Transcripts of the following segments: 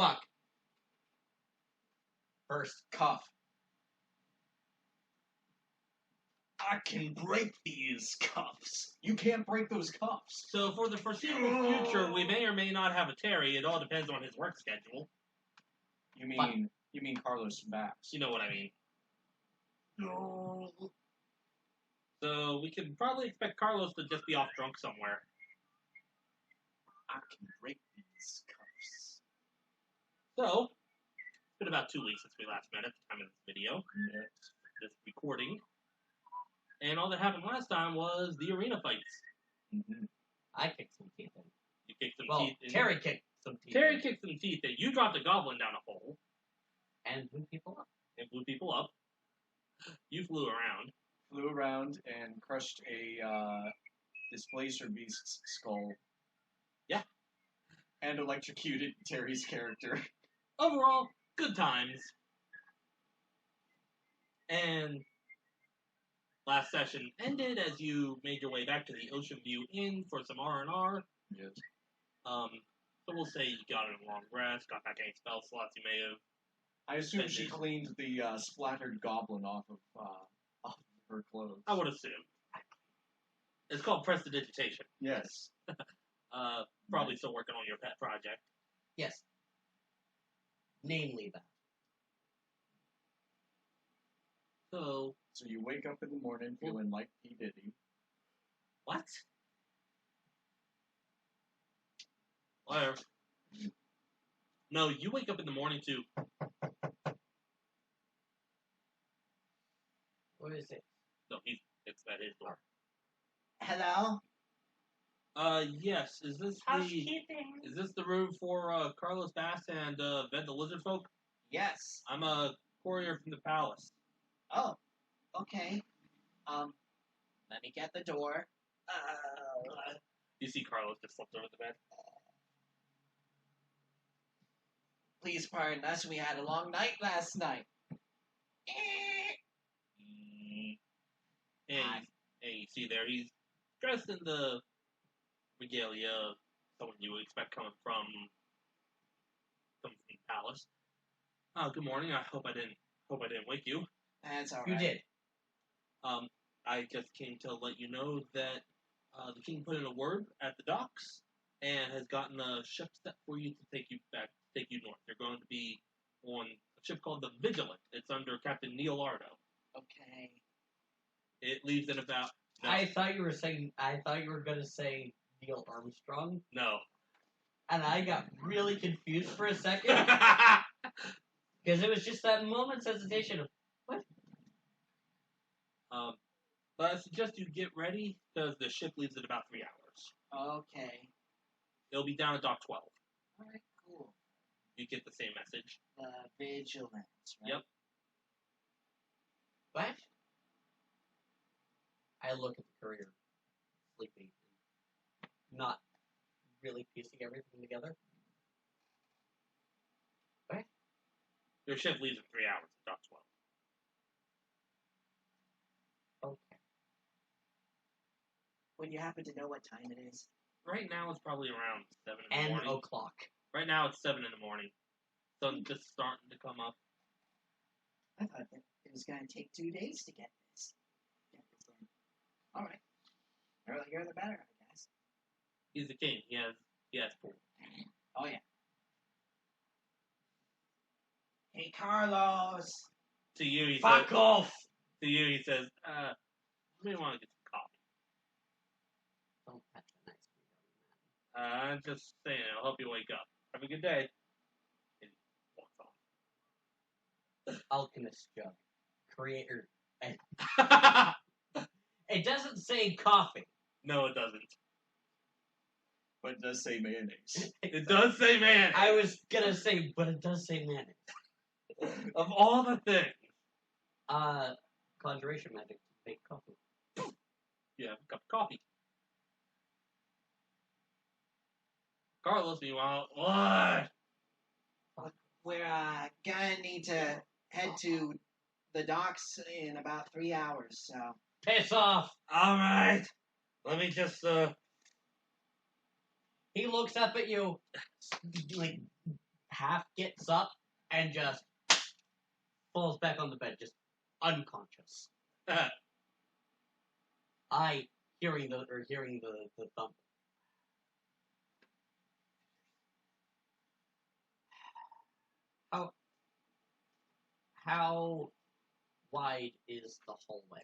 Fuck. First, cuff. I can break these cuffs. You can't break those cuffs. So for the foreseeable future, we may or may not have a Terry. It all depends on his work schedule. You mean Carlos Bass? You know what I mean. No. So we can probably expect Carlos to just be off drunk somewhere. I can break these cuffs. So, it's been about 2 weeks since we last met at the time of this video. Yes. This recording. And all that happened last time was the arena fights. Mm-hmm. I kicked some teeth in. You kicked some Well, teeth in. Terry kicked some teeth Terry in. kicked some teeth in. You dropped a goblin down a hole. And blew people up. And blew people up. You flew around. Flew around and crushed a displacer beast's skull. Yeah. And electrocuted Terry's character. Overall, good times. And last session ended as you made your way back to the Ocean View Inn for some R&R. Yes. So we'll say you got a long rest, got back any spell slots you may have. I assume she cleaned the splattered goblin off of her clothes. I would assume. It's called prestidigitation. Yes. Probably still working on your pet project. Yes. Namely that. So you wake up in the morning feeling like P. Diddy. what? Whatever. No, you wake up in the morning too. What is it? No, it's at his door. Hello? Yes. Is this the room for Carlos Bass and Ved the Lizard Folk? Yes. I'm a courier from the palace. Oh, okay. Let me get the door. You see Carlos just slipped over the bed. Please pardon us. We had a long night last night. And you see there, he's dressed in the regalia of someone you would expect coming from the palace. Good morning. I hope I didn't wake you. That's all right. You did. I just came to let you know that the king put in a word at the docks and has gotten a ship set for you to take you north. You're going to be on a ship called the Vigilant. It's under Captain Neil Ardo. Okay. It leaves in about... No. I thought you were going to say Neil Armstrong. No. And I got really confused for a second. Because it was just that moment's hesitation of, what? But I suggest you get ready, because the ship leaves in about 3 hours. Okay. It'll be down at Dock 12. All right, cool. You get the same message. Vigilance, right? Yep. What? I look at the courier, sleeping, not really piecing everything together. What? Your ship leaves in 3 hours at Dock 12. Okay. Would you happen to know what time it is? Right now it's probably around 7 in the morning. o'clock. Right now it's 7 in the morning. Sun's just starting to come up. I thought that it was going to take 2 days to get this. All right. Earlier the better, I guess. He's the king. He has pool. Oh, yeah. Hey, Carlos. To you, he Fuck says... off! To you, he says, we want to get some coffee. Don't patronize me, young man. I'm just saying, I'll help you wake up. Have a good day. And he walks off. Alchemist jug. Creator. It doesn't say coffee. No, it doesn't. But it does say mayonnaise. It does say mayonnaise. I was gonna say, but it does say mayonnaise. Of all the things. Conjuration magic to make coffee. You have a cup of coffee. Carlos, meanwhile, what? We're gonna need to head to the docks in about 3 hours, so... Piss off! Alright. Let me just, He looks up at you, like, half gets up and just falls back on the bed, just unconscious. I hearing the thump. How wide is the hallway?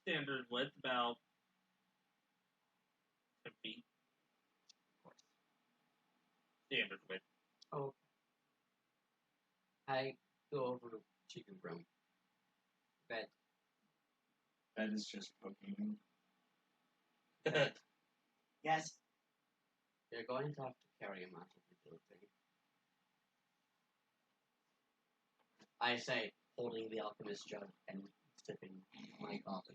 Standard width, about 10 feet. Standard width. Oh. I go over to your room. Bed. That is just cooking. Yes. You're going to have to carry him out of the building. I say, holding the alchemist jug and sipping my coffee.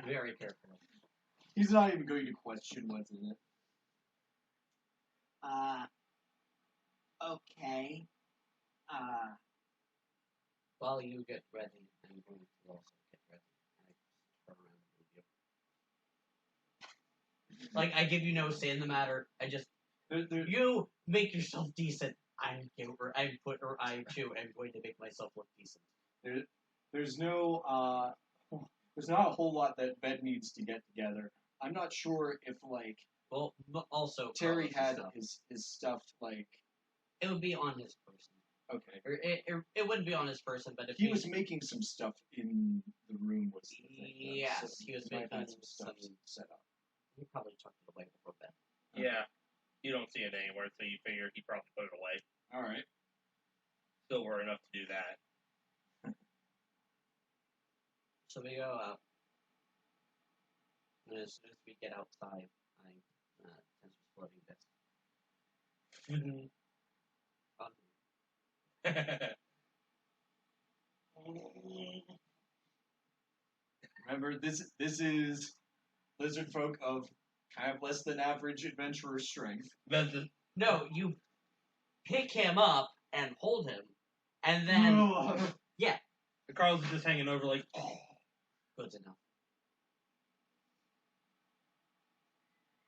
Very carefully. He's not even going to question what's in it. Okay. While you get ready, I'm going to also get ready. I turn around with you. Like, I give you no say in the matter. I just, you make yourself decent. I'm too am going to make myself look decent. There's no, there's not a whole lot that Bed needs to get together. I'm not sure if, like, Well, but also Terry Carlos' had stuff. his stuff, like, It would be on his person. okay. Or it wouldn't be on his person, but if He was making some stuff in the room was the thing. Yes, So he was might have making some stuff some- set up. he probably tucked it away before bed. Yeah. You don't see it anywhere, so you figure he probably put it away. Alright. Still were enough to do that. So we go out. And as soon as we get outside, I since we're floating this. Remember, this is lizard folk of kind of less than average adventurer strength. No, you pick him up and hold him, and then Carlos is just hanging over like, good enough.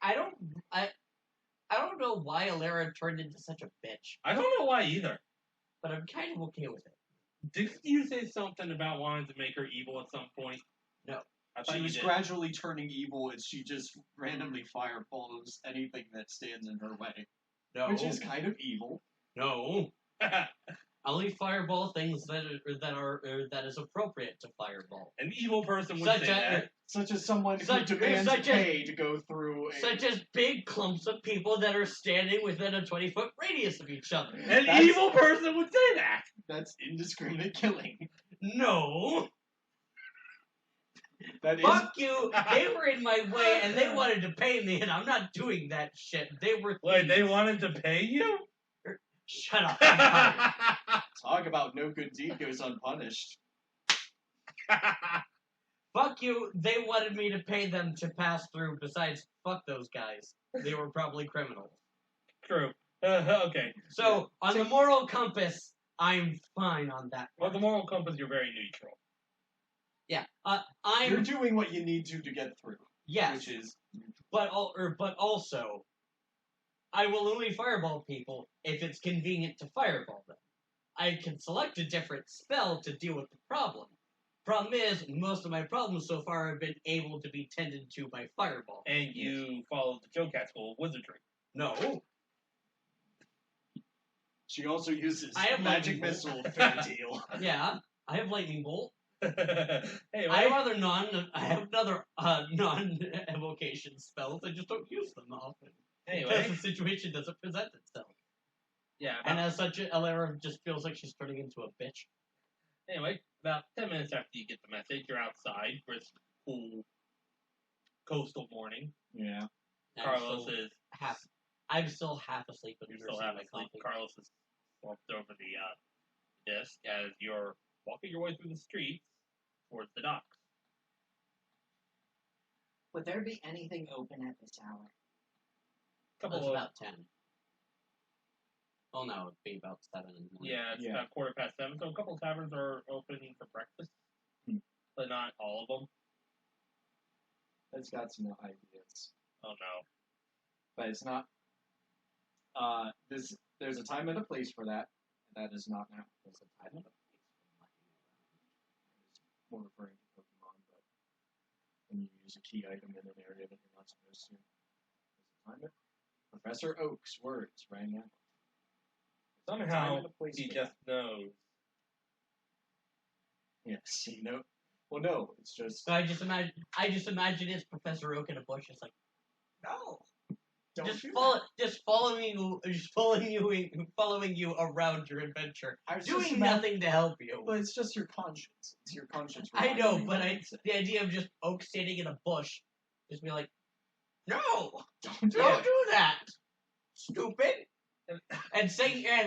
I don't know why Alera turned into such a bitch, I don't know why either. but I'm kind of okay with it. Didn't you say something about wanting to make her evil at some point? No. I thought She you was did. gradually turning evil, and she just randomly fireballs anything that stands in her way, No, which is kind of evil. no. I only fireball things that is appropriate to fireball. An evil person would Such say that. Such as someone who Such- demands such as- pay to go through a... Such as big clumps of people that are standing within a 20-foot radius of each other. An That's- evil person would say that. That's indiscriminate killing. No. That is... Fuck you! They were in my way and they wanted to pay me, and I'm not doing that shit. They were Wait, thieves. they wanted to pay you? Shut up. I'm tired. Talk about no good deed goes unpunished. Fuck you! They wanted me to pay them to pass through. Besides, fuck those guys. They were probably criminals. True. Okay. So on the moral compass, I'm fine on that. Well, the moral compass, you're very neutral. Yeah. You're I'm doing what you need to get through. yes, Which is... but also, I will only fireball people if it's convenient to fireball them. I can select a different spell to deal with the problem. Problem is, most of my problems so far have been able to be tended to by fireball. And you followed the Joe Cat School of Wizardry. No. She also uses I have magic lightning missile, bolt. fair deal. Yeah, I have lightning bolt. Hey, I have other non-evocation spells. I just don't use them often. Because anyway, the situation doesn't present itself. yeah. And as such, Alera just feels like she's turning into a bitch. Anyway, about 10 minutes after you get the message, you're outside for this cool coastal morning. Yeah. And Carlos is I'm still half asleep and you're still nursing half my asleep. coffee. Carlos is slumped over the desk as you're walking your way through the streets towards the docks. Would there be anything open at this hour? Couple It's of about 10. Oh no, it'd be about 7 in the morning. yeah, it's Yeah. about 7:15. So a couple of taverns are open for breakfast, but not all of them. That's got some ideas. Oh no. But it's not... There's a time and a place for that. And that is not now. There's a time and a place for mucking around. More referring to Pokemon, but when you use a key item in an area that you're not supposed to. There's a time. Professor Oak's words rang out. Somehow, Time and a place he for just knows. Yes, you know. Well, no, it's just So I just imagine it's Professor Oak in a bush. It's like, no. Don't just do following you around your adventure, I was doing just nothing to help you. But it's just your conscience. It's your conscience. I know, reminding but you. the idea of just Oak standing in a bush, just be like, no, Don't do don't it. do that, stupid, and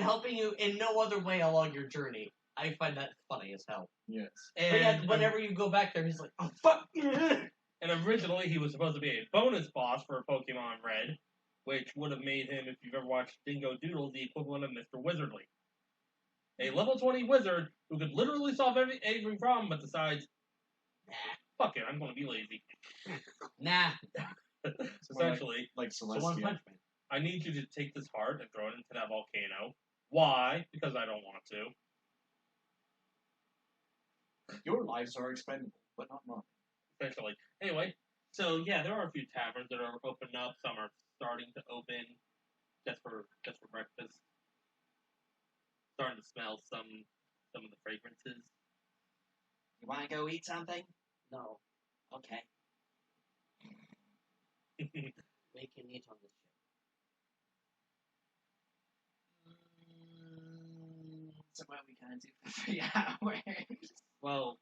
helping you in no other way along your journey. I find that funny as hell. Yes. But yet, whenever you go back there, he's like, oh fuck. And originally, he was supposed to be a bonus boss for Pokemon Red, which would have made him, if you've ever watched Dingo Doodle, the equivalent of Mr. Wizardly. A level 20 wizard who could literally solve every problem, but decides, nah, fuck it, I'm going to be lazy. Nah. Essentially, like So One Celestia. Punch Man. I need you to take this heart and throw it into that volcano. Why? Because I don't want to. Your lives are expendable, but not mine. Essentially. Anyway, so yeah, there are a few taverns that are opening up. Some are starting to open just for breakfast. Starting to smell some of the fragrances. You want to go eat something? No, Okay. we can eat on this ship. So what are we gonna do for 3 hours? Well,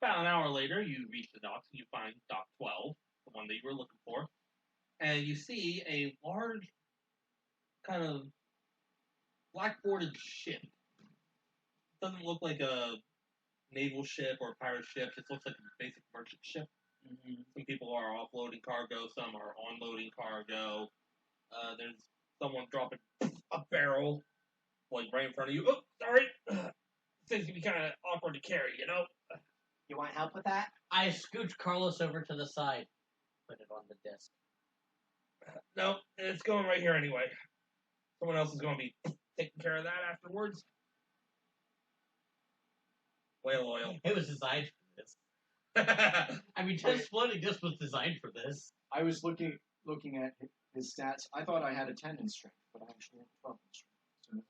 about an hour later, you reach the docks and you find Dock 12, the one that you were looking for, and you see a large, kind of blackboarded ship. Doesn't look like a naval ship or a pirate ship. It looks like a basic merchant ship. Mm-hmm. Some people are offloading cargo, some are onloading cargo. There's someone dropping a barrel, like right in front of you. Oh, sorry. Things can be kind of awkward to carry, you know? You want help with that? I scooch Carlos over to the side, put it on the desk. No, it's going right here anyway. Someone else is going to be taking care of that afterwards. Whale oil. It was designed for this. I mean, just floating just was designed for this. I was looking at his stats. I thought I had a 10 in strength, but I actually have 12 in strength. So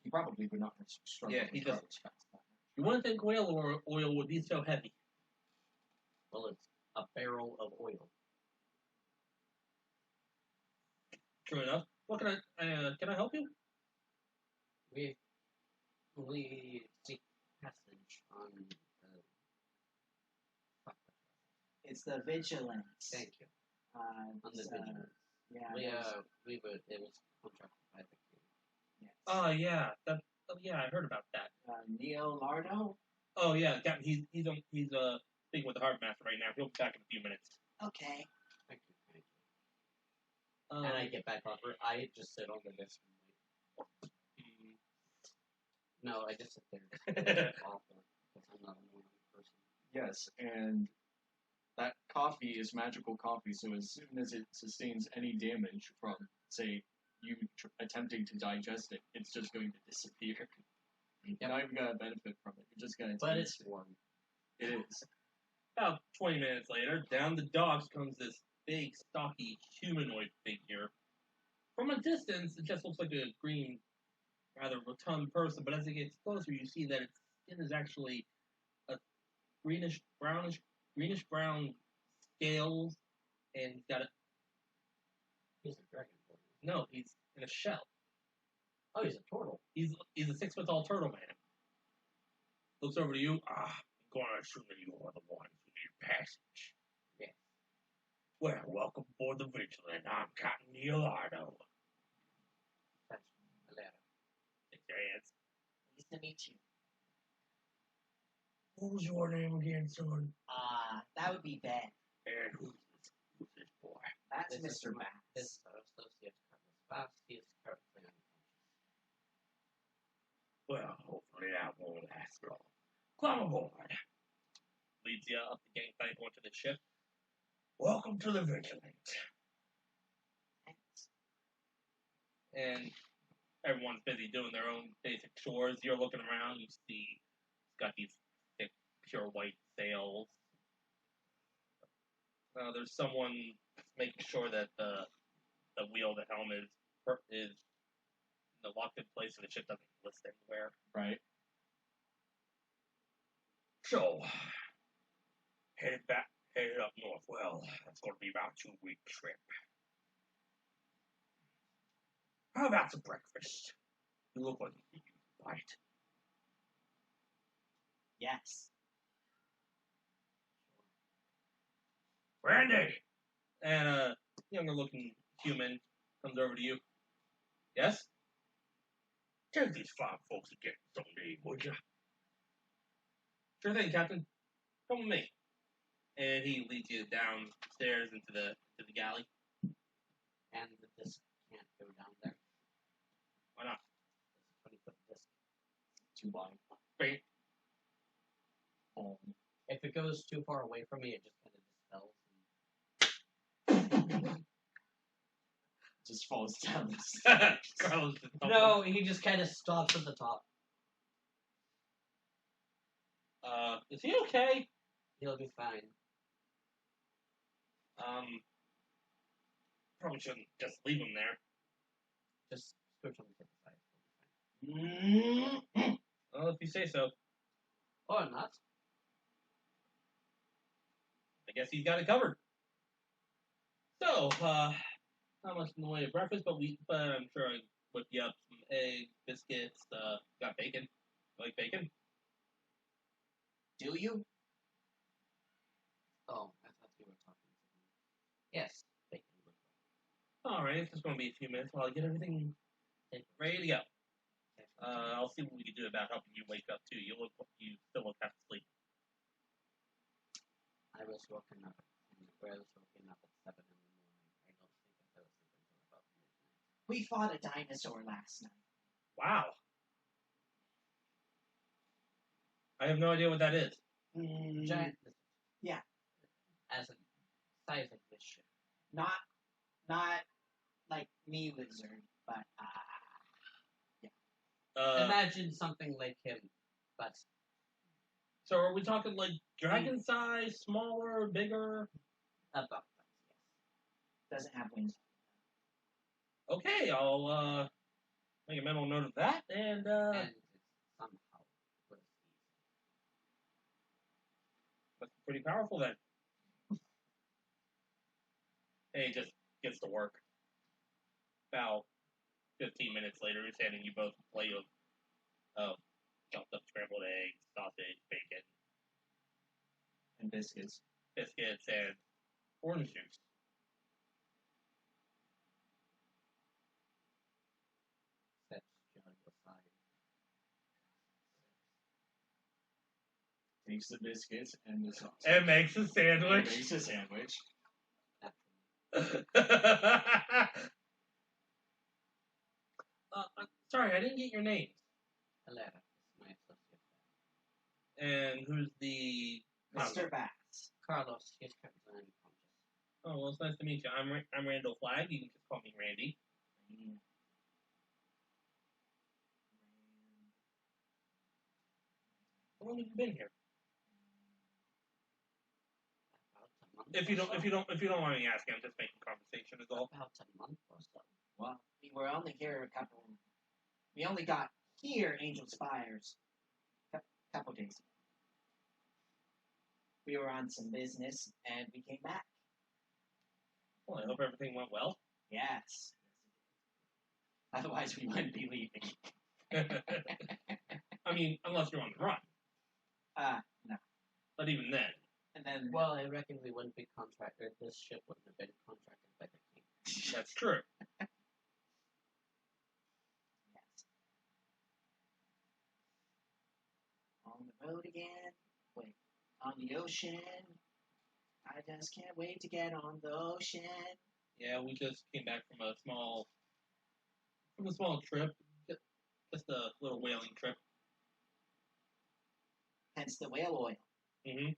he probably would not have struggled. Yeah, he with does. Carlos fast that much. You wouldn't think whale oil would be so heavy. Well, it's a barrel of oil. True enough. What can I help you? We seek passage on the. It's the vigilance. Thank you. On the it's, vigilance. Yeah. It was contracted by the king. Yes. Oh yeah, yeah, I heard about that. Neo Lardo. Oh yeah, Captain. He's speaking with the harbor master right now. He'll be back in a few minutes. Okay. Thank you. And I get back off. I just sit on the desk and wait. No, I just sit there. It's awful because I'm not a normal person. Yes, and that coffee is magical coffee, so as soon as it sustains any damage from, say, you attempting to digest it, it's just going to disappear. You're not even going to benefit from it. You're just going to But taste it's warm. it. It is. About 20 minutes later, down the docks comes this big, stocky, humanoid figure. From a distance, it just looks like a green, rather rotund person, but as it gets closer, you see that its skin is actually a greenish-brown scales, and he's got a... He's a dragon. No, he's in a shell. Oh, he's a turtle. He's a 6-foot-tall turtle man. Looks over to you. I'm going to assume that you are the ones who need passage. Yes. Well, welcome aboard the Vigilant. I'm Captain Leonardo. That's Alera. Take your hands. Nice to meet you. What was your name again, son? That would be Ben. And who's this boy? That's This is Mr. my- Bass. This is our associate, Carlos Bass. He is currently unconscious. Well, hopefully that won't last long. Climb aboard. Leads you up the gangplank onto the ship. Welcome to the Vigilant. Thanks. and everyone's busy doing their own basic chores. You're looking around, you see it's got these thick, pure white sails. There's someone making sure that the wheel, the helm is locked in place and the ship doesn't list anywhere. Right. So, headed up north. Well, it's going to be about a 2-week trip. How about some breakfast? You look like you can bite. Yes. Randy! And a younger-looking human comes over to you. Yes? Take these fine folks to get something to eat, would you? Sure thing, Captain. Come with me. And he leads you downstairs into the galley. And the disc can't go down there. Why not? It's a 20-foot disc. Too long. Great. If it goes too far away from me, it just kind of dispels. Just falls down the stairs. Carlos is No, he just kind of stops at the top. Is he okay? He'll be fine. Probably shouldn't just leave him there. Just scooch on the side. Well, if you say so. Or not. I guess he's got it covered. So, not much in the way of breakfast, but I'm sure I whip you up some eggs, biscuits, got bacon. You like bacon? Do you? Oh, I thought you were talking to me. Yes, bacon. Alright, it's just going to be a few minutes while I get everything ready to go. I'll see what we can do about helping you wake up, too. You still look half asleep. I was woken up at 7 in the morning. I don't think I fell asleep until about midnight. We fought a dinosaur last night. Wow. I have no idea what that is. Giant. Yeah. As a size of this ship. Not like me lizard, but Imagine something like him, but So are we talking like dragon size, smaller, bigger? about that, yes. doesn't have wings. Okay, I'll make a mental note of that, and And it's somehow was that's pretty powerful then. Hey, just gets to work. About 15 minutes later, he's handing you both a plate of chopped up scrambled eggs, sausage, bacon, And biscuits. biscuits, and orange juice. steps jog aside. Takes the biscuits and the sausage. And makes a And sandwich. makes a sandwich. Sorry, I didn't get your names. Alera is my associate. And who's the... Mr. Bass. Carlos, he's kept unconscious. Oh, well, it's nice to meet you. I'm Randall Flagg. You can just call me Randy. How long have you been here? About a month. If you don't mind me asking, I'm just making conversation is all. About a month or so. Well, we were only here we only got here, Angel Spires, a couple days ago. We were on some business, and we came back. Well, I hope everything went well. Yes. Otherwise, we wouldn't be leaving. I mean, unless you're on the run. No. But even then. And then, Well, I reckon we wouldn't be contracted. This ship wouldn't have been contracted by the king. That's true. yes. On the road again. Wait, on the ocean. I just can't wait to get on the ocean. Yeah, we just came back from a small trip. Just a little whaling trip. Hence the whale oil. Mm-hmm.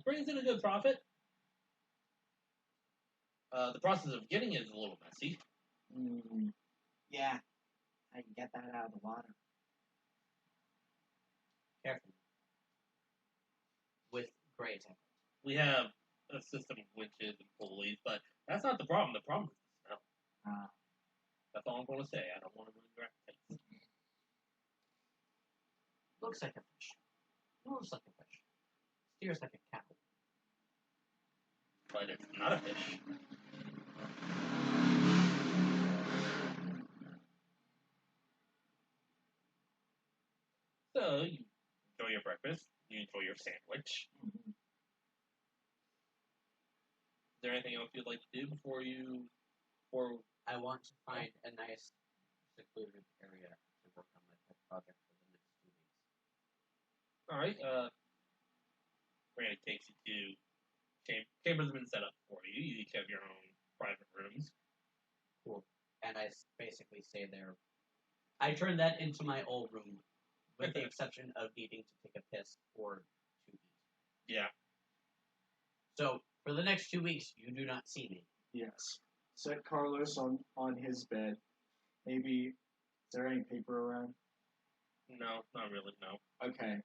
Brings in a good profit. The process of getting it is a little messy. Yeah. I can get that out of the water. Carefully. With great effort. We have a system of winches and pulleys, but that's not the problem. The problem is the smell. That's all I'm going to say. I don't want to ruin your appetite. Looks like a fish. Looks like a fish. Steers like a cow. But it's not a fish. So, you enjoy your breakfast. You enjoy your sandwich. Is there anything else you'd like to do before I want to find a nice, secluded area to work on my pet project for the next 2 weeks. Alright, Randy takes you to chambers have been set up for you. You each have your own private rooms. Cool. And I basically stay there. I turn that into my old room, with the exception of needing to take a piss or to eat. Yeah. So, for the next 2 weeks, you do not see me. Yes. Set Carlos on his bed. Maybe, is there any paper around? No, not really, no. Okay.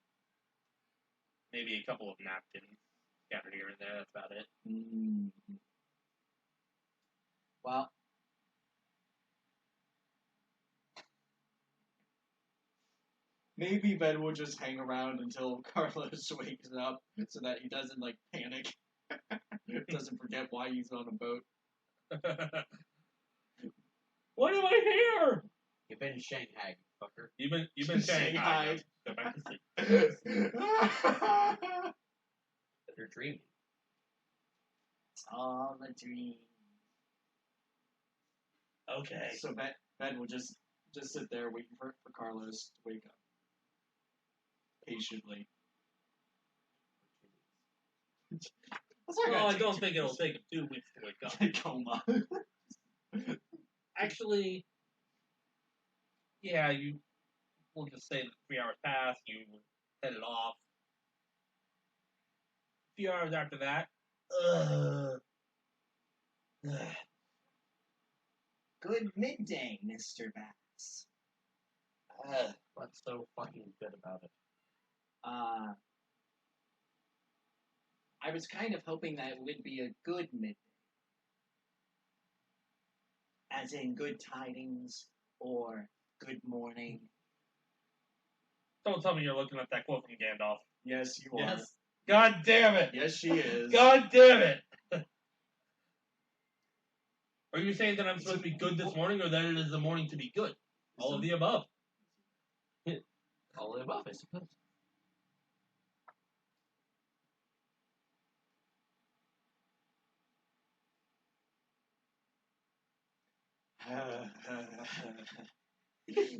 Maybe a couple of napkins scattered here and there, that's about it. Well, Maybe Ben will just hang around until Carlos wakes up so that he doesn't, like, panic. Doesn't forget why he's on a boat. What am I here? You've been Shanghai, fucker. You've been Shanghai. Go back to sleep. You're dreaming. it's all a dream. Okay. So Ben will just sit there waiting for Carlos to wake up. Patiently. Well, I don't think it'll take him 2 weeks to wake up. Coma. Actually, yeah, we'll just say that 3 hours passed, you headed off. A few hours after that, Good midday, Mr. Bass. What's so fucking good about it? I was kind of hoping that it would be a good midday. As in good tidings or good morning. don't tell me you're looking at that quote from Gandalf. Yes, you are. Yes. God damn it! Yes, she is. God damn it! Are you saying that I'm supposed to be good this morning, or that it is the morning to be good? All of the above. All of the above, I suppose.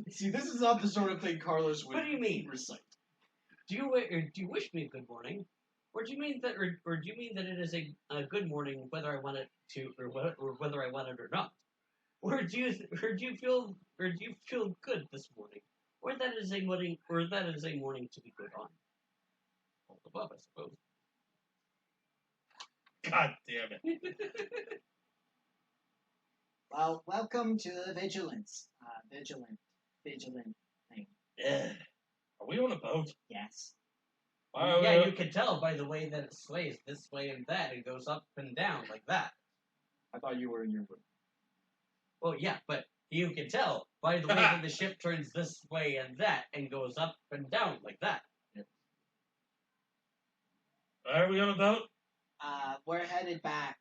See, this is not the sort of thing Carlos would What do you mean? recite. Do you wish me a good morning, or do you mean that, or do you mean that it is a good morning whether I want it to, or whether I want it or not, or do you feel good this morning, or that is a morning, to be good on? All above, I suppose. God damn it! Well, welcome to the vigilance. Vigilant thing. Yeah. Are we on a boat? Yes. Yeah, you can tell by the way that it sways this way and that. It goes up and down like that. I thought you were in your room. Well, yeah, but you can tell by the way that the ship turns this way and that and goes up and down like that. Are we on a boat? We're headed back.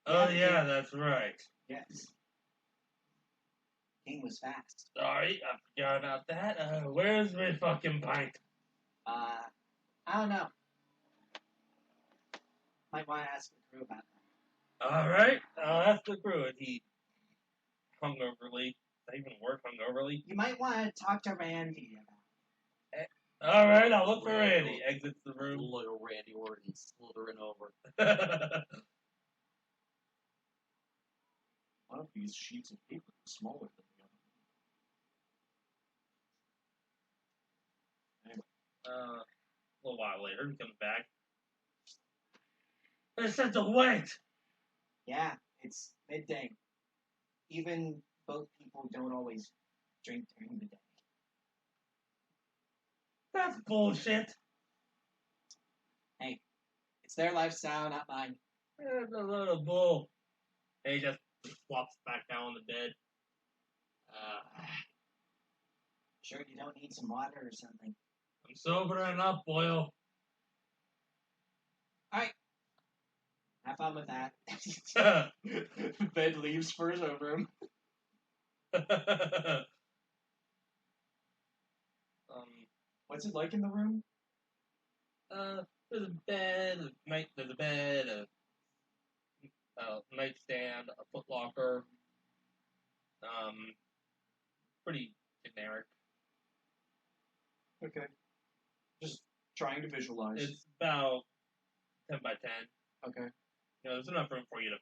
Oh, yeah, that's right. Yes. King was fast. Sorry, I forgot about that. Where's my fucking pint? I don't know. Might want to ask the crew about that. Alright, I'll ask the crew. And he hungoverly, does that even work hungoverly? You might want to talk to Randy about it. Alright, I'll look for Randy. Exits the room. Little Randy Orton slithering over. One of these sheets of paper is smaller than the other. A little while later, he comes back. I said to wait! Yeah, it's midday. Even boat people don't always drink during the day. That's bullshit. It's their lifestyle, not mine. That's a load of bull. And he just flops back down on the bed. Sure, you don't need some water or something. I'm sober enough, Boyle. Have fun with that. Bed leaves furs over him. What's it like in the room? There's a bed, there's a bed, a nightstand, a footlocker. Pretty generic. Okay. Just trying to visualize. It's about 10 by 10. Okay. You know, there's enough room for you to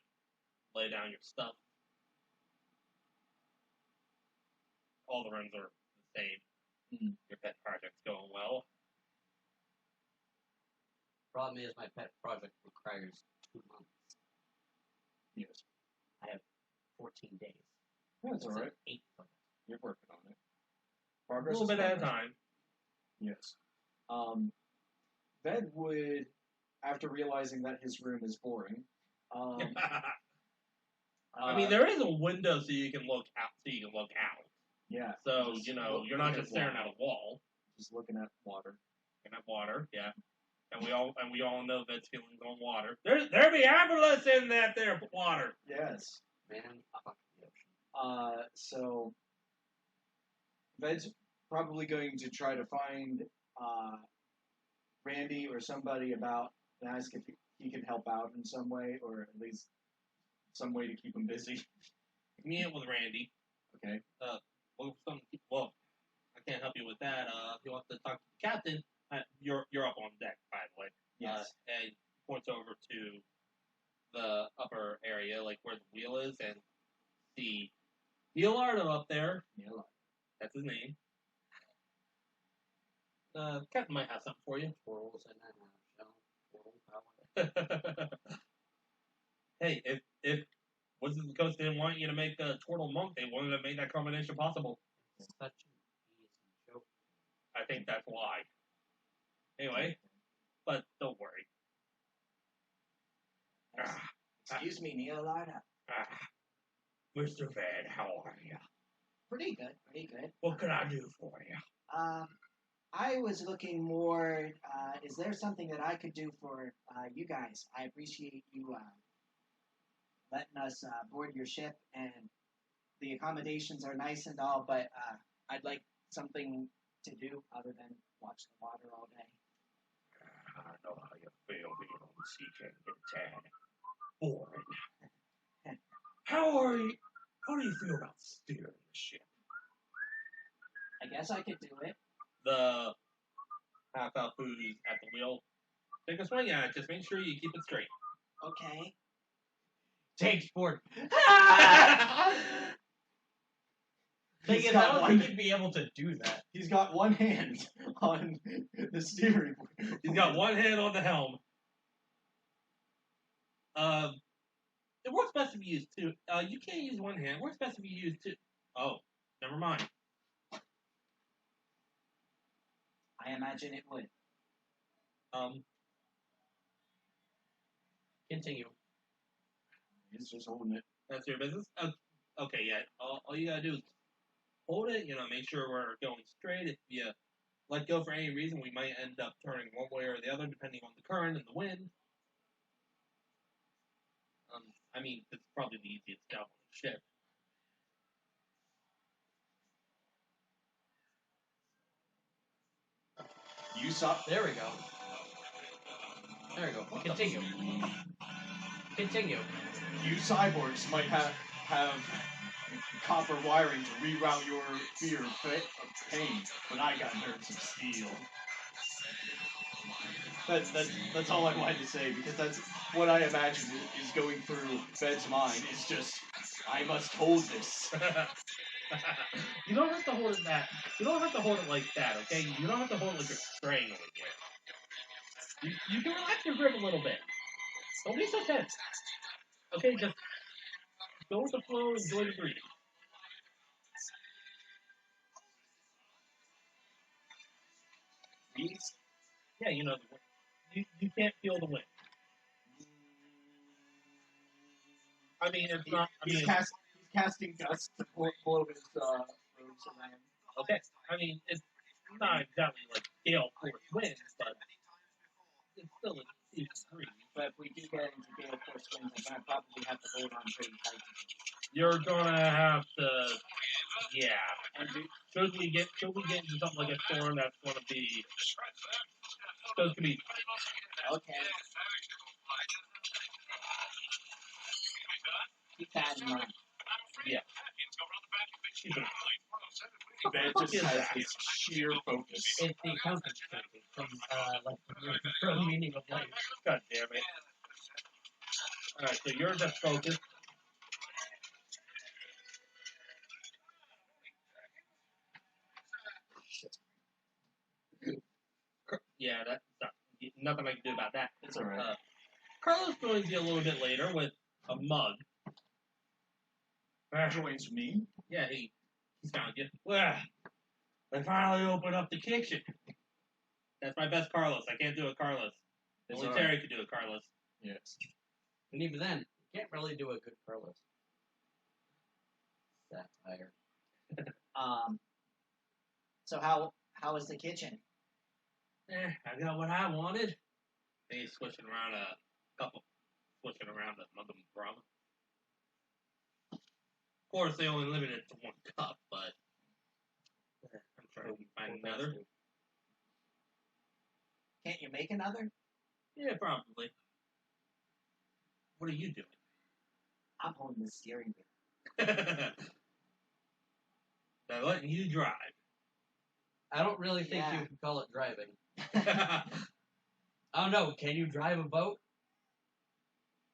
lay down your stuff. All the rooms are the same. Mm-hmm. Your pet project's going well. Problem is, my pet project requires 2 months. Yes. I have 14 days. That's all right. 8 of it. You're working on it. A Progress little is bit at a progress. time. Yes. Ved would, after realizing that his room is boring, I mean, there is a window so you can look out. yeah. So just you know, look- you're not look just at staring water. at a wall. Just looking at water. And at water, yeah. And we all know Ved's feelings on water. There be ambulance in that there water. Yes. Man, fuck the ocean. So Ved's probably going to try to find Randy or somebody about and ask if he can help out in some way, or at least some way to keep him busy. Meet with Randy. Okay. Well, I can't help you with that. If you want to talk to the captain, you're up on deck, by the way. Yes. And points over to the upper area, like where the wheel is, and see Alera up there. Yeah. That's his name. Captain might have something for you. Twirls in that shell. Hey, if Wizards of the Coast didn't want you to make a Turtle Monk, they wouldn't have made that combination possible. It's such an easy joke. I think that's why. Anyway, but don't worry. Excuse me, Neolada. Mr. Ved, how are you? Pretty good, pretty good. What can I do for you? I was looking more, is there something that I could do for you guys? I appreciate you letting us board your ship, and the accommodations are nice and all, but I'd like something to do other than watch the water all day. I know how you feel being on the sea king. It's sad. Boring. How do you feel about steering the ship? I guess I could do it. The half-out who's at the wheel, take a swing at it. Just make sure you keep it straight. Okay. Take sport. Thing He's is, got I don't one- think you'd be able to do that. He's got one hand on the steering wheel. He's got one hand on the helm. It works best if you use two. You can't use one hand. It works best if you use two. Oh, never mind. I imagine it would. Continue. He's just holding it. That's your business? Okay, yeah. All you gotta do is hold it, make sure we're going straight. If you let go for any reason, we might end up turning one way or the other, depending on the current and the wind. I mean, it's probably the easiest job on the ship. You saw. There we go. There we go. Continue. Continue. You cyborgs might have copper wiring to reroute your fear of pain, but I got nerves of steel. That's all I wanted to say, because that's what I imagine is going through Bed's mind. It's just, I must hold this. You don't have to hold it that. You don't have to hold it like that, okay? You don't have to hold it like you're strangling it. You can relax your grip a little bit. Don't be so tense. Okay, just go with the flow, enjoy the breeze. breeze? Yeah, you know the wind. You can't feel the wind. I mean, it's not. I mean, He's casting gusts to blow his robes around. okay. I mean, it's not exactly like gale force winds, but it's still a decent breeze. But if we do get into gale force winds, I'm gonna probably have to hold on pretty tight. You're gonna have to, yeah. And Should we get into something like a storm, that's gonna be, supposed to be, Okay. Keep that in mind. yeah. Ben just has this sheer focus. It's the accountant speaking from Meaning of Life. God damn it. Alright, so you're just focused. Yeah, that's nothing I can do about that. It's alright. Carlos joins you a little bit later with a mug. Joins me. Yeah, he's found you. Well, they finally opened up the kitchen. That's my best Carlos. I can't do a Carlos. It's Only alright. Terry could do a Carlos. Yes. And even then, you can't really do a good Carlos. Satire. So how is the kitchen? I got what I wanted. And he's switching around a mug of rum. Of course, they only limit it to one cup, but I'm sure we can find another. Can't you make another? Yeah, probably. What are you doing? I'm holding the steering wheel. They're letting you drive. I don't really think Yeah. you can call it driving. I don't know. Can you drive a boat?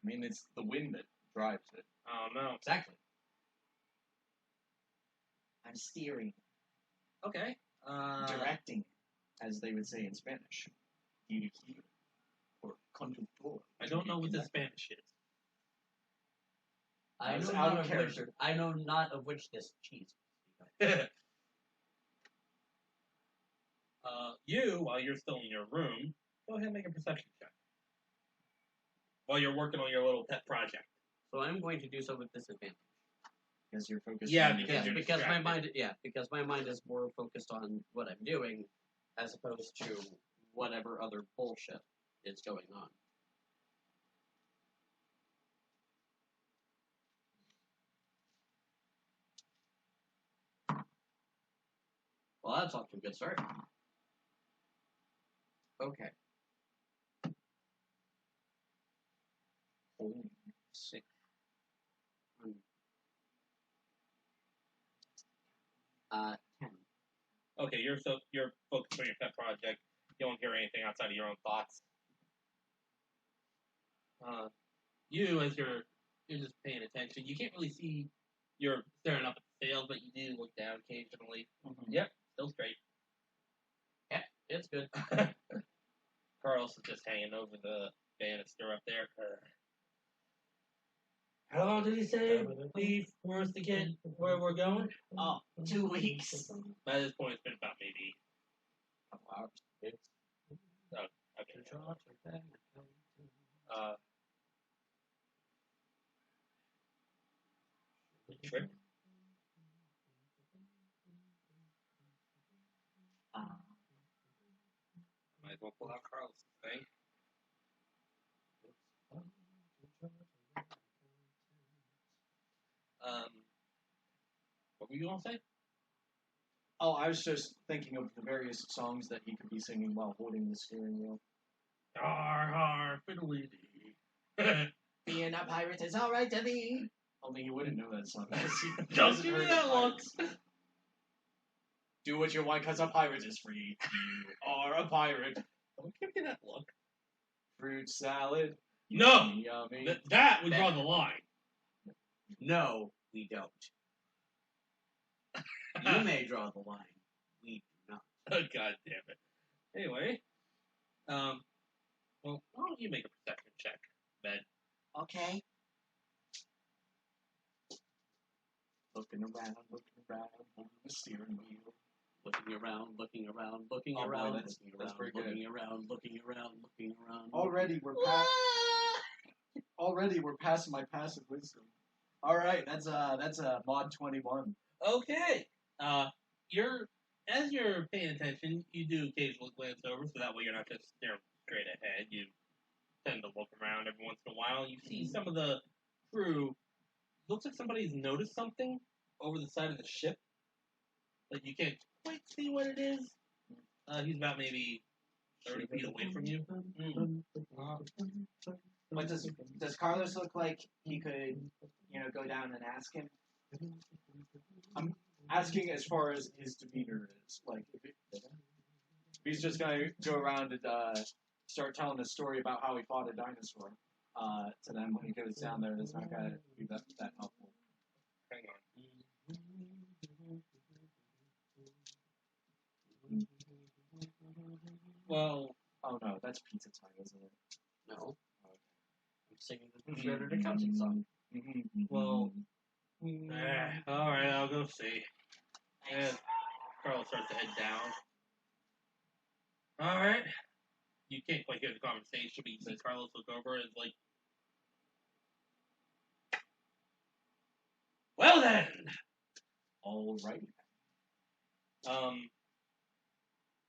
I mean, it's the wind that drives it. Oh no. Exactly. I'm steering, Okay. directing. As they would say in Spanish. Dirigir. Or conductor. I don't know what the Spanish is. I That's know out not of of character. which. I know not of which this cheese. You, while you're still in your room, go ahead and make a perception check. While you're working on your little pet project. So I'm going to do so with disadvantage. Because you're focused Yeah, on because Yes, you're because my distracted. because my mind is more focused on what I'm doing, as opposed to whatever other bullshit is going on. Well, that's off to a good start. Okay. holding. 6. Uh, 10. Okay, you're focused on your pet project. You don't hear anything outside of your own thoughts. You, as you're just paying attention, you can't really see. You're staring up at the sails, but you do look down occasionally. Mm-hmm. Yep, still straight. Yeah, it's good. Carlos is just hanging over the banister up there. How long did he say for us to get where we're going? Oh, 2 weeks. By this point, it's been about maybe A couple hours. okay. Trip. Might as well pull out Carlos' thing. What were you gonna say? Oh, I was just thinking of the various songs that he could be singing while holding the steering wheel. Har har fiddly dee. Being a pirate is alright to thee. Only he wouldn't know that song. because he Don't hasn't give me heard that of look. pirates. Do what you want, because a pirate is free. You are a pirate. Don't give me that look. Fruit salad. No, Yummy. that would draw the line. No, we don't. You may draw the line. We do not. Oh, God damn it. Anyway, well, why don't you make a perception check, Ben? Okay. Looking around, holding the steering wheel. Looking around, looking around, looking Oh, boy, around, that's pretty good. looking around, looking around, looking around. Already we're past my passive wisdom. All right, that's a mod 21. Okay. As you're paying attention, you do occasionally glance over, so that way you're not just staring straight ahead. You tend to look around every once in a while. You see some of the crew. Looks like somebody's noticed something over the side of the ship. Like you can't quite see what it is. He's about maybe 30 feet away from you. What does Carlos look like? He could, go down and ask him. I'm asking as far as his demeanor is. Like, if he's just gonna go around and start telling a story about how he fought a dinosaur to them when he goes down there, it's not gonna be that helpful. Hang on. Well, oh no, that's pizza time, isn't it? No. Okay. I'm singing the shredded accounting song. Well, alright, I'll go see. And Carl starts to head down. Alright. You can't quite hear the conversation, but you see Carlos look over and is like, well then! All right.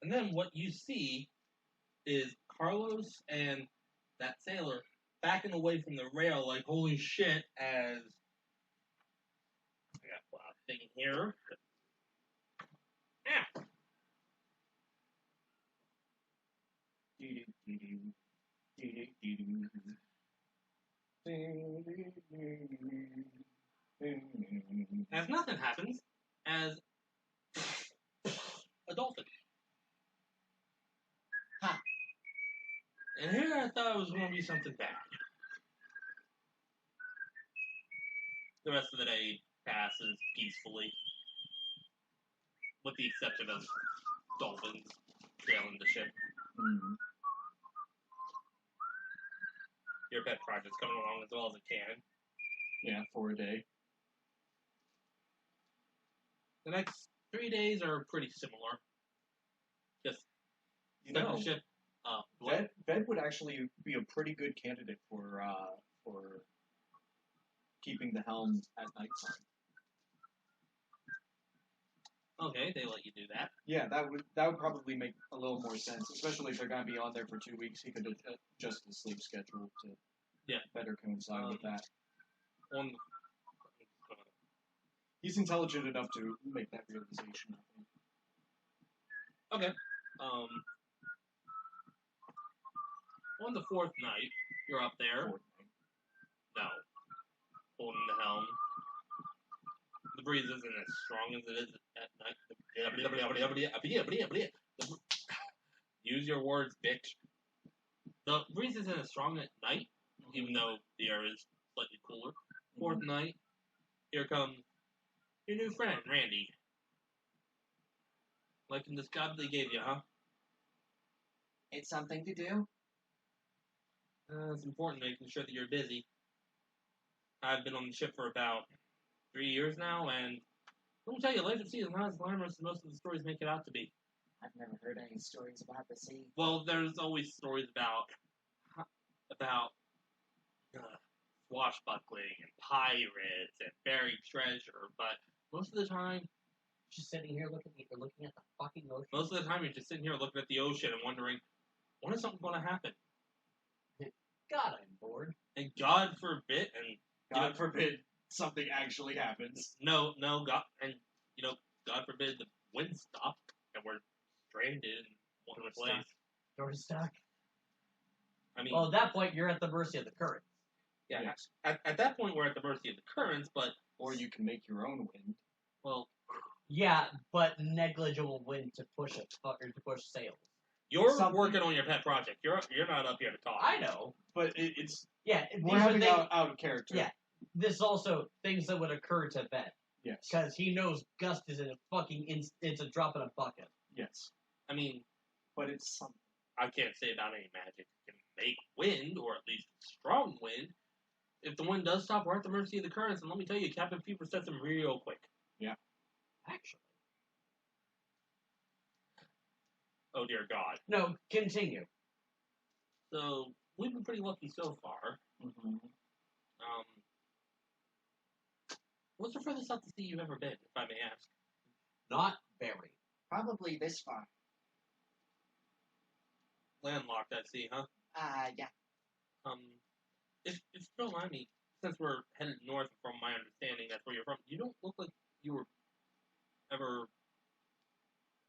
And then what you see is Carlos and that sailor backing away from the rail like, holy shit, as I got a thing here. Yeah. As nothing happens, as a dolphin. Huh. And here I thought it was going to be something bad. The rest of the day passes peacefully, with the exception of dolphins trailing the ship. Your pet project's coming along as well as it can. Yeah, for a day. The next 3 days are pretty similar. Just stuck the ship up. Ved would actually be a pretty good candidate for keeping the helm at nighttime. Okay, they let you do that. Yeah, that would probably make a little more sense, especially if they're going to be on there for 2 weeks. He could adjust the sleep schedule to better coincide with that. He's intelligent enough to make that realization, I think. Okay. On the fourth night, you're up there. No. Holding the helm. The breeze isn't as strong as it is at night. Use your words, bitch. The breeze isn't as strong at night, even though the air is slightly cooler. Fourth night, here comes your new friend, Randy. Liking this job they gave you, huh? It's something to do. It's important making sure that you're busy. I've been on the ship for about 3 years now, and let me tell you, life at sea is not as glamorous as most of the stories make it out to be. I've never heard any stories about the sea. Well, there's always stories about swashbuckling and pirates and buried treasure, but most of the time, Just sitting here looking at the fucking ocean. most of the time you're just sitting here looking at the ocean and wondering, when is something going to happen? God, I'm bored. And God forbid, and God forbid something actually happens. God forbid the wind stopped and we're stranded in one place. Door stuck. I mean, Well, at that point, you're at the mercy of the current. yeah. Yes. At that point, we're at the mercy of the currents, but Or you can make your own wind. well, Yeah, but negligible wind to push sails. you're Something. working on your pet project. You're not up here to talk. I know. But it's Yeah, we're these are having things. out of character. Yeah. This is also things that would occur to Ben Yes. because he knows Gust is in a fucking. It's a drop in a bucket. Yes. I mean, But it's something. I can't say about any magic that can make wind, or at least strong wind. If the wind does stop, we're at the mercy of the currents, and let me tell you, Captain Fever sets them real quick. Actually, oh dear God. No, continue. So we've been pretty lucky so far. Mm-hmm. What's the furthest out to sea you've ever been, if I may ask? Not very. Probably this far. Landlocked at sea, huh? Yeah. If you don't mind me, since we're headed north, from my understanding, that's where you're from. You don't look like you were ever,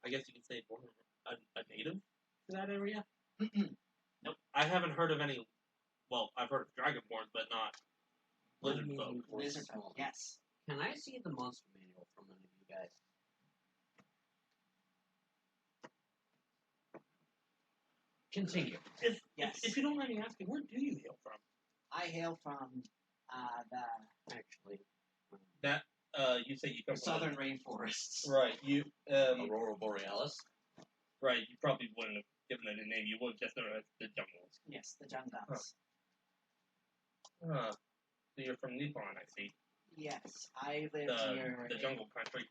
I guess you could say, born a native to that area. Nope. I haven't heard of any. Well, I've heard of dragonborns, but not lizard folk. Lizard folk, yes. Can I see the monster manual from one of you guys? Continue. Yes. If you don't mind me asking, where do you hail from? I hail from the Actually, That you say you come from southern rainforests. Right. You Aurora Borealis. right. You probably wouldn't have given it a name. You would have just known it as the jungles. Yes, the jungles. So you're from Nippon, I see. Yes, I lived near The jungle country.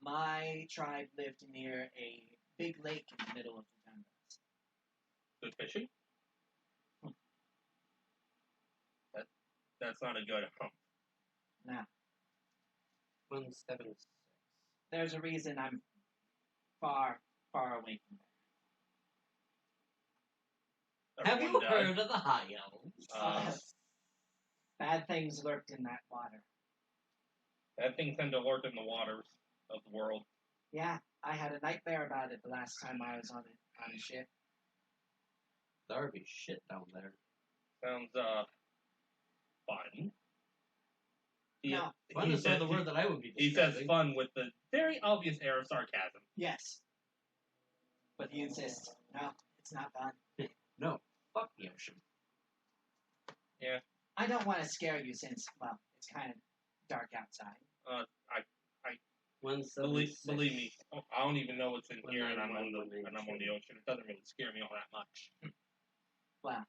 My tribe lived near a big lake in the middle of the jungles. Good fishing. That's not a good hump. Now, 176. there's a reason I'm far, far away from there. Have you heard of the High Elves? Bad things lurked in that water. Bad things tend to lurk in the waters of the world. Yeah, I had a nightmare about it the last time I was on a ship. There'd be shit down there. Sounds fun. No. Fun is not the word that I would be He says describing. fun with the very obvious air of sarcasm. Yes. But he insists, no, it's not fun. No, fuck the ocean. Yeah. I don't want to scare you since, well, it's kind of dark outside. Believe me, I don't even know what's in here, and I'm on the ocean. It doesn't really scare me all that much. Well,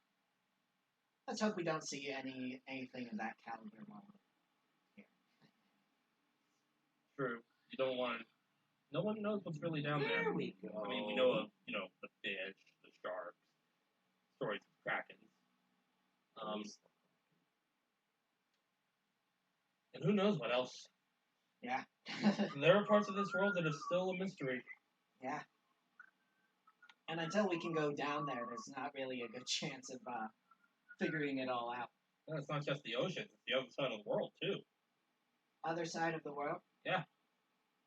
let's hope we don't see anything of that caliber while we're here. True. You don't want. No one knows what's really down there. There we go. I mean, we know of the fish, the sharks, stories of krakens. And who knows what else? Yeah. There are parts of this world that are still a mystery. Yeah. And until we can go down there, there's not really a good chance of figuring it all out. And it's not just the ocean; it's the other side of the world too. Other side of the world? Yeah.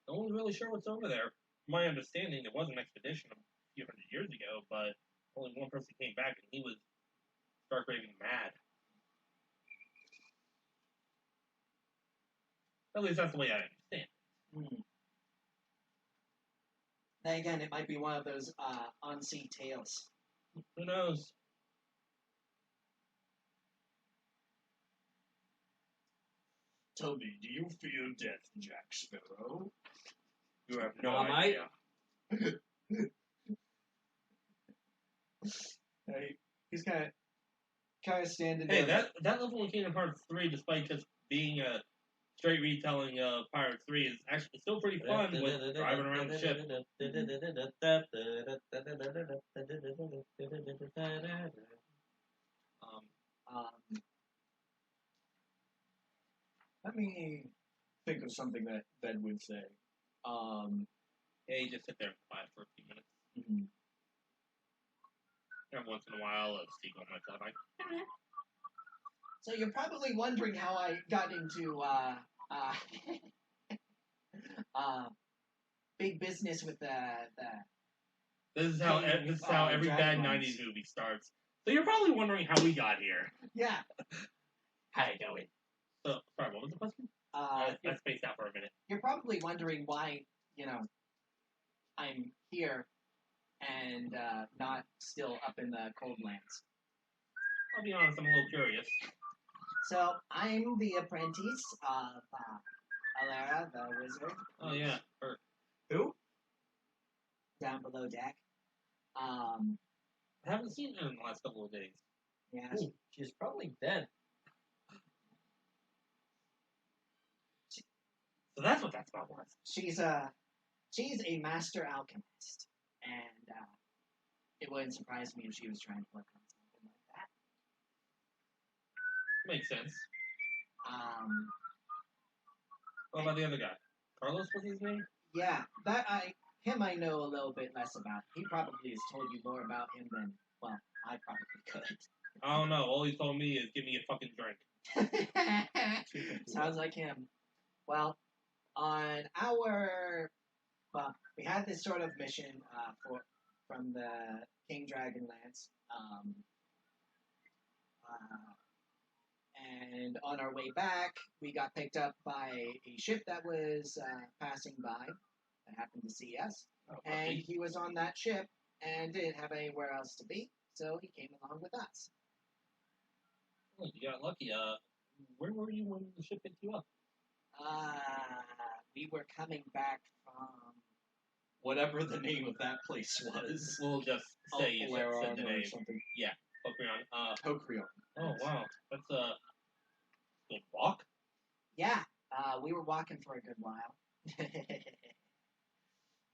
No one's really sure what's over there. From my understanding, there was an expedition a few hundred years ago, but only one person came back, and he was stark raving mad. At least that's the way I understand. Hmm. Then again, it might be one of those on-sea tales. Who knows? Tell me, do you fear death, Jack Sparrow? You have no Marmite? idea. Hey, he's kind of standing Hey, there. that level in Kingdom Hearts 3, despite just being a straight retelling of Pirates 3, is actually still pretty fun with driving around the ship. Let me think of something that Ben would say. Yeah, you just sit there and quiet for a few minutes. Mhm. Every once in a while, a seagull might fly by. So you're probably wondering how I got into big business with the This is how every bad Dragon 90s movie starts. So you're probably wondering how we got here. yeah. How you doing? So, sorry, what was the question? I spaced out for a minute. You're probably wondering why I'm here and not still up in the cold lands. I'll be honest, I'm a little curious. So I'm the apprentice of Alera, the wizard. Oh, yeah. Or, Who? Down below deck. I haven't seen her in the last couple of days. Yeah. Ooh, she's probably dead. So that's what that spot was. She's a master alchemist, and it wouldn't surprise me if she was trying to work on something like that. Makes sense. Um, What about the other guy? Carlos was his name? yeah, him I know a little bit less about. He probably has told you more about him than, well, I probably could. I don't know. All he told me is give me a fucking drink. Sounds like him. Well, we had this sort of mission from the King Dragonlance, and on our way back, we got picked up by a ship that was passing by that happened to see us, and he was on that ship and didn't have anywhere else to be, so he came along with us. Oh, you got lucky. Where were you when the ship picked you up? We were coming back from Whatever the name of that place was. We'll just say you Alera said the or name. something. Pokemon. Tokrion. Oh wow, that's a good walk. Yeah, we were walking for a good while.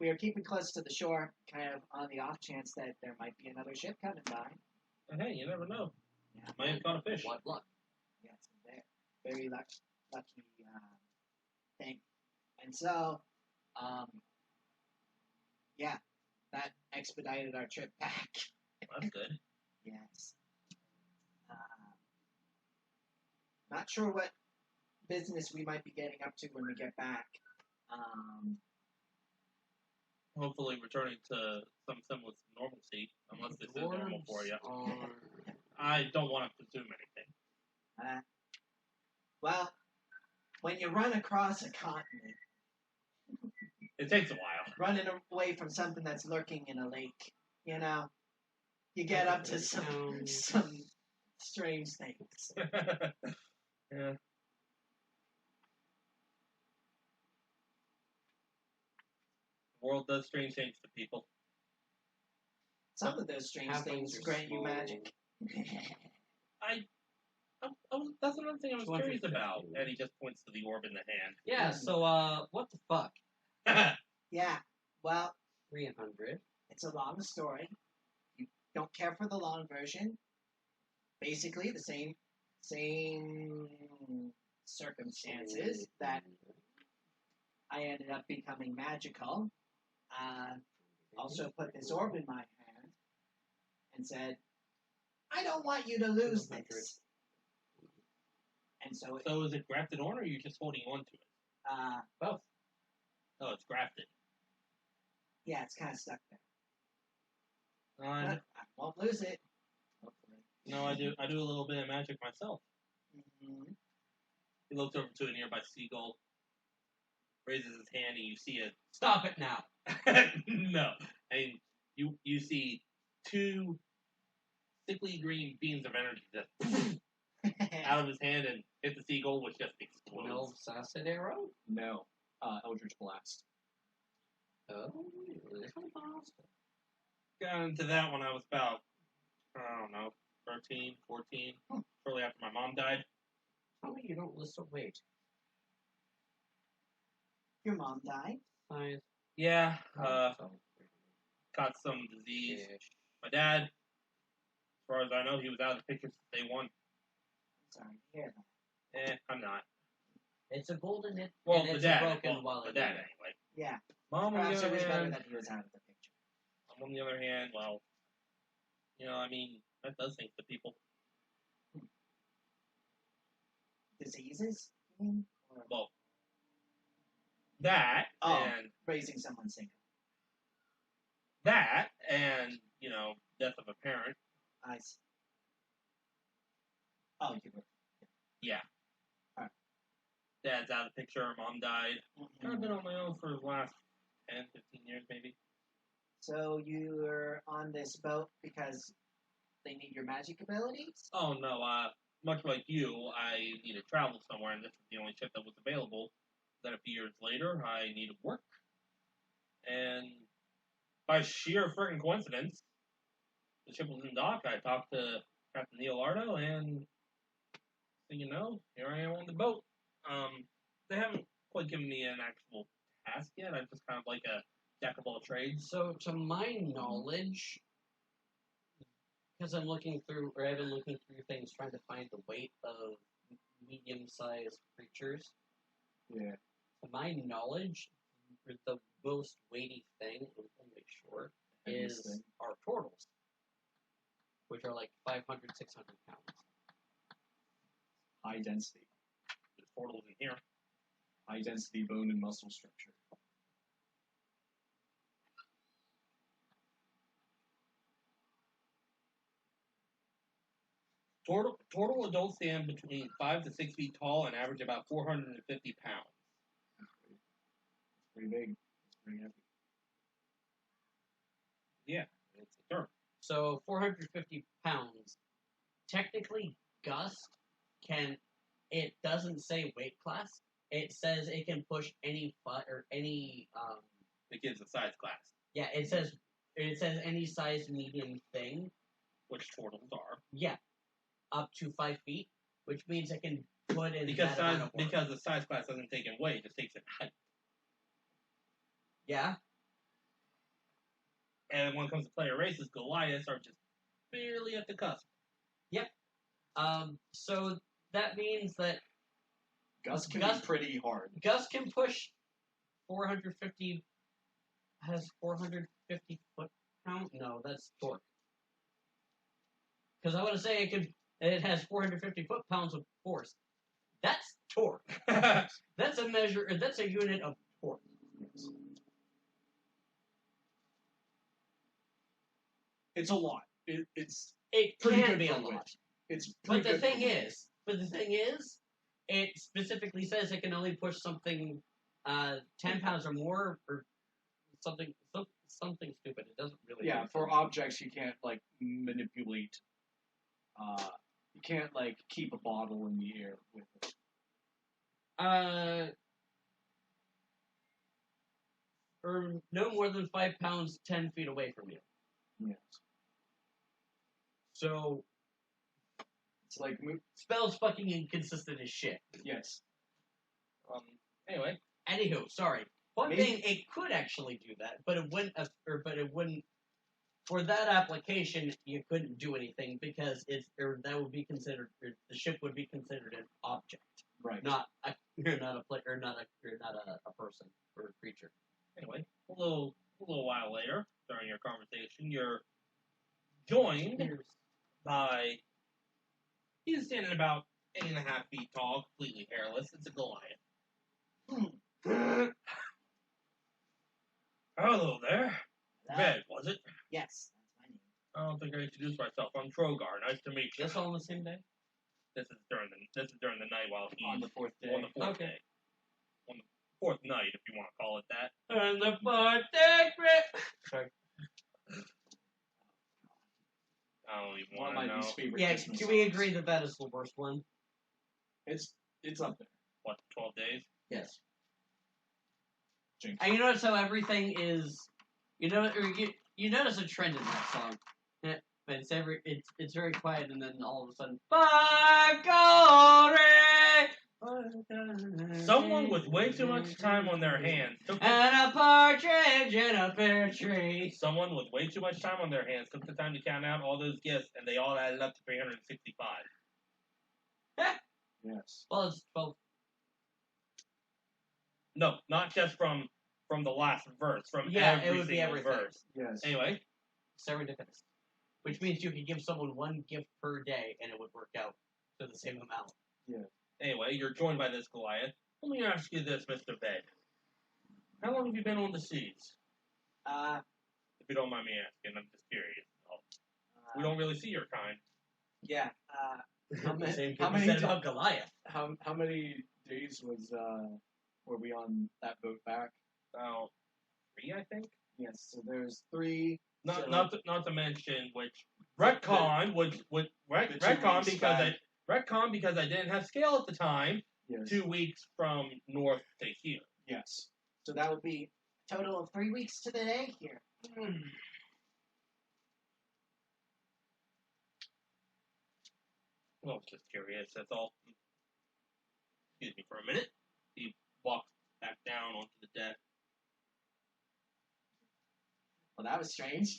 We were keeping close to the shore, kind of on the off chance that there might be another ship coming by. And hey, you never know. Yeah, Might have caught a fish. What luck? yes, very lucky thing. And so, yeah, that expedited our trip back. That's good. Yes. Not sure what business we might be getting up to when we get back. Hopefully returning to some semblance of normalcy, unless this is normal for you. I don't want to presume anything. Well, when you run across a continent, It takes a while. running away from something that's lurking in a lake, you know, you get up to some strange things. Yeah. The world does strange things to people. Some of those strange things grant you magic. That's another thing I was curious about. And he just points to the orb in the hand. Yeah, so, what the fuck? Yeah, well, 300. it's a long story. You don't care for the long version. Basically, the same circumstances that I ended up becoming magical. Also put this orb in my hand and said, I don't want you to lose this. And so is it grafted on, or are you just holding on to it? both. Oh, it's grafted. Yeah, it's kind of stuck there. But I I won't lose it. Hopefully. No, I do a little bit of magic myself. Mm-hmm. He looks over to a nearby seagull, raises his hand, and you see Stop it now. no, and you see two sickly green beams of energy just out of his hand and hit the seagull, which just explodes. No acid arrow? No. Eldritch Blast. Oh, this one's awesome. Got into that when I was about, I don't know, 13, 14, shortly after my mom died. Tell me you don't list a weight. Your mom died? Size. Yeah, caught some disease. Fish. My dad, as far as I know, he was out of the picture since day one. Sorry to hear that. I'm not. It's a golden hit. Well, and the it's dad. a broken Well, the dad, anyway. Yeah. Mom, on Perhaps the it other was better hand, that he was out of the picture. on the other hand, well, I mean, that does things to people. Diseases? You mean? Or Well, that Oh. and raising someone single? death of a parent. I see. Oh, you were. Yeah. Alright. Dad's out of the picture. Mom died. Mhm. I've been on my own for the last 10, 15 years, maybe. So you're on this boat because they need your magic abilities? Oh, no, much like you, I need to travel somewhere, and this was the only ship that was available. Then a few years later, I needed work. And by sheer freaking coincidence, the ship was in dock. I talked to Captain Neil Ardo, and so here I am on the boat. They haven't quite given me an actual task yet. I'm just kind of like a jack of all trades. So, to my knowledge, because I've been looking through things trying to find the weight of medium-sized creatures. Yeah. To my knowledge, the most weighty thing, let me make sure, Heaviest is thing. our turtles, which are like 500, 600 pounds. High density. There's portals in here. High density bone and muscle structure. Total adults stand between 5 to 6 feet tall and average about 450 pounds. Pretty big. It's pretty heavy. Yeah, it's a turtle. So 450 pounds. Technically, Gust can. It doesn't say weight class. It says it can push any any. It gives a size class, Yeah, it says any size medium thing. which turtles are. Yeah, up to 5 feet, which means it can put in Because that amount of work. because the size class doesn't take in weight, it just takes in height. Yeah. And when it comes to player races, Goliaths are just barely at the cusp. So that means that Gus can Gus- be pretty hard. Gus can push 450. Has 450 foot-pound? No, that's torque. Because I want to say it has 450 foot-pounds of force. That's torque. That's a measure. That's a unit of torque. It's a lot. It's It pretty can good be a for lot. weight. It's pretty But the good for thing weight. is, it specifically says it can only push something 10 pounds or more, or something stupid. It doesn't really. Yeah, make for sense. objects you can't like manipulate. You can't like keep a bottle in the air with it. Or no more than 5 pounds 10 feet away from you. Yes. So It's like spell's fucking inconsistent as shit. yes. Anyway, Anywho, sorry. One Maybe- thing, it could actually do that, but it wouldn't. For that application, you couldn't do anything because that would be considered. The ship would be considered an object, Right. not a player, not a person or a creature. anyway, a little while later, during your conversation, you're joined by. He's standing about 8.5 feet tall, completely hairless. It's a Goliath. Hello there. Red, was it? Yes, that's my name. I don't think I introduced myself. I'm Trogar. Nice to meet you. Just all on the same day. This is during the night while he's On the fourth day. on the fourth Okay. day. On the fourth night, if you want to call it that. And the birthday. Sorry. I don't even One of want my to know. least favorite Yeah, Christmas can we songs. agree that is the worst one? It's up there. What, 12 days? Yes. Jinx. And you notice how everything is, you notice a trend in that song. Yeah, but it's very quiet, and then all of a sudden, by glory. Someone with way too much time on their hands took the, And a partridge in a pear tree. someone with way too much time on their hands took the time to count out all those gifts, and they all added up to 365. Yes. Well, it's 12. No, not just from the last verse, from Yeah, every it would be single everything. verse. Yes. Anyway, Serendipitous. Which means you could give someone one gift per day, and it would work out to the same amount. anyway, you're joined by this Goliath. Let me ask you this, Mr. Bed. How long have you been on the seas? If you don't mind me asking, I'm just curious. We don't really see your kind. Yeah. How many- Same how thing many you said di- about Goliath. How many days were we on that boat back? About 3, I think. Yes. So there's 3. Not So- not to mention which retcon the 2 retcon weeks because back. I didn't have scale at the time. Yes. 2 weeks from north to here. Yes. So that would be a total of 3 weeks to the day here. Well, just curious. That's all. Excuse me for a minute. He walks back down onto the deck. Well, that was strange.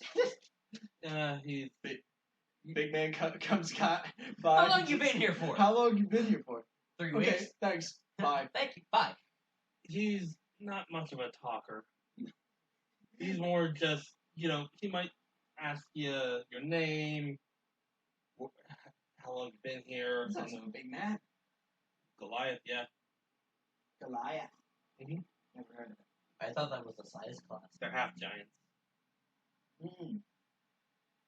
He's Big man comes by. How long you been here for? How long you been here for? 3 Okay, weeks. thanks. Bye. Thank you. Bye. he's not much of a talker. He's more just, he might ask you your name, how long you been here, He's also a big man. Goliath, yeah. Goliath. Mhm. Never heard of it. I thought that was a size class. They're half giants.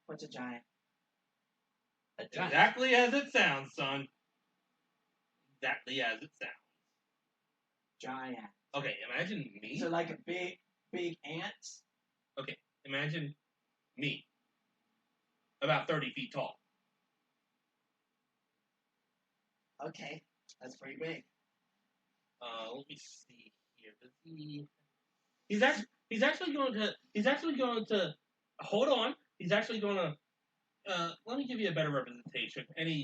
What's a giant? A giant. Exactly as it sounds, son. Exactly as it sounds. Giant. Okay, imagine me. These are like a big ants. Imagine me. About 30 feet tall. Okay, that's pretty big. Let me see here. Does he? He's actually going to. Hold on. He's actually going to. Let me give you a better representation. Any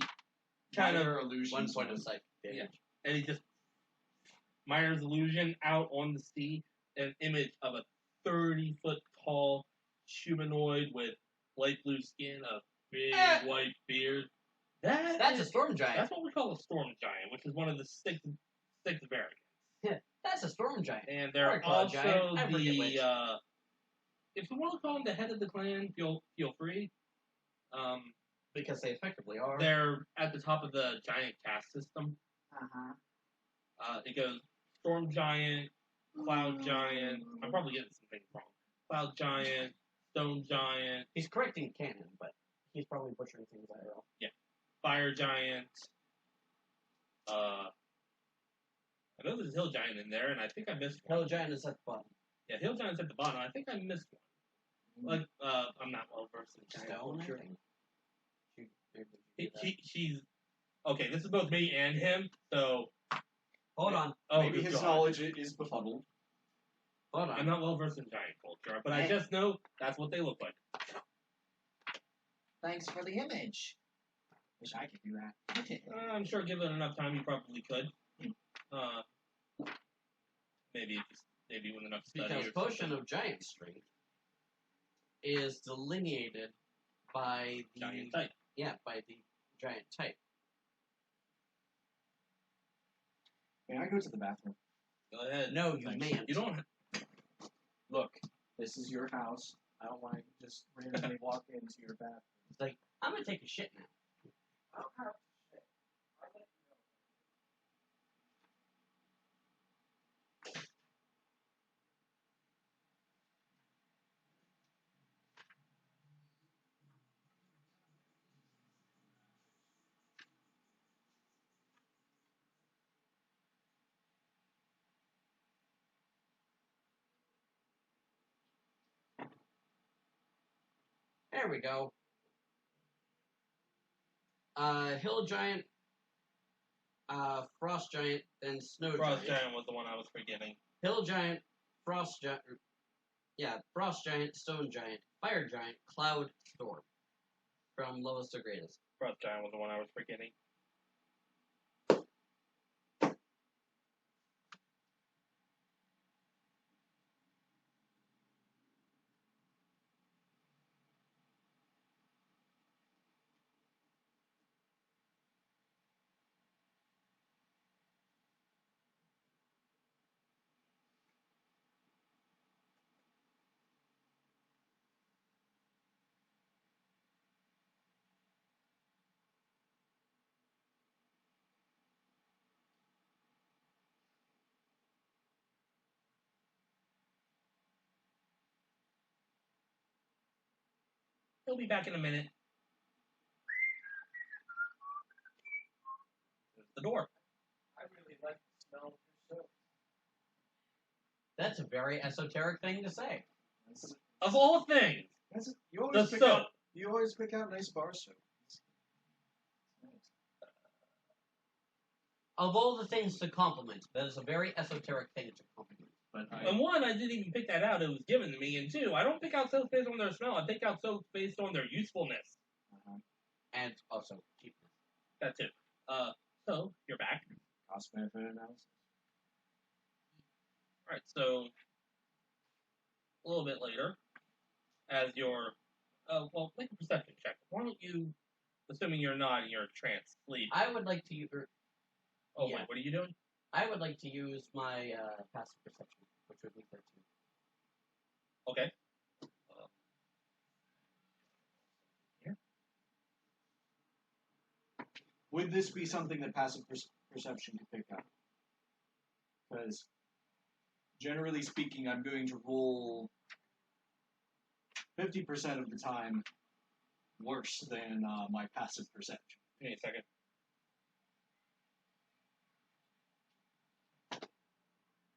kind of Minor illusions. 1 point of sight. Yeah. And he just Myers illusion out on the sea, an image of a 30-foot tall humanoid with light blue skin, a big white beard. That's a storm giant. That's what we call a storm giant, which is one of the six variants. That's a storm giant. And Or they're a cloud also giant. I forget which. if you want to call them the head of the clan, feel free. Because they effectively are. They're at the top of the giant caste system. It goes storm giant, cloud giant. I'm probably getting some things wrong. Cloud giant, stone giant. He's correcting canon, but he's probably butchering things IRL. Yeah, fire giant. I know there's a hill giant in there, and I think I missed one. Hill giant is at the bottom. Yeah, hill giant's at the bottom. I think I missed one. Like, I'm not well versed in giant Stone, I culture. think. She's okay. This is both me and him. So Hold on. oh, Maybe good his God. knowledge is befuddled. Hold on. I'm not well versed in giant culture, but I Hey. just know that's what they look like. Thanks for the image. Wish I could do that. I'm sure given enough time, you probably could. Maybe with enough study. Because or potion something. of giant strength is delineated by the Giant type. Yeah, by the giant type. May I go to the bathroom? Go ahead. No, you Thanks. man. You don't. Look, this is your house. I don't want to just randomly walk into your bathroom. It's like, I'm gonna take a shit now. There we go. Hill giant, frost giant, then snow Frost giant. giant was the one I was forgetting. Hill giant, frost giant. Yeah, frost giant, stone giant, fire giant, cloud storm. From lowest to greatest. Frost giant was the one I was forgetting. He'll be back in a minute. There's the door. I really like the smell of your soap. That's a very esoteric thing to say. Of all things, You always the pick soap. out. You always pick out nice bar soap. It's nice. Of all the things to compliment, that is a very esoteric thing to compliment. But And one, I didn't even pick that out. It was given to me. And two, I don't pick out soaps based on their smell. I pick out soaps based on their usefulness. And also cheapness. That too. So you're back. cost benefit analysis. All right. So a little bit later, as your, make a perception check. Why don't you, assuming you're not in your trance sleep. I would like to use. Oh, yeah. wait, what are you doing? I would like to use my passive perception, which would be 13. Okay. Would this be something that passive perception could pick up? Because, generally speaking, I'm going to roll 50% of the time worse than my passive perception. Give me a second.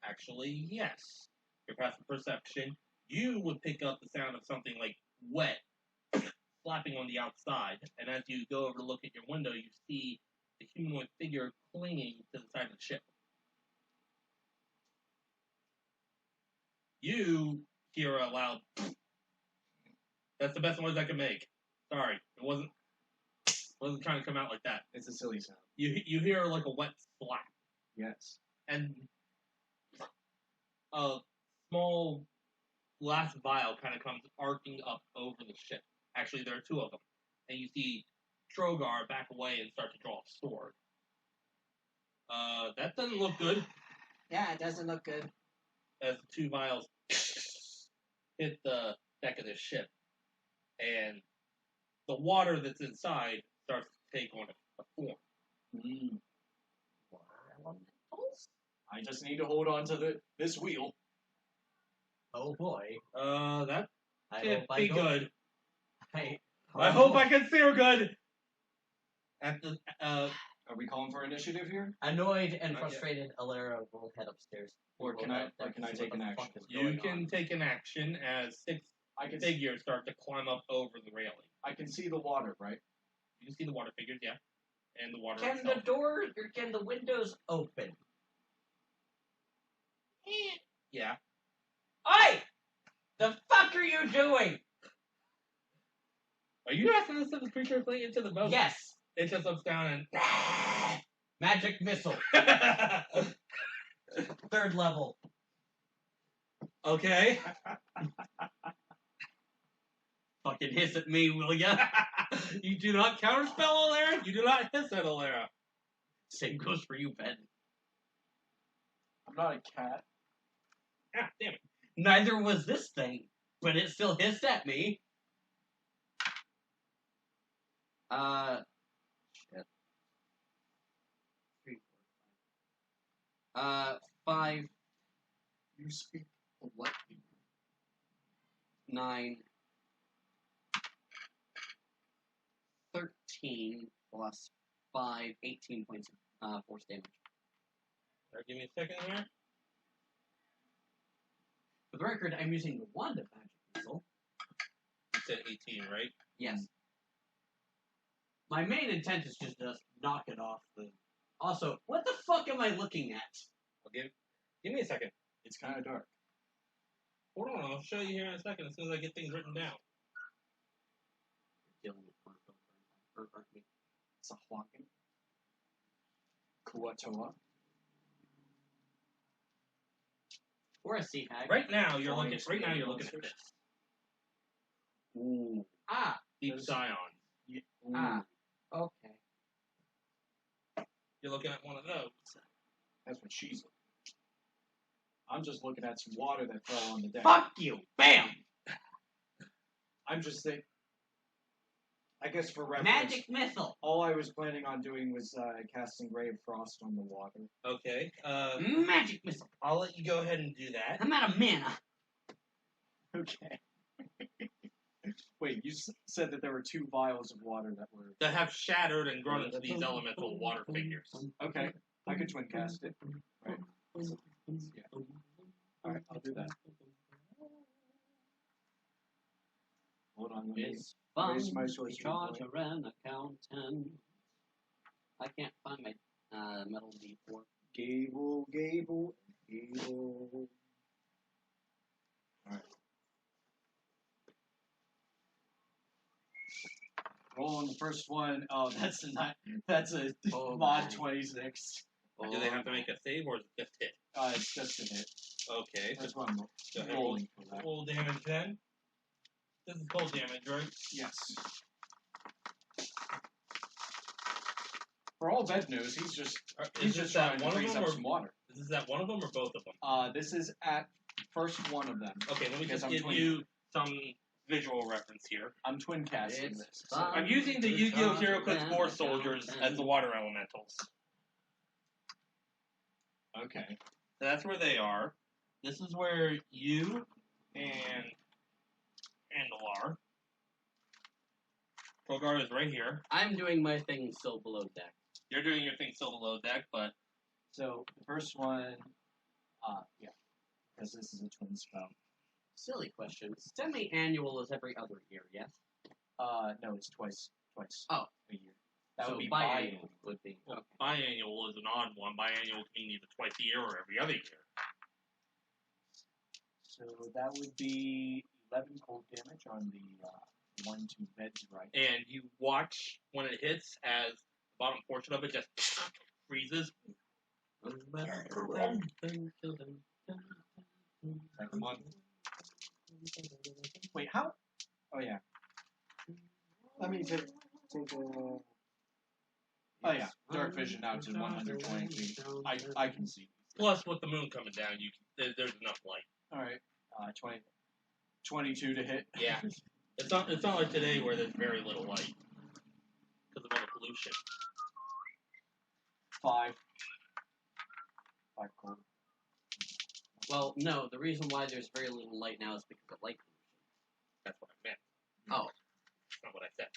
Actually, yes. Your passive perception, you would pick up the sound of something like wet slapping on the outside, and as you go over to look at your window, you see the humanoid figure clinging to the side of the ship. You hear a loud. That's the best noise I can make. Sorry, it wasn't trying to come out like that. It's a silly sound. You hear like a wet splat, Yes. and a small glass vial kind of comes arcing up over the ship. Actually, there are two of them. And you see Trogar back away and start to draw a sword. That doesn't look good. Yeah, it doesn't look good. As the two vials hit the deck of the ship. And the water that's inside starts to take on a form. Mm. Water elementals? I just need to hold on to this wheel. Oh boy. That I can't hope be good. I hope I can steer good! At the, Are we calling for initiative here? Annoyed and Not yet. frustrated, Alera will head upstairs. Or We'll can go I- out there or can to I see take what an the action? fuck is You going can on. take an action as six I can figures start to climb up over the railing. I can see the water, right? You can see the water figures, yeah. And the water Can itself. the doors or can the windows open? Yeah. Oi! The fuck are you doing? Are you asking this if the creature is into the boat? Yes. It just looks down and... Magic missile. Third level. Okay. Fucking hiss at me, will ya? You do not counterspell Alera. You do not hiss at Alera. Same goes for you, Ben. I'm not a cat. Ah, damn it. Neither was this thing, but it still hissed at me. Shit. 3, 4, 5. 5, You speak politely. 9, 13 plus 5, 18 points of force damage. Alright, give me a second here. For the record, I'm using the wand of magic missile. You said 18, right? Yes. My main intent is just to knock it off the... Also, what the fuck am I looking at? I'll give me a second. It's kind of dark. Hold on, I'll show you here in a second as soon as I get things written down. Dealing with aren't we? Sahwakin. Kuatoa. Or a sea hag. Right now, you're Flying looking spaghetti at monsters. this. Ooh. Ah, Deep Those- Scion. Ooh. ah, okay. You're looking at one of those. That's what she's looking at. I'm just looking at some water that fell on the deck. Fuck you! Bam! I'm just thinking. I guess for reference, Magic missile! all I was planning on doing was casting Ray of Frost on the water. Okay. Magic missile! I'll let you go ahead and do that. I'm out of mana. Okay. Wait, you said that there were 2 vials of water that were... That have shattered and grown into these elemental water figures. Okay, I could twin cast it. Right. Yeah. Alright, I'll do that. Hold on, let me... It's fun Raise my to sorcery charge point. an accountant. I can't find my metal D4. Gable. Alright. Roll on the first one. Oh, that's a Oh, mod my. 26. Do they have to make a save or is it just hit? It's just a hit. Okay. That's what I'm Go ahead, rolling for that. roll damage then. This is cold damage, right? Yes. For all Bed knows, he's just trying to freeze up some water. Is this at one of them or both of them? This is at first one of them. Okay, let me Because just I'm give twin. you some visual reference here. I'm twin casting It's this. fine. I'm using the Yu-Gi-Oh! Hero Quest 4 soldiers as the water elementals. Okay. So that's where they are. This is where you and Alera. Kogar is right here. I'm doing my thing still below deck. You're doing your thing still below deck, but So the first one, yeah, because this is a twin spell. Silly question. Semi-annual is every other year, yes? No, it's twice Oh. a year. That So would be biannual would be. well, Okay. biannual is an odd one. Biannual can mean either twice a year or every other year. So that would be 11 cold damage on the 1-2 beds right. And you watch when it hits as the bottom portion of it just freezes. Second one. Wait, how? Oh yeah. Let me take a. Oh yeah, dark vision out to 120 feet. I can see. Plus, with the moon coming down, there's enough light. All right, 22 to hit. Yeah, it's not like today where there's very little light because of all the pollution. 5 cold. Well, no, the reason why there's very little light now is because of light pollution. That's what I meant. Oh. That's not what I said.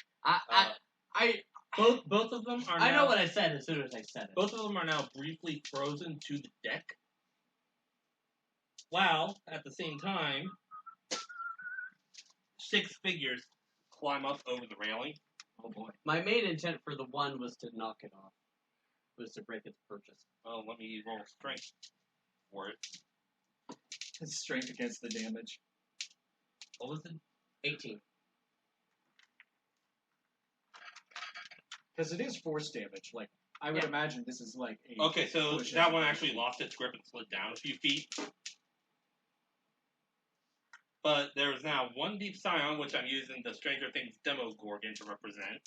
Both of them are. I now, know what I said as soon as I said it. Both of them are now briefly frozen to the deck. While at the same time, 6 figures climb up over the railing. Oh boy. My main intent for the one was to knock it off. Was to break its purchase. Well, let me roll strength for it. His strength against the damage. What was it? 18. Because it is force damage. Like I would imagine this is like a. Okay, so push that one and- actually lost its grip and slid down a few feet. But there is now one deep scion, which I'm using the Stranger Things demo Gorgon to represent.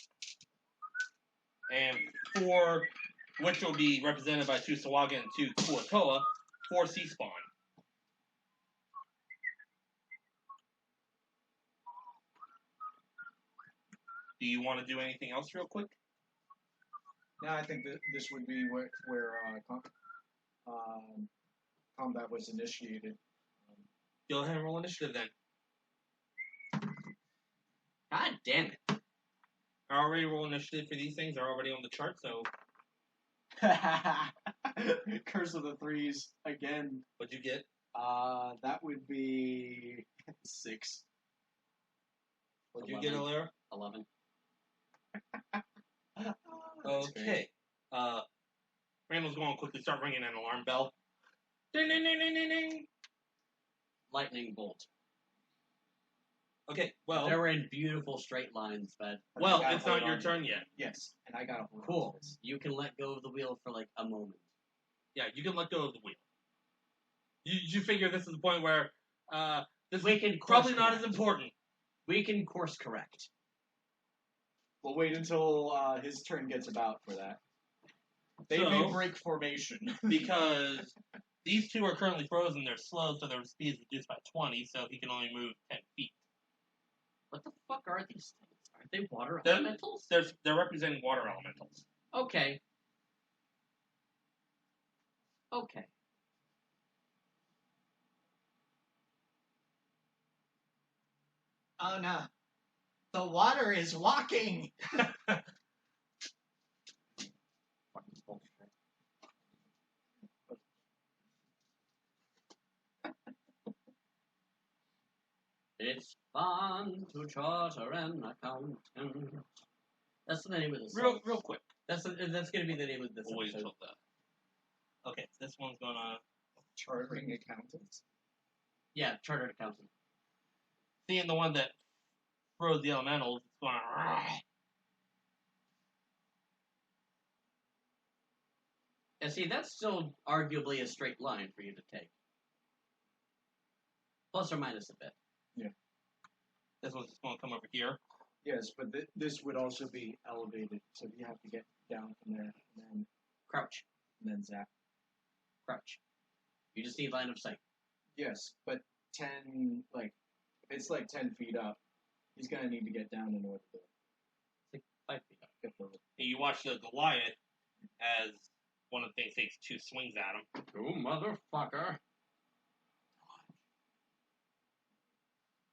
And 4, which will be represented by 2 Sawaga and 2 Kuatoa, 4 Sea Spawn. Do you want to do anything else real quick? Now I think that this would be where combat was initiated. Go ahead and roll initiative then. God damn it. I already roll initiative for these things. They're already on the chart, so Curse of the Threes again. what'd you get? That would be 6. What'd you get, Alera? 11. Okay. Randall's going to quickly start ringing an alarm bell. Ding, ding, ding, ding, ding, ding. Lightning bolt. Okay, well, They were in beautiful straight lines, but well, it's not your turn yet. Yes, and I got a hold cool. on this. You can let go of the wheel for like a moment. Yeah, you can let go of the wheel. You figure this is the point where this We can is probably course not as correct. important. We can course correct. We'll wait until his turn gets about for that. They So- may break formation. Because these 2 are currently frozen, they're slow, so their speed is reduced by 20, so he can only move 10 feet. What the fuck are these things? Aren't they water They're- elementals? They're representing water elementals. Okay. Okay. Oh no. The water is walking! Fucking bullshit. It's fun to charter an accountant. That's the name of the song. Real quick. That's going to be the name of this We'll wait episode. until the... Okay, this one's gonna... Chartering accountants. Yeah, chartered accountant. Seeing the one that froze the elementals, it's going to... And see, that's still arguably a straight line for you to take. Plus or minus a bit. This one's just going to come over here. Yes, but this would also be elevated, so you have to get down from there, and Crouch. then zap. Crouch. You just need line of sight. Yes, but 10, like, if it's like 10 feet up, he's gonna need to get down in order to Like 5 feet up. get the. You watch the Goliath as one of the things takes 2 swings at him. Oh, motherfucker.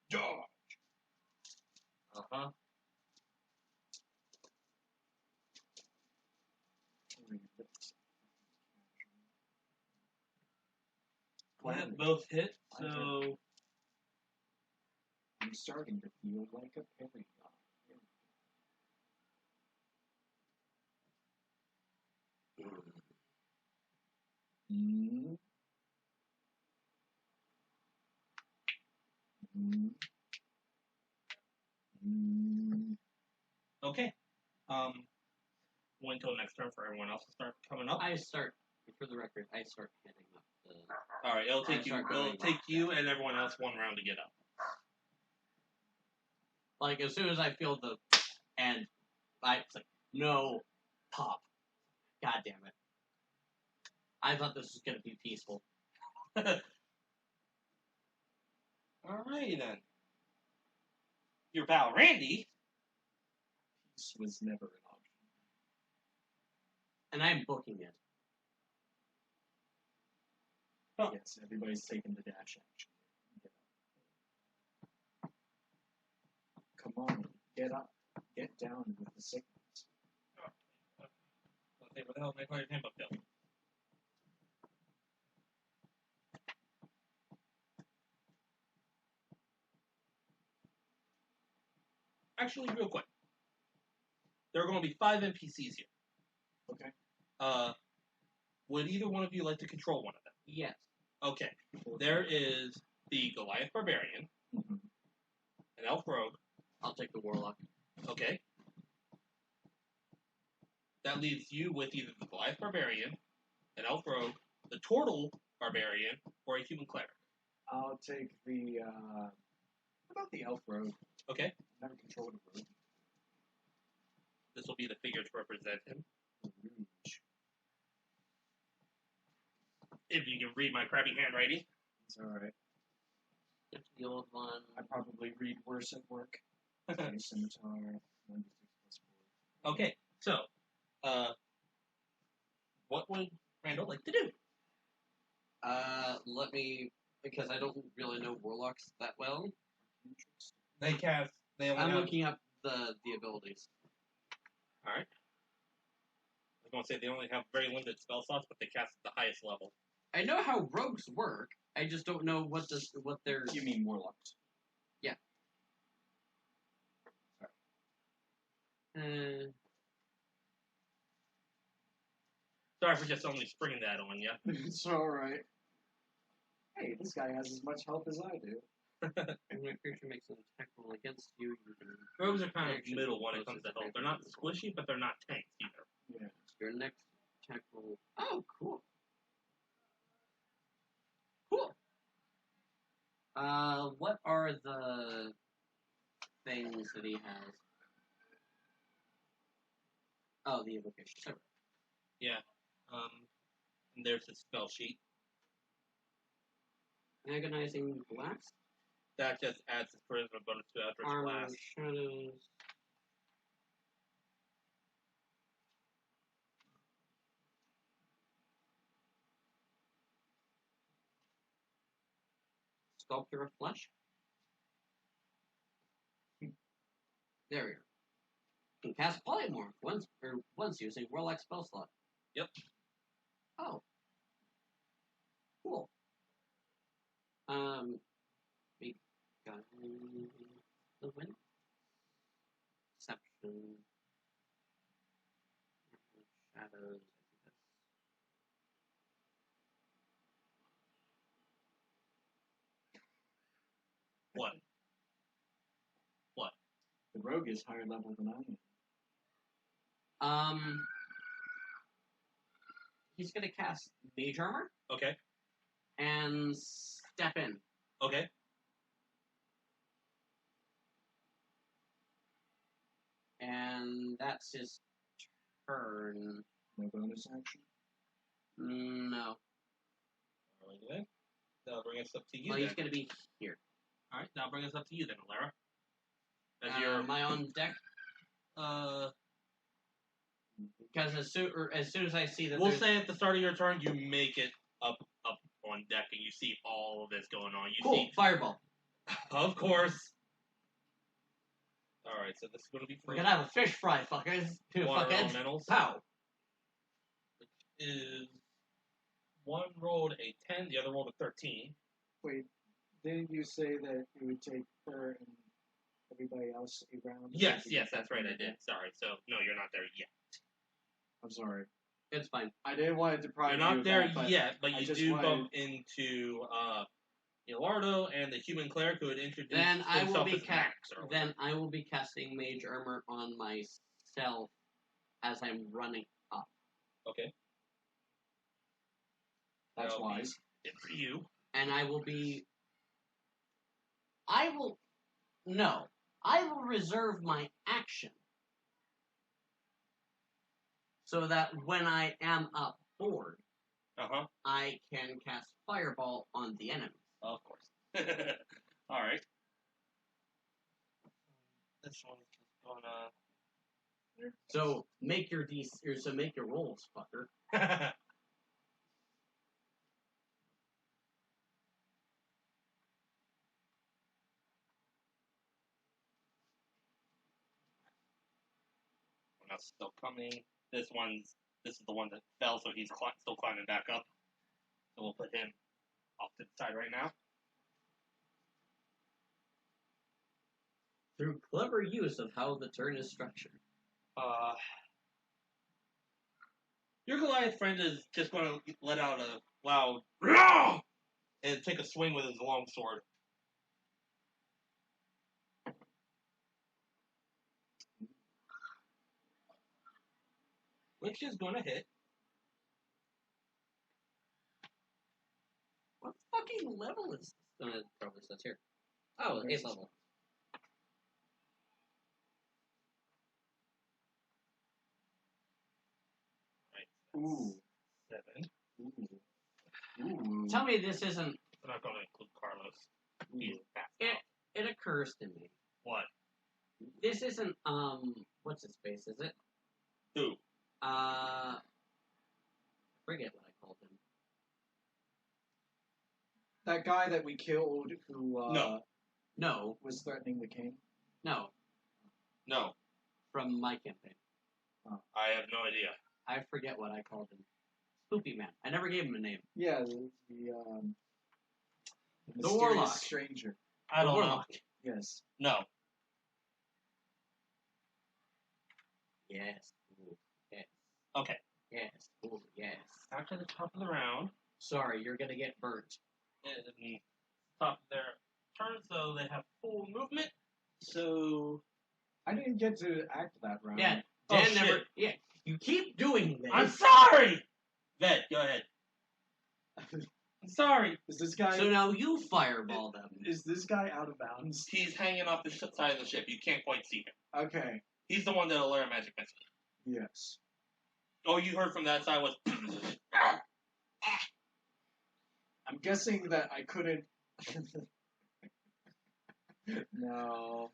Dodge! Uh-huh. Yeah, both hit, so... I'm starting to feel like a parry god. Mm. Mm. Mm. Okay. Wait until next turn for everyone else to start coming up. I start, for the record, I start heading up the... Alright, it'll take start going you and everyone else 1 round to get up. Like, as soon as I feel the... And it's like, no, pop. God damn it. I thought this was going to be peaceful. Alrighty then. Your pal Randy. Peace was never an option. And I'm booking it. Huh. Yes, everybody's taking the dash action. Get up. Come on, get up. Get down with the sickness. Okay, what the hell did I call your handbook bill? Actually, real quick. There are going to be 5 NPCs here. Okay. Would either one of you like to control one of them? Yes. Okay. There is the Goliath Barbarian, Mm-hmm. an Elf Rogue. I'll take the Warlock. Okay. That leaves you with either the Goliath Barbarian, an Elf Rogue, the Turtle Barbarian, or a Human Cleric. I'll take the, how about the elf rogue? Okay. Never controlled a rogue. This will be the figure to represent him. Rouge. If you can read my crappy handwriting. It's alright. It's the old one. I probably read worse at work. Okay, scimitar, 1d6 plus 4. Okay, so, what would Randall like to do? Let me, because I don't really know Warlocks that well. They only I'm have... looking up the abilities. Alright. I was going to say they only have very limited spell slots, but they cast at the highest level. I know how rogues work. I just don't know what their... You mean warlocks? Yeah. Sorry for just only springing that on you. It's alright. Hey, this guy has as much health as I do. When a creature makes an attack roll against you, you can... Rogues are kind of Action middle when it comes to versus health. They're not squishy, but they're not tanks either. Yeah. Your next attack roll... Oh, cool. Cool. What are the things that he has? Oh, the invocation. Sorry. Yeah. And there's his spell sheet. Agonizing Blast. That just adds his charisma bonus to Eldritch Armor, Blast. Shadows. Sculptor of Flesh. There we go. You can cast Polymorph once using Warlock spell slot. Yep. Oh. Cool. We got the win. Deception. Shadows. What? What? The rogue is higher level than I am. He's gonna cast Mage Armor Okay. and step in. Okay. that's his turn. No bonus action. No. Alright, then. That'll bring us up to you Well, then. he's going to be here. Alright, that'll bring us up to you then, Alera. As you're... Am I on deck? Because as soon as I see that We'll there's... say at the start of your turn, you make it up on deck and you see all of this going on. You Cool, see, fireball. of course. Alright, so this is going to be for We're going to have a fish fry, fuckers. water Fuckheads. elementals. Pow. Is one rolled a 10, the other rolled a 13. Wait, didn't you say that it would take her and everybody else a round? Yes, that's right, I did. Sorry, so no, you're not there yet. I'm sorry. It's fine. I didn't want to deprive You're you not of there that, but yet, but I you just do wanted- bump into Ilardo and the human cleric who had introduced Then I will himself be as Max earlier. Then I will be casting mage armor on myself as I'm running up. Okay. That's That'll be wise. it for you. And I will reserve my action so that when I am up board, I can cast fireball on the enemy. Of course. All right. This one's just gonna. So make your rolls, fucker. We're not still coming. This is the one that fell, so he's still climbing back up. So we'll put him off to the side right now. Through clever use of how the turn is structured. Your Goliath friend is just going to let out a loud "Rah!" and take a swing with his long sword. Which is going to hit. What fucking level is this? Probably says here. Oh, 8th level. Ooh. 7. Ooh. Tell me this isn't. I'm not going to include Carlos. He's fast. It occurs to me. What? This isn't, what's his face, is it? Who? I forget what I called him. That guy that we killed who No. was threatening the king. No, No. from my campaign. I have no idea. I forget what I called him. Spoopy Man. I never gave him a name. Yeah, the The mysterious warlock. stranger. I don't know. Warlock. Yes. No. Yes. Ooh, yes. Okay. Yes. Ooh, yes. After the top of the round, Sorry, you're gonna get burnt. and top of their turn, so they have full movement. So I didn't get to act that round. Yeah. Oh, Dan shit. never. Yeah. You keep doing this. I'm sorry. Ved, go ahead. I'm sorry. Is this guy? So now you fireball them. Is this guy out of bounds? He's hanging off the side of the ship. You can't quite see him. Okay. He's the one that Alera magic missed. Yes. Oh, you heard from that side was. I'm guessing that I couldn't. No.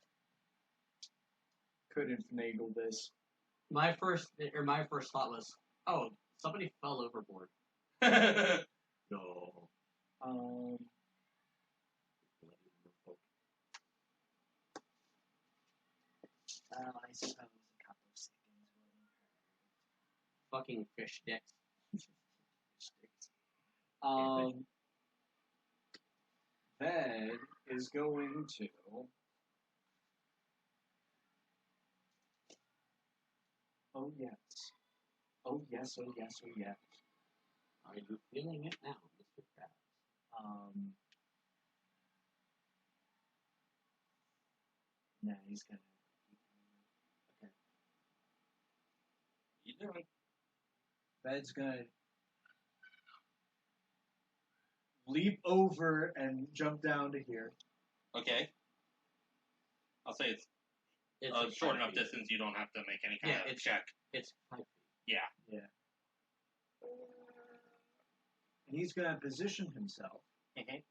Couldn't finagle this. My first thought was, oh, somebody fell overboard. No. Well, I suppose a couple of seconds will Fucking fish dicks. Ved is going to. Oh yes. Oh yes. Oh yes. Oh yes. Are you feeling it now, Mr. Krabs? Nah, he's gonna. Okay. You doing? Ved's gonna leap over and jump down to here. Okay. I'll say it's It's a short 5 enough feet. distance, you don't have to make any kind Yeah, of it's- check. It's 5 feet. Yeah. And he's going to position himself Mhm.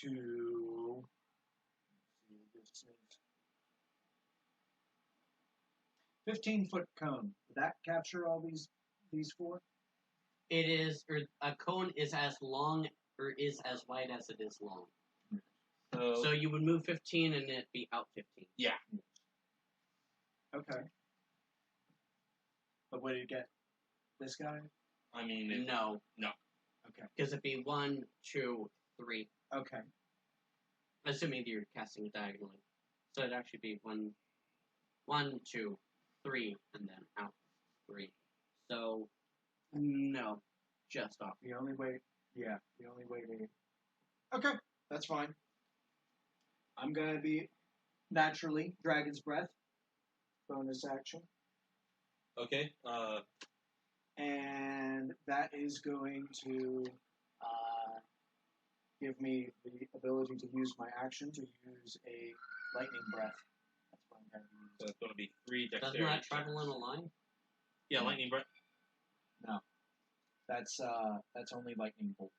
to. Let's see, this is 15-foot cone. Would that capture all these four? It is, or a cone is as long or is as wide as it is long. So you would move 15 and it'd be out 15. Okay. But would it get this guy? I mean, No. Okay. Because it'd be 1, 2, 3. Okay. Assuming that you're casting it diagonally. So it'd actually be 1, 2, 3, and then out 3. So, no. Just off. The only way to. Okay, that's fine. I'm gonna be naturally Dragon's Breath, bonus action, okay. and that is going to give me the ability to use my action to use a lightning breath. That's what I'm gonna use. So it's going to be 3 dexterity. Doesn't that travel in a line? Yeah, lightning breath. That's only lightning bolt.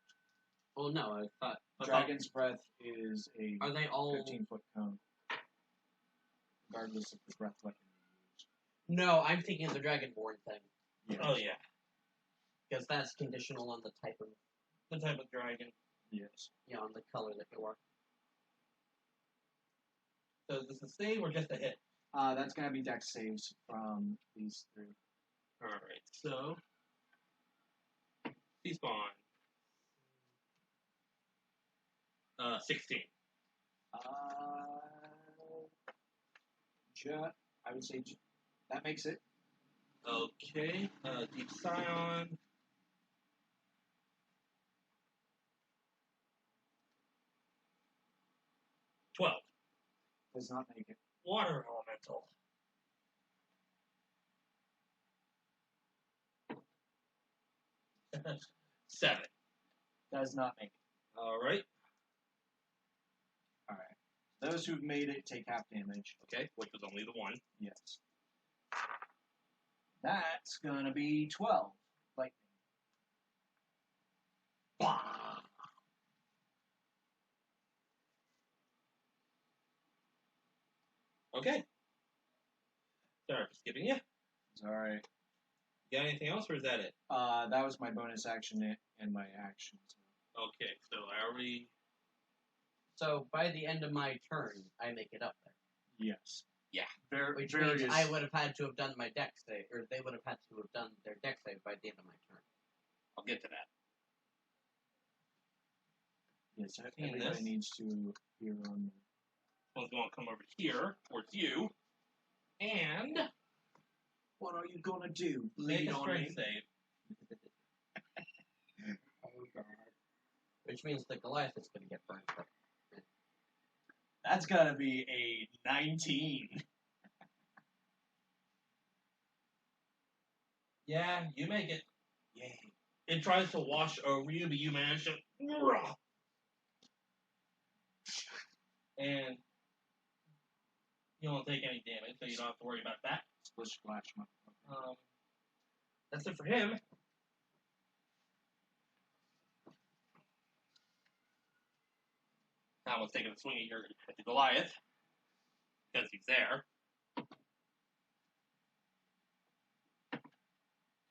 Oh, no, I thought... Dragon's Breath is a Are they all... 15-foot cone, regardless of the breath weapon you No, I'm thinking of the Dragonborn thing. use. Oh, yeah. Because that's conditional on the type of... The type of dragon. Yes. Yeah, on the color that you are. So is this a save or just a hit? That's gonna be dex saves from these three. Alright, so... Despawn. 16. I would say that makes it. Okay, Deep Scion. Does not make it. Water Elemental. Seven. Does not make it. Alright, All right. Those who've made it take half damage. okay, which was only the one. Yes. That's gonna be 12 lightning. Okay. Sorry for skipping you. It's all right. You got anything else, or is that it? That was my bonus action and my action. Okay, so I already... So, by the end of my turn, I make it up there. Yes. Yeah. Which various. means I would have had to have done my dex save, or they would have had to have done their dex save by the end of my turn. I'll get to that. Yes, In everybody this. needs to hear on. One's going to come over here, towards you, and What are you gonna do? make Lean a on strength me? save. Oh, God. Which means the Goliath is going to get burned. But That's gotta be a 19. Yeah, you make it. Yay. It tries to wash over you, but you manage to... And you won't take any damage, so you don't have to worry about that. Splish splash, motherfucker. That's it for him. Now one's taking a swing at the Goliath, because he's there.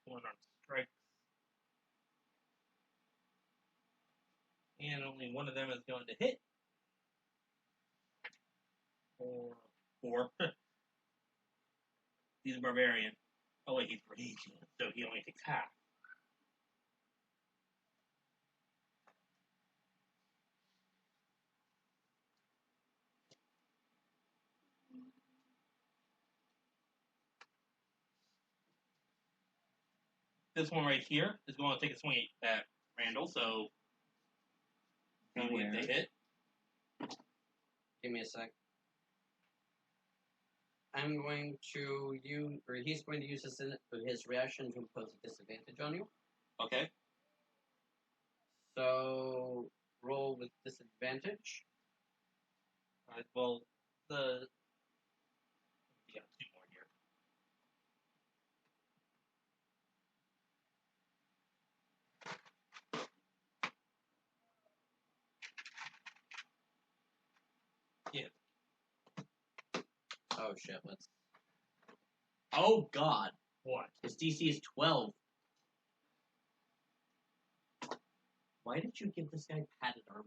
One arm strikes. And only one of them is going to hit. Four. He's a barbarian. Oh wait, he's raging, so he only takes half. This one right here is going to take a swing at Randall, so see what they hit. give me a sec. I'm going to use, or he's going to use his reaction to impose a disadvantage on you. Okay. So, roll with disadvantage. Alright, well, yeah, 2 more here. Oh shit, let's. Oh god. What? His DC is 12. Why did you give this guy padded armor?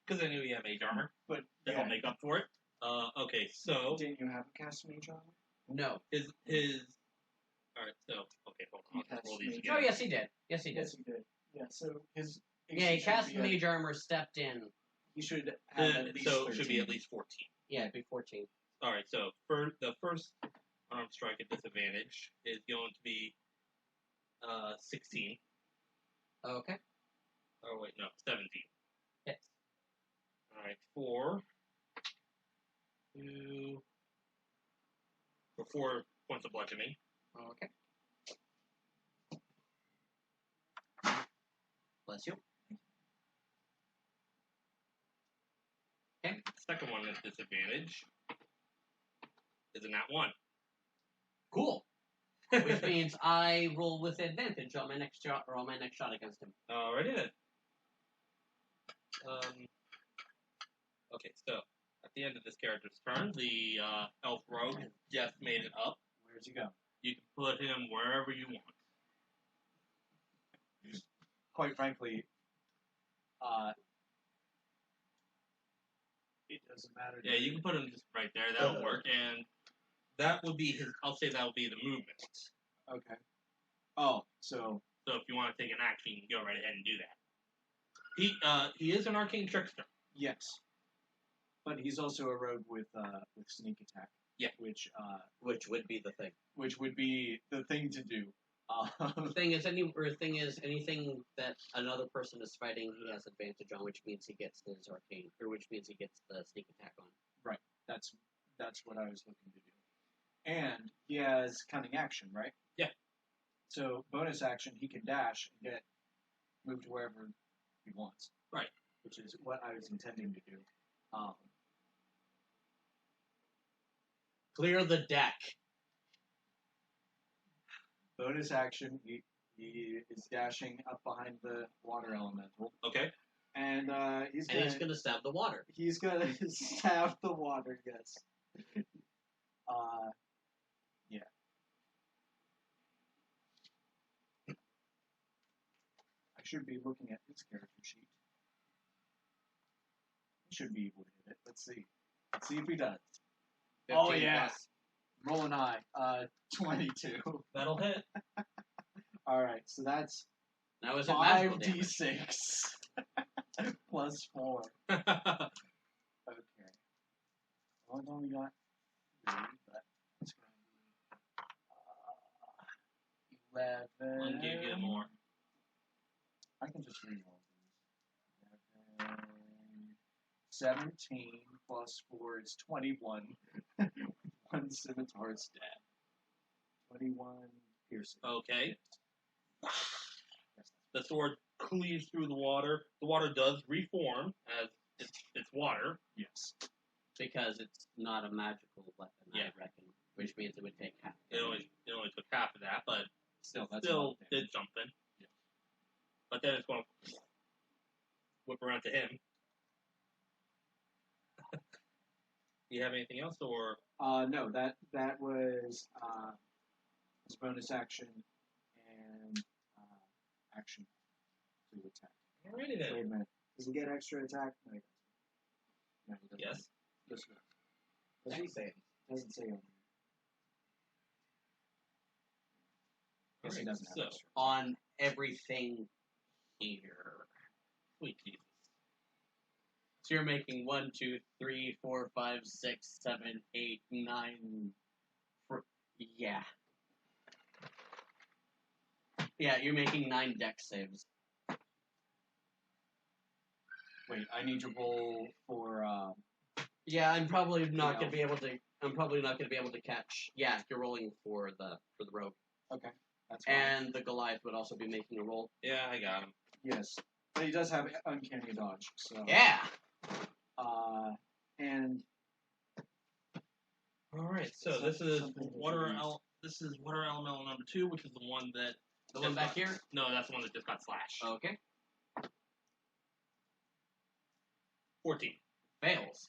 Because I knew he had mage armor. But That'll yeah, make up for it. Okay, so didn't you have a cast mage armor? No. his. Alright, so okay, hold on. I'll He roll cast these mage again. Oh yes, he did. Yes, he did. Yes, he did. Yeah, so his Yeah, he AC cast should be mage armor, stepped in. He should have at least So 13. it should be at least 14. Yeah, it'd be 14. Alright, so for the first unarmed strike at disadvantage is going to be 16. Okay. Oh wait, no, 17. Yes. Alright, for 4 points of bludgeoning. Okay. Bless you. Okay. Second one at disadvantage is a nat 1. Cool. Which means I roll with advantage on my next shot against him. Alrighty then. Okay, so at the end of this character's turn, the elf rogue has just made it up. Where's he go? You can put him wherever you want. Quite frankly, it doesn't matter. to Yeah, me. you can put him just right there. That'll work, and that would be his. I'll say that would be the movement. Okay. Oh, so So if you want to take an action, you can go right ahead and do that. He is an arcane trickster. yes, but he's also a rogue with sneak attack. Yeah. Which Would be the thing. which would be the thing to do. The thing is, anything that another person is fighting, he has advantage on, which means he gets his arcane, or which means he gets the sneak attack on. That's what I was looking to do. And he has cunning action, right? Yeah. So bonus action, he can dash and get moved to wherever he wants. Right. Which is what I was intending to do. Clear the deck. Bonus action, he is dashing up behind the water elemental, Okay. and he's And gonna he's gonna stab the water. stab the water. Yes. Yeah. I should be looking at his character sheet. He should be able to hit it. Let's see. Let's see if he does. 15 Oh, yeah. plus. Roll an eye. 22. That'll hit. All right, so that's Now is it magical damage? 5d6 plus 4. Okay. Well, I've only got 3, but it's going to be 11. One gave you more. I can just read all these. 11, 17 plus 4 is 21. One scimitar stab. 21 piercing. Okay. Yes. The sword cleaves through the water. The water does reform as it's water. Yes. Because it's not a magical weapon, Yeah. I reckon. Which means it would take half. It only took half of that, but Still, that's a lot still of damage. did something. Yeah. But then it's going to whip around to him. Do you have anything else, or No, that was his bonus action and action to attack. alrighty then? Wait a minute. Does he get extra attack? No, he doesn't. No, he doesn't. Yes. Just does he say it? Doesn't say on here. Guess he Alright, doesn't have so extra. On everything here. sweet Jesus. So you're making 1, 2, 3, 4, 5, 6, 7, 8, 9. Yeah. Yeah, you're making 9 deck saves. Wait, I need to roll for. Yeah, I'm probably not Yeah. gonna be able to. I'm probably not gonna be able to catch. Yeah, you're rolling for the rogue, Okay, that's fine. and the Goliath would also be making a roll. Yeah, I got him. Yes, but he does have uncanny dodge. So Yeah. And All right. So this is Something water. confused. This is water elemental number 2, which is the one that. The one back here? No, that's the one that just got slashed. Okay. 14. Fails.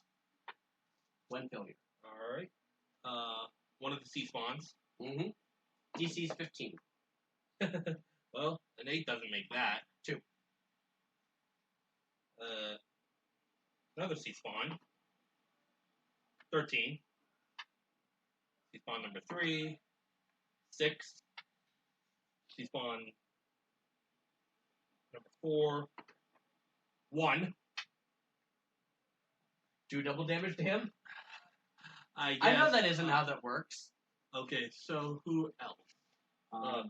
One failure. All right. One of the sea spawns. Mm-hmm. DC's 15. Well, an 8 doesn't make that. 2. Another sea spawn. 13. Sea spawn number 3. 6. Sea spawn number 4. 1. Do double damage to him? I I know guess. that isn't how that works. Okay, so who else?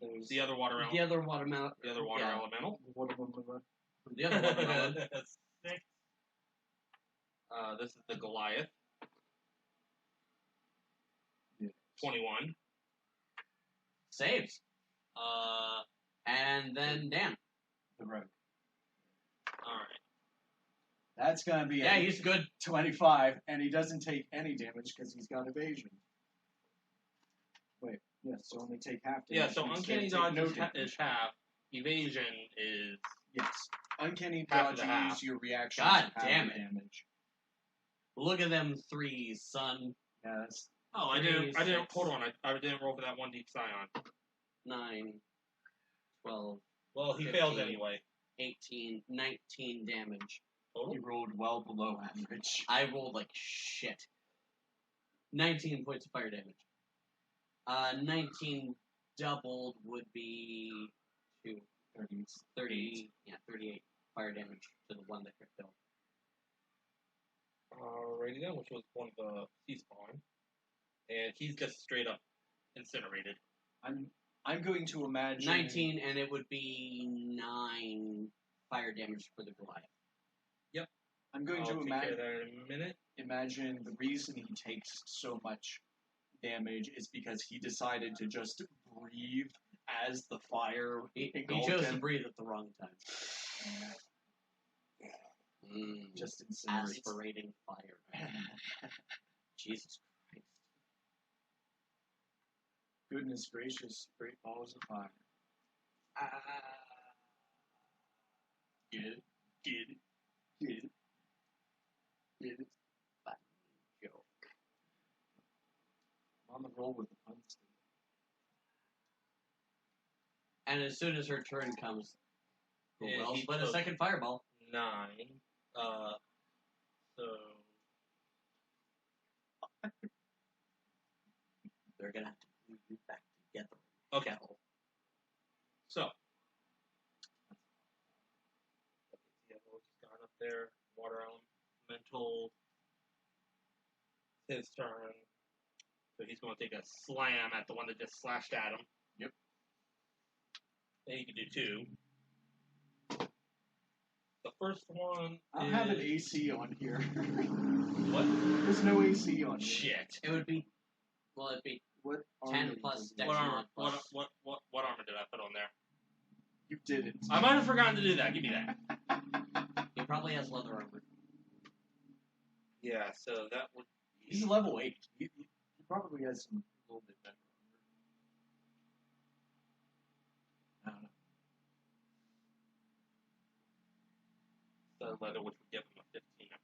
there's The other water The other watermelon. The other water yeah. elemental. The other watermelon. 6. This is the Goliath. Yeah. 21. Saves. And then Dan. the rogue. All right. That's gonna be Yeah, a he's good. 25, and he doesn't take any damage because he's got evasion. Wait, yes, so only take half damage. Yeah, so instead uncanny take dodge no is damage. half. Evasion is Yes, uncanny Half of dodge. the You half. use your reaction. God to half damn the it. Damage. Look at them threes, son. Yes. Oh, I didn't. 36. Hold on. I didn't roll for that one deep scion. 9, 12, Well, he 15. failed anyway. 18, 19 damage. He rolled well below average. I rolled like shit. 19 points of fire damage. 19 doubled would be 2, 30, 38 fire damage to the one that got killed. Alrighty then, which was one of the sea spawn, and he's just straight up incinerated. I'm going to imagine 19, and it would be 9 fire damage for the Goliath. I'm going I'll to take care of that in a minute. imagine the reason he takes so much damage is because he decided to just breathe as the fire He engulfed chose to him. breathe at the wrong time. Just incinerates. Aspirating fire. Jesus Christ. Goodness gracious, great balls of fire. Get it? Get it? Get it? Get it? Joke. I'm on the roll with the puns today. And as soon as her turn comes, who Yeah, will he split a took- second fireball? 9. So They're gonna have to glue you back together. okay. So yeah, we'll just start up there. Water elemental. His turn. So he's going to take a slam at the one that just slashed at him. Yep. And he can do 2. The first one I is... don't have an AC on here. What? There's no AC on here. Shit. It would be, well, it'd be What 10 armor plus does it- dex What armor? mod plus. What armor did I put on there? You did it. I might have forgotten to do that. Give me that. He probably has leather armor. Yeah. So that would. He's level 8. He probably has some a little bit better armor. I don't know. The leather, which would give him a 15, I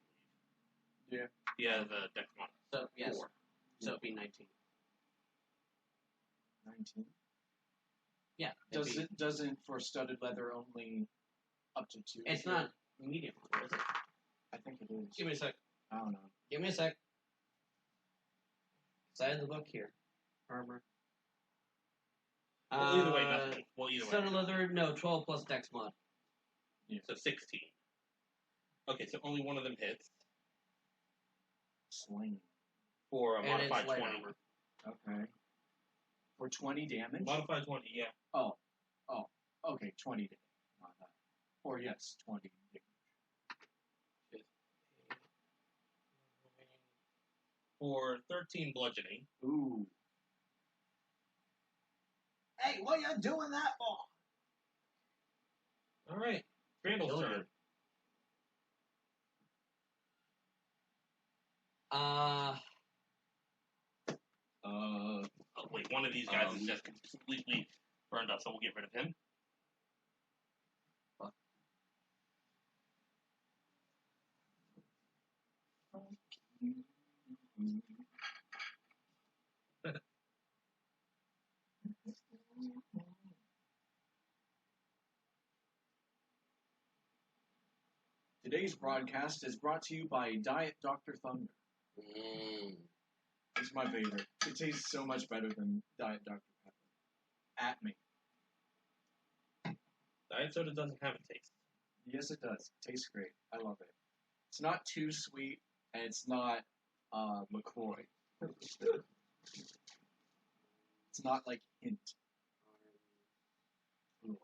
believe. Yeah. He has a dex mod. So, yes. 4. So it'd be 19. 19. Yeah. it'd be- Doesn't for studded leather only up to 2? It's not medium armor, is it? I think it is. Give me a sec. I don't know. Give me a sec. Side of the book here. Armor. Well, either way, nothing. Well, either way. Studded leather, no, 12 plus dex mod. So 16. Okay, so only one of them hits Sling. for a And modified it's light 20. armor. Okay. For 20 damage? Modified 20, yeah. Oh. Okay, 20 damage. Not that. Or yes, 20 damage. For 13 bludgeoning. Ooh. Hey, what you doing that for? All right, Randall's Kill turn. you. Oh, wait, one of these guys is just completely burned up, so we'll get rid of him. Today's broadcast is brought to you by Diet Dr. Thunder. It's my favorite. It tastes so much better than Diet Dr. Pepper. At me. Diet soda doesn't have a taste. Yes, it does. It tastes great. I love it. It's not too sweet, and it's not McCoy. It's not like hint. Ooh.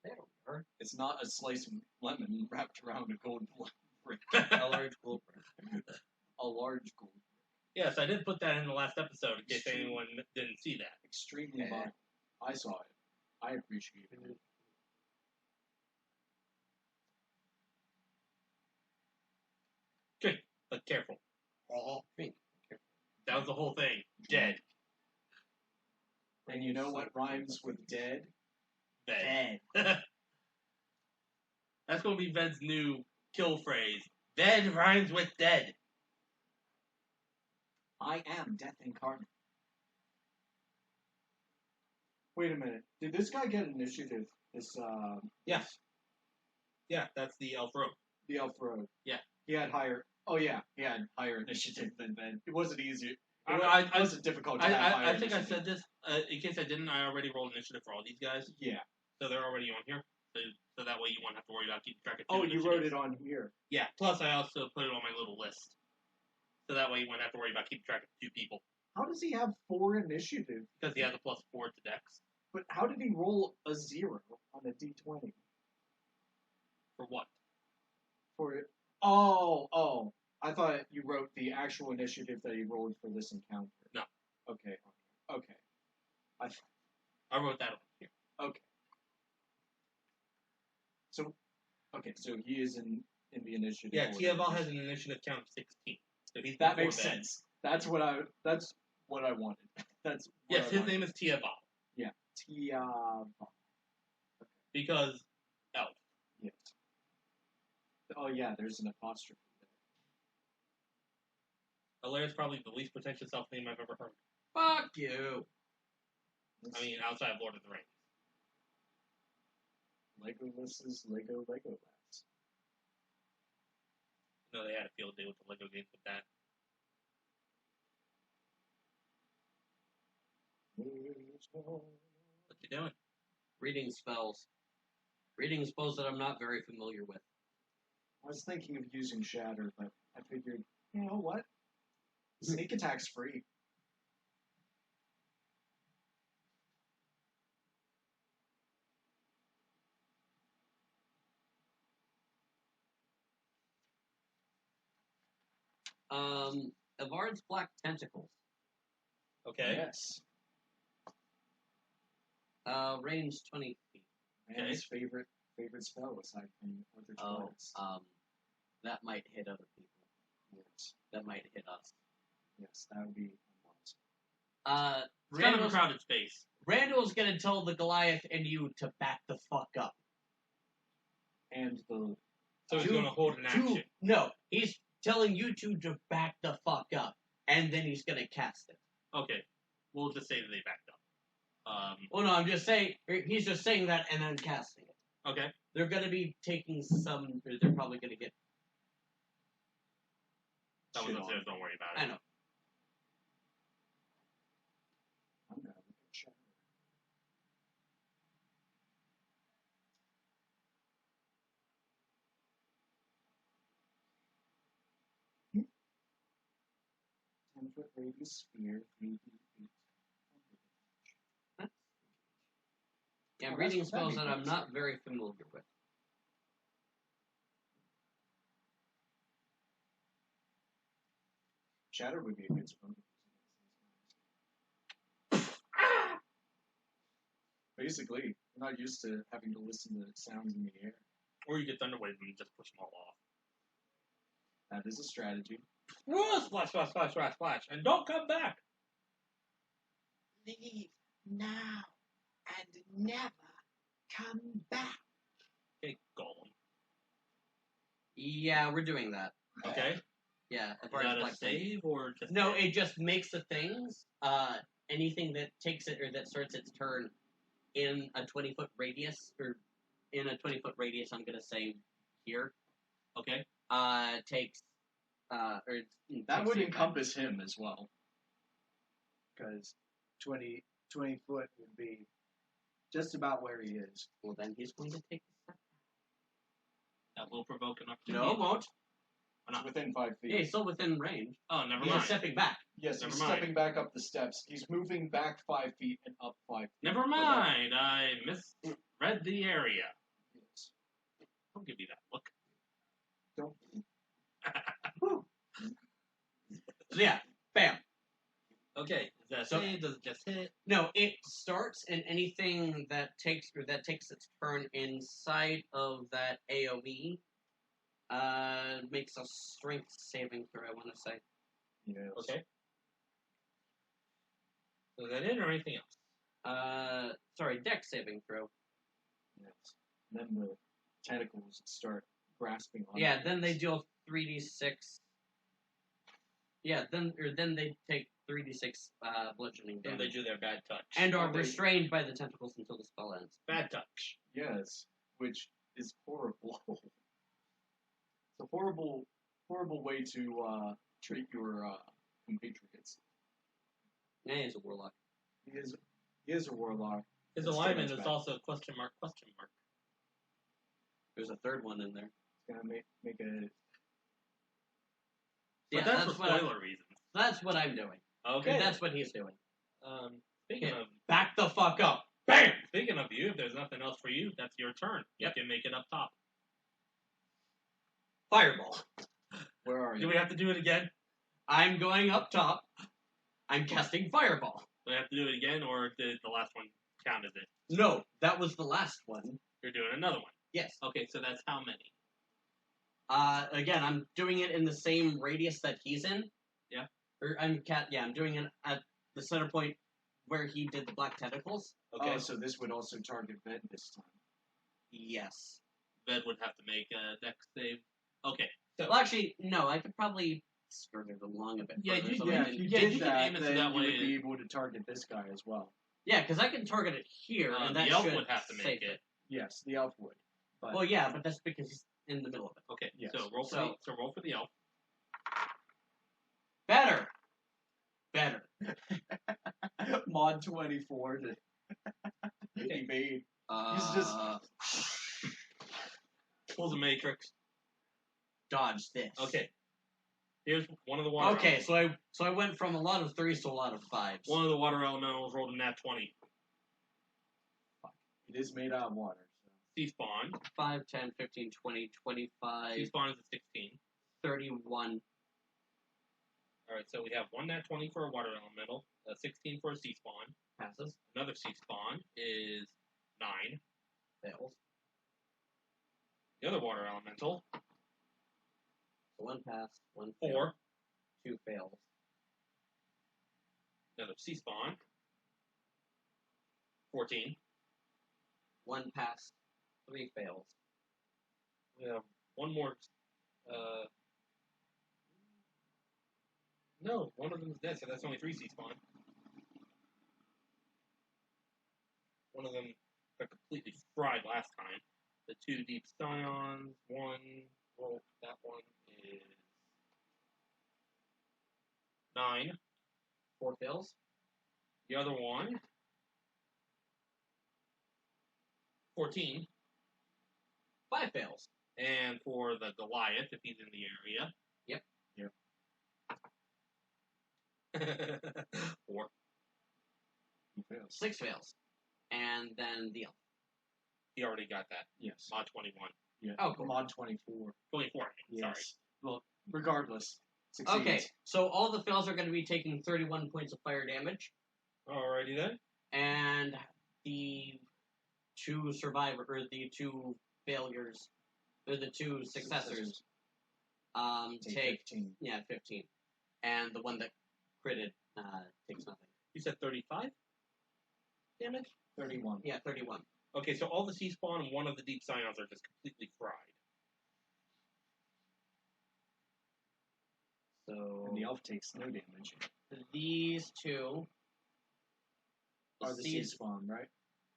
There we are. It's not a slice of lemon wrapped around a gold brick. A large gold brick. A large gold brick. Yes, I did put that in the last episode in case anyone didn't see that. Extremely fine. I saw it. I appreciate it. Good, but careful. That was the whole thing. Dead. And you know what rhymes with dead? Dead. That's going to be Ved's new kill phrase. Ved rhymes with dead. I am death incarnate. Wait a minute. Did this guy get initiative? Yes. Yeah, that's the Elf Rogue. The Elf Rogue. Yeah. He had higher. Oh yeah, he had higher initiative than Ben. It wasn't easy. I It wasn't difficult to have higher I think initiative. I said this. In case I didn't, I already rolled initiative for all these guys. Yeah. So they're already on here. So that way you won't have to worry about keeping track of two Oh, you wrote it initiatives. on here. Yeah. Plus, I also put it on my little list. So that way you won't have to worry about keeping track of two people. How does he have 4 initiative? Because he has a +4 to Dex. But how did he roll a 0 on a d20? For what? For it? Oh. I thought you wrote the actual initiative that he rolled for this encounter. No. Okay. I wrote that on here. Okay. So he is in the initiative. Yeah, order. Tiaval has an initiative count of 16. So he's That before makes Ben. sense. That's what I wanted. That's what Yes, I his wanted. name is Tiaval. Yeah. Tiaval. Because elf. Yes. Oh yeah, there's an apostrophe there. Alera's probably the least pretentious elf name I've ever heard. Fuck you. I mean, outside of Lord of the Rings. Legoless is Lego Lads. No, they had a field day with the Lego games with that. What you doing? Reading spells. Reading spells that I'm not very familiar with. I was thinking of using Shatter, but I figured, you know what? Sneak attack's free. Avard's Black Tentacles. Okay. Yes. Range 20 feet. Man's favorite spell aside from Eldritch Blast. That might hit other people. Yes. That might hit us. Yes, that would be unwise. It's kind of a crowded space. Randall's gonna tell the Goliath and you to back the fuck up. And the So he's going to hold an action. No, he's telling you two to back the fuck up, and then he's gonna cast it. Okay. We'll just say that they backed up. Well, no, I'm just saying, he's just saying that and then casting it. Okay. They're gonna be taking some, they're probably gonna get, That shit one's on. upstairs, don't worry about it. I know. I'm gonna look at Shatter. Hmm? 10-foot radius sphere, 3d8. Yeah, Oh, reading that spells makes that I'm sense. not very familiar with. Shatter would be a good spell. Basically, I'm not used to having to listen to sounds in the air. Or you get Thunderwave and just push them all off. That is a strategy. Whoa, splash, splash, splash, splash, splash, and don't come back. Leave now and never come back. Okay, Golem. Yeah, we're doing that. Okay. Yeah, Is that a save or just No, it just makes the things. Anything that takes it or that starts its turn in a 20-foot radius, or in a 20-foot radius, I'm gonna say here. Okay. Takes. That takes would you- encompass him as well. Because 20 foot would be just about where he is. Well, then he's going to take a step. That will provoke an opportunity. No, it won't. Why not? It's within 5 feet. Yeah, he's still within range. Oh, never He's mind. stepping back. Yes, Never he's mind. stepping back up the steps. He's moving back 5 feet and up 5 feet. Never mind. I misread the area. Yes. Don't give me that look. Don't. So yeah, bam. Okay. Is that So- save? Does it just hit? No, it starts, and anything that takes its turn inside of that AOE makes a strength saving throw. I want to say. Yes. Okay. So is that it or anything else? Sorry, dex saving throw. Yes. And then the tentacles start grasping on. Yeah, then they deal 3d6. Yeah, then they take 3d6 bludgeoning Then they damage, do their bad touch. and are Okay. restrained by the tentacles until the spell ends. Bad touch. Yes, which is horrible. It's a horrible way to treat your compatriots. Yeah, he's a warlock. He is a warlock. His That's alignment too is much also question mark, question mark. There's a third one in there. It's gonna make a. But Yeah, that's for what spoiler reasons. that's what I'm doing. Okay. That's what he's doing. Speaking Yeah. of Back the fuck up. bam. Speaking of you, if there's nothing else for you, that's your turn. Yep. You can make it up top. Fireball. Where are Do you? we have to do it again? I'm going up top. I'm casting fireball. Do we have to do it again, or did the last one count as it? No, that was the last one. You're doing another one. Yes. Okay, so that's how many? Again, I'm doing it in the same radius that he's in. Yeah. Or I'm doing it at the center point where he did the black tentacles. Okay, Oh, so this would also target Ved this time. Yes. Ved would have to make a dex save. Okay, so Well, actually, no. I could probably skirt it along a bit. Yeah, further you- so Yeah, we if can- you yeah, did you can that, aim it then that you way. would be able to target this guy as well. Yeah, because I can target it here, and that the elf should would have to make save it. Yes, the elf would. But Well, yeah, but that's because he's in the middle of it. Okay, Yes. so roll for So- the roll for the elf. Better. mod 24 to evade. He's just- Pulls a matrix. dodge this. Okay. Here's one of the water. Okay, so I went from a lot of 3s to a lot of 5s. One of the water elementals rolled a nat 20. It is made out of water. So. Sea spawn. 5, 10, 15, 20, 25, Sea spawn is a 16. 31. Alright, so we have one nat 20 for a water elemental, a 16 for a sea spawn. Passes. Another sea spawn is 9. Fails. The other water elemental, So 1 pass, 1 fail, 4. 2 fails. Another sea spawn, 14. 1 pass, 3 fails. We have one more. No, one of them is dead, so that's only 3 sea spawn. One of them got completely fried last time. The 2 deep scions, that one is 9. 4 fails. The other one, 14. 5 fails. And for the Goliath, if he's in the area. Yep. Yep. 4. He fails. 6 fails. And then the elf. He already got that. Yes. Mod 21. Yeah. Oh, cool. Mod 24. 24, Yes. sorry. Well, regardless. Succeeds. Okay, so all the fails are going to be taking 31 points of fire damage. Alrighty then. And the 2 failures, or the 2 successors, take 15. 15, and the one that critted takes nothing. You said 35 damage? 31. Yeah, 31. Okay, so all the sea spawn and one of the deep scions are just completely fried. So And the elf takes no damage. these two Are the sea spawn, right?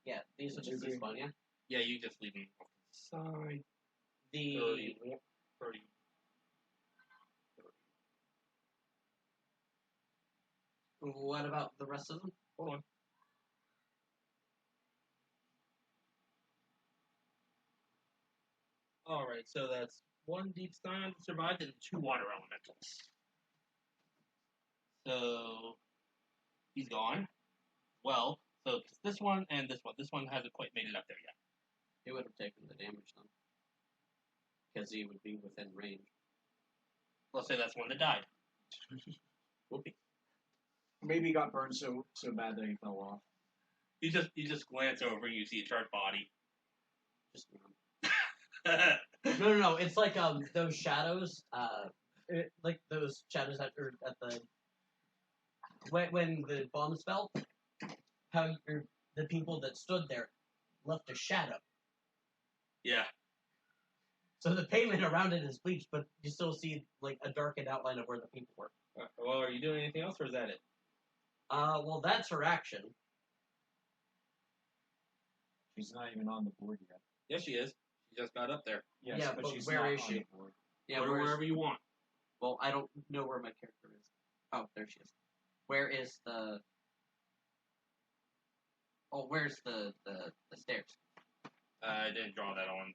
Yeah, these are Would the you sea agree? spawn. Yeah. Yeah, you just leave them off to the side. The 30. what about the rest of them? Hold on. Alright, so that's one deep scion that survived and 2 water elementals. So, he's gone. Well, so this one and this one hasn't quite made it up there yet. He would have taken the damage then, because he would be within range. Let's say that's one that died. Whoopee. Maybe he got burned so bad that he fell off. You just glance over and you see a charred body. Just no. It's like those shadows. Like those shadows that are at the when the bombs fell. How the people that stood there left a shadow. Yeah. So the pavement around it is bleached, but you still see like a darkened outline of where the people were. Well, are you doing anything else, or is that it? Well, that's her action. She's not even on the board yet. Yes, she is. She just got up there. Yes, Yeah, but but she's where not is on she? the board. Yeah, Put her wherever you want. Well, I don't know where my character is. Oh, there she is. Where is the? Oh, where's the stairs? I didn't draw that on.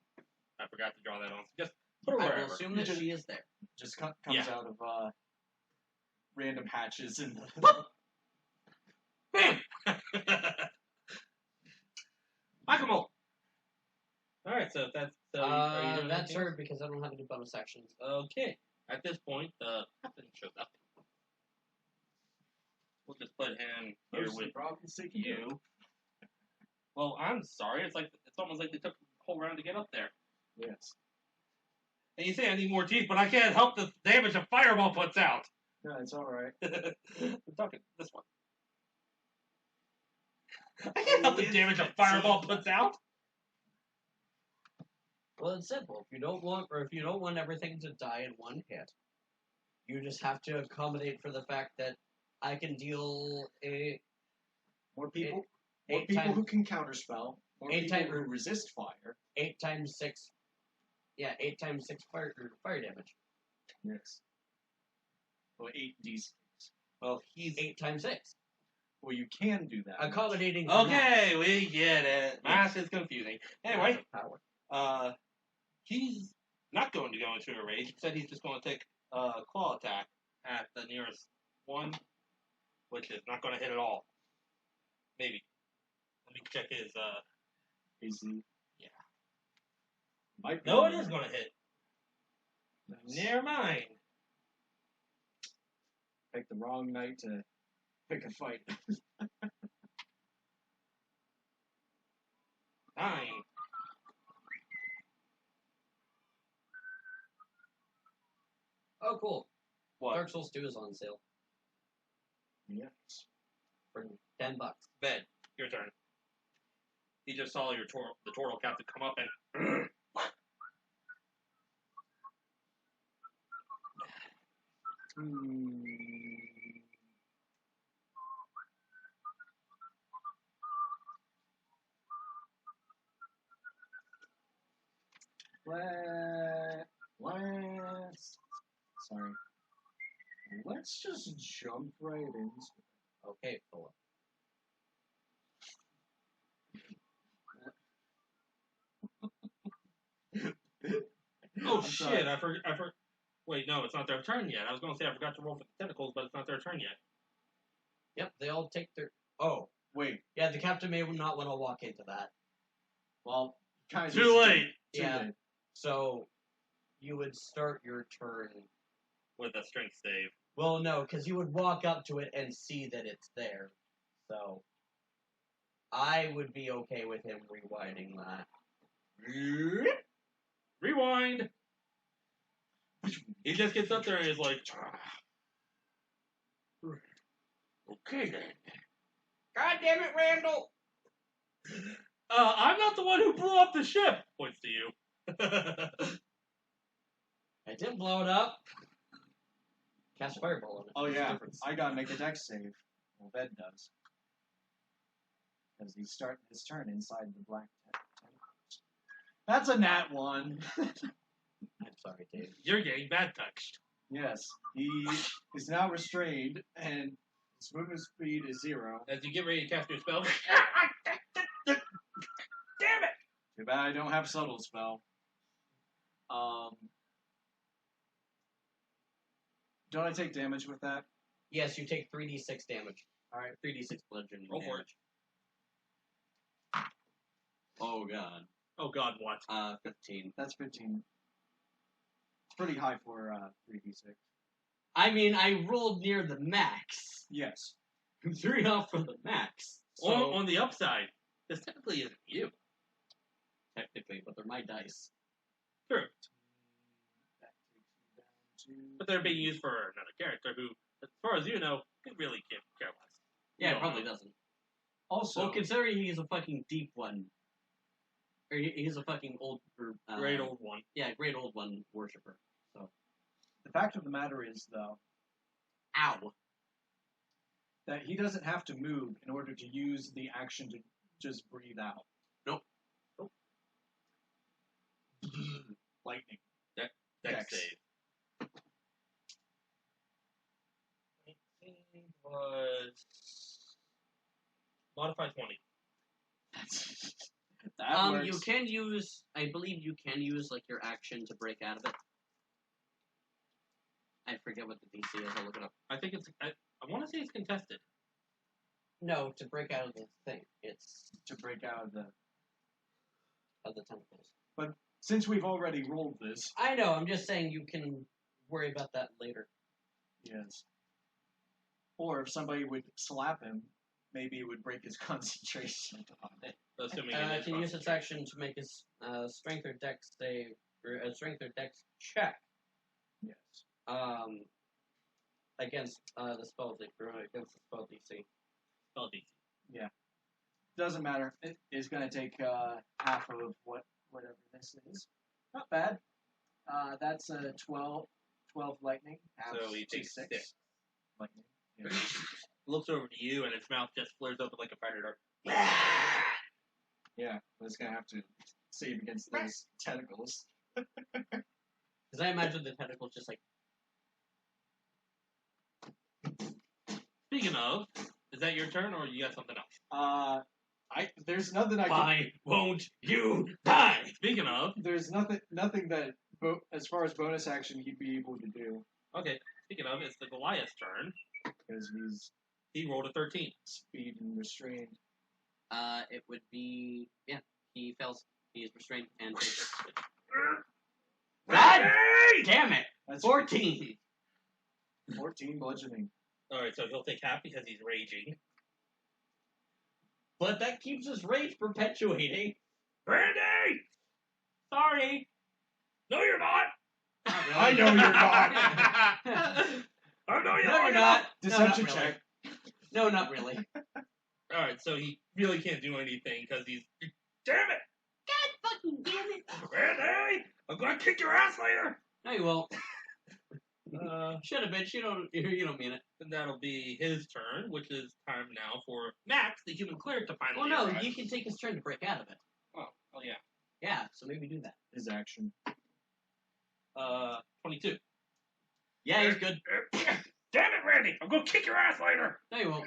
I forgot to draw that on. Just put her I wherever. will assume that she is there. Just comes Yeah. out of random hatches in the... Bam! Whack-a-mole! Alright, so that's... So are you doing That's anything her else? because I don't have any bonus actions. Okay. At this point, the captain shows up. We'll just put him here Most of the with problems they can do. you. Well, I'm sorry. It's almost like they took a whole round to get up there. Yes. And you say I need more teeth, but I can't help the damage a fireball puts out. No, it's alright. I'm talking this one. I can't help the damage a fireball puts out. Well, it's simple. If you don't want everything to die in one hit, you just have to accommodate for the fact that I can deal More people eight people times- who can counterspell. More eight people times- who resist fire. 8 times 6. Yeah, 8 times 6 fire damage. Yes. Well, 8d6. Well, he's 8 times 6. Well, you can do that. Accommodating. for okay. We get it. Math is confusing. math. Anyway, Power. he's not going to go into a rage. He said he's just going to take a claw attack at the nearest one, which is not going to hit at all. Maybe. Let me check his. AC. Yeah. Might be No, it is going to hit. Nice. Never mind. Pick the wrong night to pick a fight. 9. Oh, cool. What? Dark Souls 2 is on sale Yes. for $10. Bed. Your turn. He just saw the turtle captain come up and. Sorry. Let's just jump right into Okay, Philip. Oh I'm shit! sorry. I forgot. Wait, no, it's not their turn yet. I was going to say I forgot to roll for the tentacles, but it's not their turn yet. Yep, they all take their... Oh, Wait. yeah, the captain may not want to walk into that. Well, Kaiser's Too late Too Yeah. late. So, you would start your turn... with a strength save. Well, no, because you would walk up to it and see that it's there. So, I would be okay with him rewinding that. Rewind. He just gets up there and is like, okay then. God damn it, Randall! I'm not the one who blew up the ship. Points to you. I didn't blow it up. Cast a fireball on it. Oh What's the yeah, difference? I gotta make a dex save. Well, Bed does. Because he's starting his turn inside the black tentacles. That's a nat 1. I'm sorry, Dave. You're getting bad touched. Yes, he is now restrained, and his movement speed is 0. As you get ready to cast your spell, Damn it! Too bad I don't have subtle spell. Don't I take damage with that? Yes, you take 3d6 damage. Alright, 3d6 bludgeoning Roll for damage. Oh god. oh god, what? 15. That's 15. It's pretty high for 3d6. I mean, I rolled near the max. Yes. 3 off from the max. So, On the upside, this technically isn't you. technically, but they're my dice. True. That takes me down to... But they're being used for another character who, as far as you know, could really care less. Yeah, You it don't probably know. doesn't. Also, Well, considering he's a fucking deep one. Or he's a fucking old... Great old one. Yeah, great old one worshiper. So. the fact of the matter is, though, Ow. that he doesn't have to move in order to use the action to just breathe out. Nope. Lightning. Dex Dex. save. 19 was modified 20. That works. You can use... I believe you can use, like, your action to break out of it. I forget what the DC is. I'll look it up. I think it's. I want to say it's contested. No, to break out of the thing. It's to break out of the... of the tentacles. Since we've already rolled this, I know, I'm just saying you can worry about that later. yes. Or if somebody would slap him, maybe it would break his concentration on it. Assuming It can use its action to make his strength or dex save, or a strength or dex check Yes. against the spell against the spell DC. Spell DC. Doesn't matter. It is going to take half of whatever this is. Not bad. That's a 12 lightning. Half So he to takes 6 6. lightning. Yeah. Looks over to you, and its mouth just flares open like a predator. Yeah, but it's going to have to save against those tentacles. Because I imagine the tentacles just like, Speaking of, is that your turn, or you got something else? There's nothing I can. why won't you die? Speaking of, There's nothing that, as far as bonus action, he'd be able to do okay. Speaking of, it's the Goliath's turn. because he's He rolled a 13. speed and restrained. It would be, yeah, he fails. He is restrained and takes it. God damn it! That's 14! 14 bludgeoning. All right, so he'll take half because he's raging. But that keeps his rage perpetuating. Brandy! Sorry. No, you're not. I know you're not. I know you're No, you're not. not. Deception no, not really. check. No, not really. All right, so he really can't do anything because he's. Damn it! God fucking damn it! Brandy! I'm gonna kick your ass later. No, you won't. Shut up, bitch. You don't mean it. And that'll be his turn, which is time now for Max, the human cleric, to Well, finally no, arrive. you can take his turn to break out of it. Oh, yeah. Yeah, so maybe do that. His action. 22. Yeah, he's good. Damn it, Randy! I'm gonna kick your ass later. No, you won't.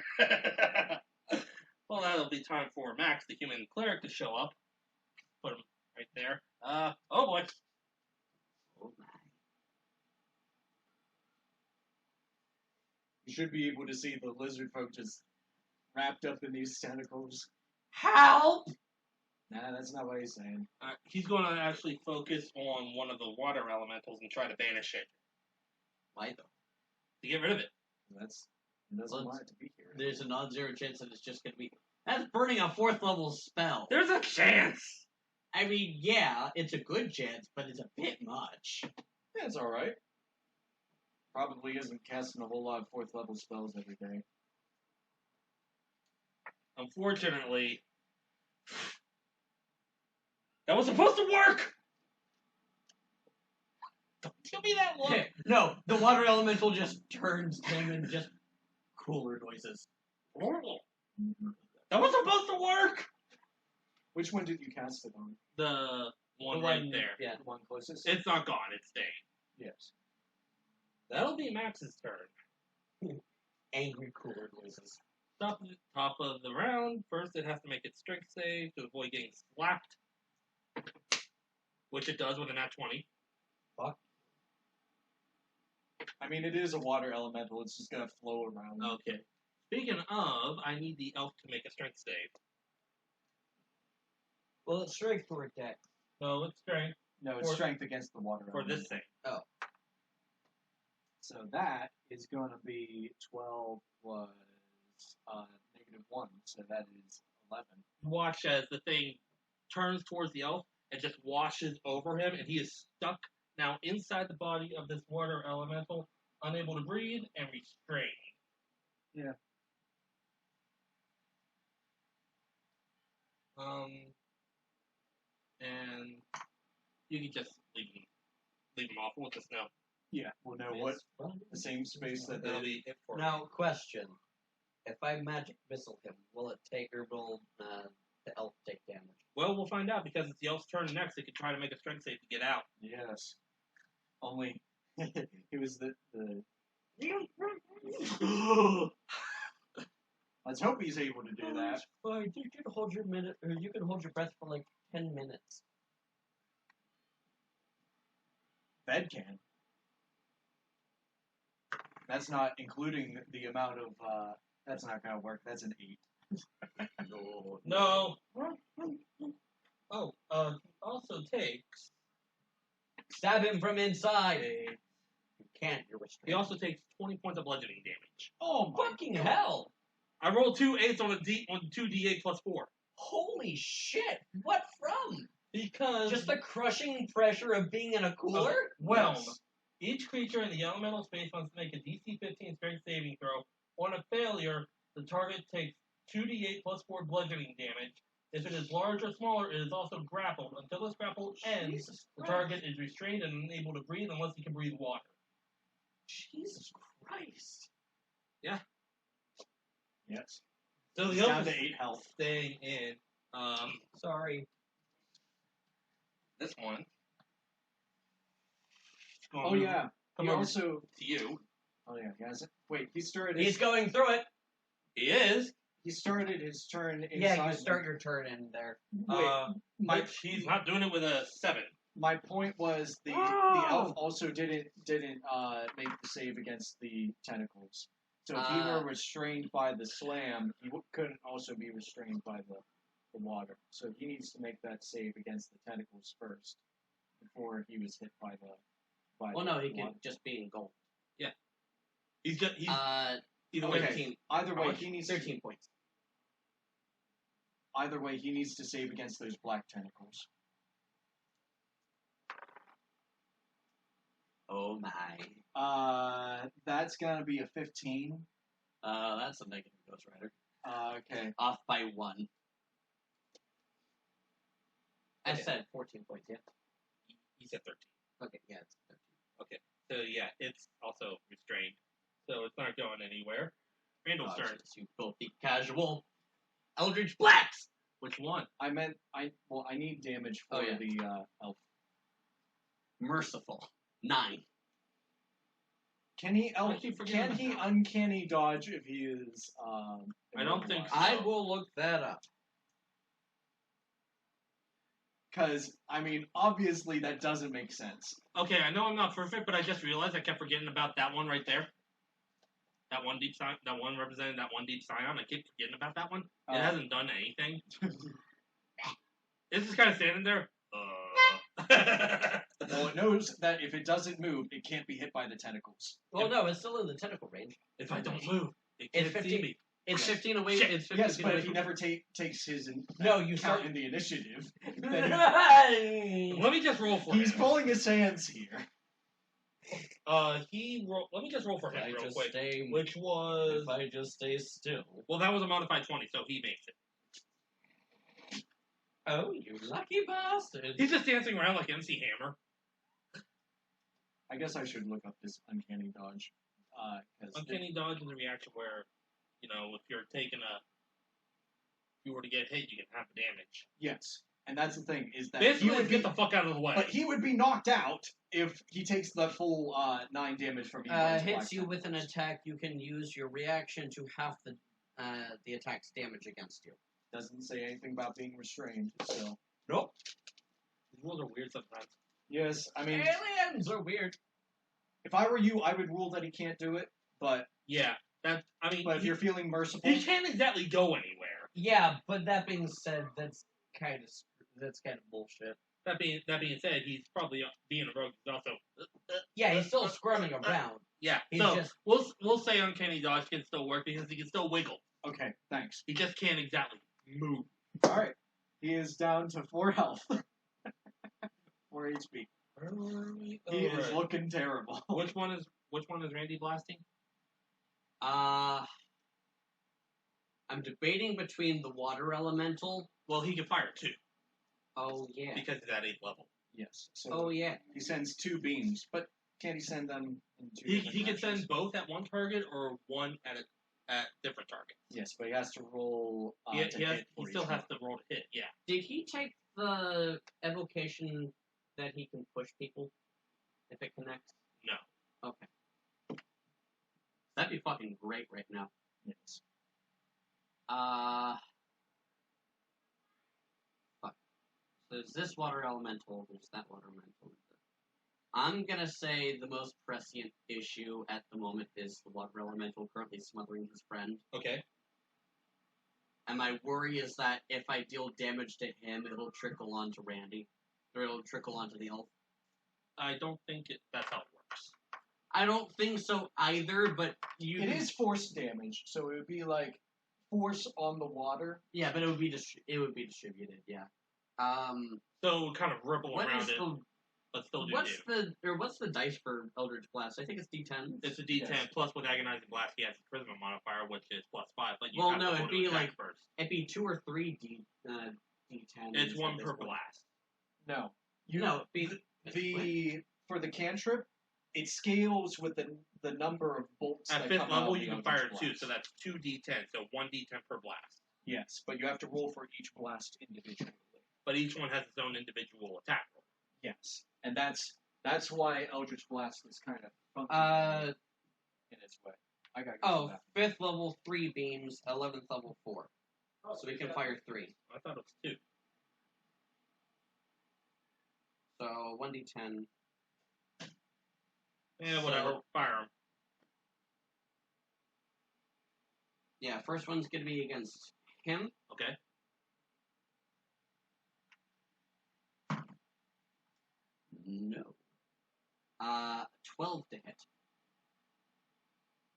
Well, that'll be time for Max, the human cleric, to show up. Put him right there. Oh boy. Oh my. You should be able to see the lizard folk just wrapped up in these tentacles. Help! Nah, that's not what he's saying. He's going to actually focus on one of the water elementals and try to banish it. Why though? To get rid of it. He doesn't Well, want it to be here. There's a non-zero chance that it's just gonna be. That's burning a 4th level spell. There's a chance! I mean, yeah, it's a good chance, but it's a bit much. Yeah, it's alright. Probably isn't casting a whole lot of 4th level spells every day. Unfortunately, that was supposed to work! Don't give me that look! No, the water elemental just turns him and just cooler noises. That was supposed to work! Which one did you cast it on? The one The right one- there. Yeah. The one closest? It's not gone, it's staying. Yes. That'll be Max's turn. Angry cooler noises. Top of the round. First, it has to make its strength save to avoid getting slapped. Which it does with a nat 20. I mean, it is a water elemental. It's just gonna flow around. Okay. Speaking of, I need the elf to make a strength save. Well, it's strength or dex. No, it's strength No, it's For- strength against the water for elemental. this thing. So that is going to be 12 plus -1, so that is 11. Watch as the thing turns towards the elf and just washes over him, and he is stuck now inside the body of this water elemental, unable to breathe and restrained. Yeah. And you can just leave him off with the snow. Yeah, we'll know what the same space that That'll they... be it for Now, question: if I magic missile him, will it take or will the elf take damage? Well, we'll find out because it's the elf's turn next. They could try to make a strength save to get out. Yes. Only... it was the... Let's hope he's able to do that. Fine, you can hold your minute, or you can hold your breath for like 10 minutes. Bed can. That's not including the amount of... that's not gonna work. That's an 8. No. Oh, also takes. Stab him from inside. You can't. You're restrained. He also takes 20 points of bludgeoning damage. Oh my Fucking hell! I rolled 2 8s on on 2d8 plus 4 Holy shit! What from? because Just the crushing pressure of being in a cooler? Well, Yes. each creature in the elemental space must make a DC 15 strength saving throw. On a failure, the target takes 2d8 plus 4 bludgeoning damage. If it is large or smaller, it is also grappled. Until this grapple ends, Jesus the Christ. target is restrained and unable to breathe unless he can breathe water. Jesus Christ. Yes. So He's the down elf to is 8 health. staying in Sorry. this one. Oh yeah. Come He over also... to you. Oh yeah, guys. Wait, he started He's his... going through it. He is. He started his turn inside... Yeah, you start your turn in there. Wait, my, Which he's not doing it with a 7. my point was the Oh! elf also didn't make the save against the tentacles. So if he were restrained by the slam, he couldn't also be restrained by the water. So he needs to make that save against the tentacles first before he was hit by the. Well, no, he water. could just be in gold. He's just he's okay. 13. Either How way, much? he needs 13 points. Either way, he needs to save against those black tentacles. Oh my. That's gonna be a 15. That's a negative Ghost Rider. Okay. Off by 1. I Okay. said 14 points, yeah? he said 13. Okay, yeah, it's 13. So yeah, it's also restrained. So it's not going anywhere. Randall's Oh, turn. you filthy casual. Eldritch Blacks! Which one? I meant I need damage for Oh, yeah. the elf. Merciful. 9. Can he I keep forgetting can he about uncanny dodge if he is I don't think so. I will look that up. Because I mean obviously that doesn't make sense. Okay, I know I'm not perfect, but I just realized I kept forgetting about that one right there. That one deep sign, that one represented that one deep scion. I keep forgetting about that one. It hasn't done anything. It's just kind of standing there. Well, it knows that if it doesn't move, it can't be hit by the tentacles. Well, no, it's still in the tentacle range. If I don't move, it It's can't see 15. me. It's Yes. 15 away. Shit. It's 15 Yes, feet but away if he from- never takes his No, you count start. in the initiative, then Let me just roll for he's him. pulling his hands here. Let me just roll for him If I real just quick. stay, Which was if I just stay still. well, that was a modified 20, so he makes it. Oh, you lucky bastard! He's just dancing around like MC Hammer. I guess I should look up this uncanny dodge. Uncanny dodge is a reaction where, if you were to get hit, you can have the damage. Yes, and that's the thing is that Basically, he would get the fuck out of the way. but he would be knocked out if he takes the full 9 damage from you. Hits you with an attack. You can use your reaction to half the attack's damage against you. Doesn't say anything about being restrained. So Nope. These rules are weird sometimes. yes, I mean, Aliens are weird. if I were you, I would rule that he can't do it. But Yeah, but if he, you're feeling merciful, he can't exactly go anywhere. Yeah, but that being said, that's kind of bullshit. That being said, he's probably being a rogue. He's also Yeah, he's still squirming around. yeah. He's So just- we'll say uncanny dodge can still work because he can still wiggle. okay, thanks. He just can't exactly move. All right, he is down to 4 health, 4 HP. He is looking terrible. Which one is Randy blasting? I'm debating between the water elemental. Well, he can fire 2 Oh yeah. because he's at 8th level. Yes. So Oh yeah. he sends 2 beams, but can't he send them in 2 He different can send directions? both at one target or one at different targets. Yes, but he has to roll. He to hit for still each has one. to roll to hit. Yeah. Did he take the evocation that he can push people if it connects? No. Okay. That'd be fucking great right now. Yes. Fuck. So there's this water elemental, there's that water elemental. I'm gonna say the most prescient issue at the moment is the water elemental currently smothering his friend. Okay. And my worry is that if I deal damage to him, it'll trickle onto Randy. Or it'll trickle onto the elf. I don't think that's how it works. I don't think so either, but It is force damage, so it would be like force on the water. Yeah, but it would be distributed, yeah. So kind of ripple What around is it, the but still do what's the dice for Eldritch Blast? I think it's D10. It's a D10 Yes. plus with agonizing blast. He has a charisma modifier, which is +5. But you Well, have no, to it'd roll to be attack like- first. It'd be 2 or 3 D10. It's 1 per blast. No. No, it'd be For the cantrip, it scales with the number of bolts. At that 5th come out level, of you the can fire Eldritch 2, Blast. so that's 2 D10, so 1 D10 per blast. Yes, but you have to roll for each blast individually. But each one has its own individual attack roll. Yes, and that's why Eldritch Blast is kind of funky in its way. I got. Oh, 5th level 3 beams, 11th level 4. So we can fire 3. I thought it was 2. So 1d10. Yeah, whatever. So- Fire him. Yeah, first one's gonna be against him. Okay. No. 12 to hit.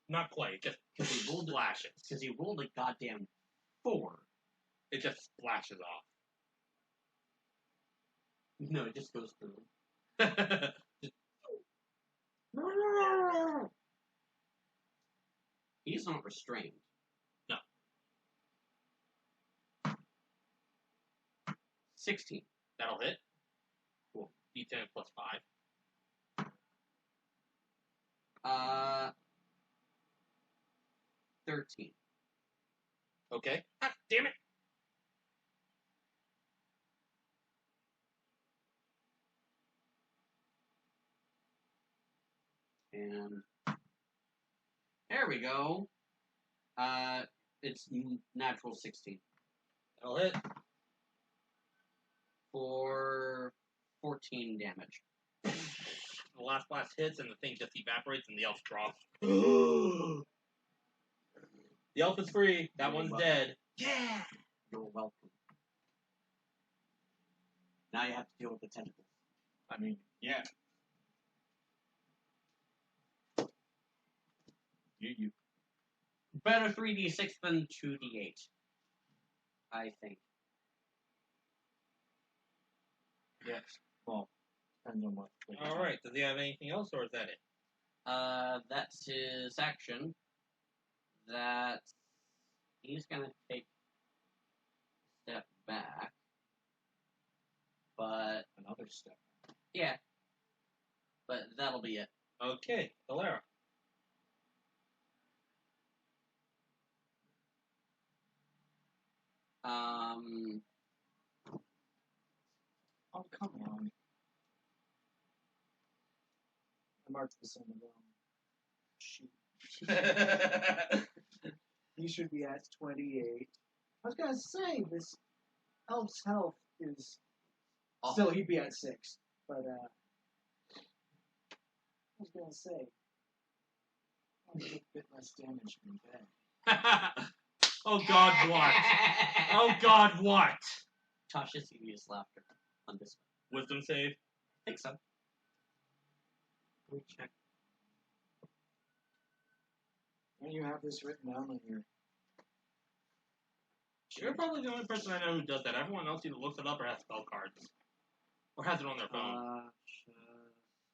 Not quite. Just Because he rolled splashes. Because he rolled a goddamn 4. It just splashes off. No, it just goes through. He's not restrained. No. 16. That'll hit. Cool. D10 plus 5. 13. Okay. Ah, damn it. And there we go. It's natural 16 That'll hit. for 14 damage. The last blast hits and the thing just evaporates and the elf drops. The elf is free. That one's dead. Yeah! You're welcome. Now you have to deal with the tentacles. I mean, yeah. You. Better 3d6 than 2d8. I think. Yes. Well, Depends on what. All right. Does he have anything else, or is that it? That's his action. That he's gonna take a step back, but Another step. yeah, but that'll be it. Okay, Alera. Oh, come on. I marked this on the wrong sheet. He should be at 28. I was going to say, this elf's health is... Still, he'd be at 6. But, I was going to say, I took a bit less damage than Ben. Oh God, what? Oh God, what? Tasha's serious laughter on this one. Wisdom save. I think so. Let me check. Don't you have this written down on your... You're probably the only person I know who does that. Everyone else either looks it up or has spell cards. Or has it on their phone.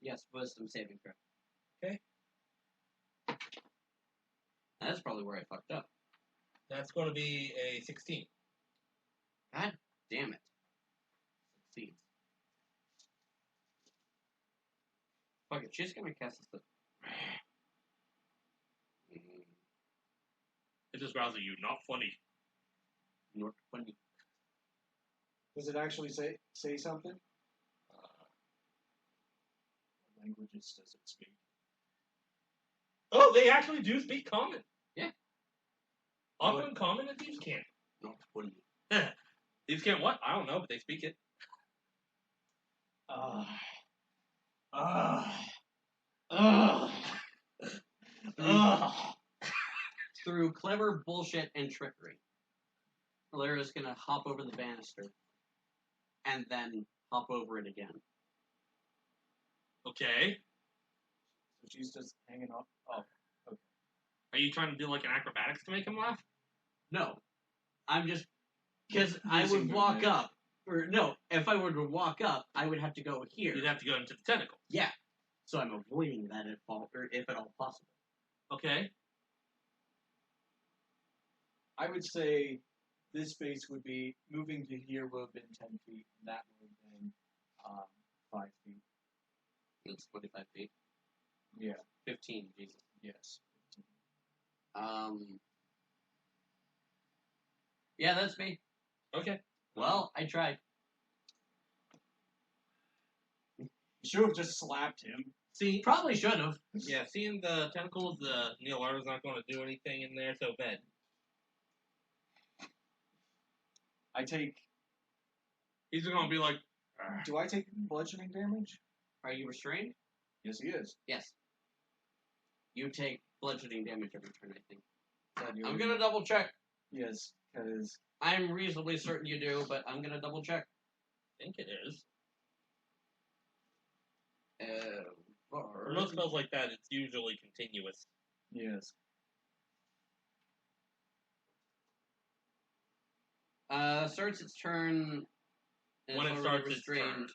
Yes, wisdom saving throw. Okay. That's probably where I fucked up. That's going to be a 16. God damn it. Succeeds. Fuck it, she's gonna cast this. It just growls at you. Not funny. Not funny. Does it actually say something? What languages does it speak? Oh, they actually do speak common. Yeah. Uncommon and thieves can't. Not funny. Thieves can't what? I don't know, but they speak it. Through clever bullshit and trickery, Alera's gonna hop over the banister and then hop over it again. Okay. So she's just hanging off. Oh, okay. Are you trying to do like an acrobatics to make him laugh? No, I'm just because I Using would walk movement. up. Or no, if I were to walk up, I would have to go here. You'd have to go into the tentacle. Yeah, so I'm avoiding that if at all possible. Okay. I would say this space would be moving to here would have been 10 feet, and that would have been 5 feet. It's 25 feet. Yeah. 15, Jesus. Yes. Yeah, that's me. Okay. Well, I tried. You should have just slapped him. See, Probably should have. yeah, seeing the tentacles, Neil Arter's not going to do anything in there, so bed. I take. He's just going to be like, Do I take bludgeoning damage? Are you restrained? Yes, he is. Yes. You take bludgeoning damage every turn, I think. Glad you I'm were- gonna double check. Yes, because I'm reasonably certain you do, but I'm gonna double check. I think it is. For For most spells like that, it's usually continuous. yes, starts its turn. And When is it already starts its restrained. turn.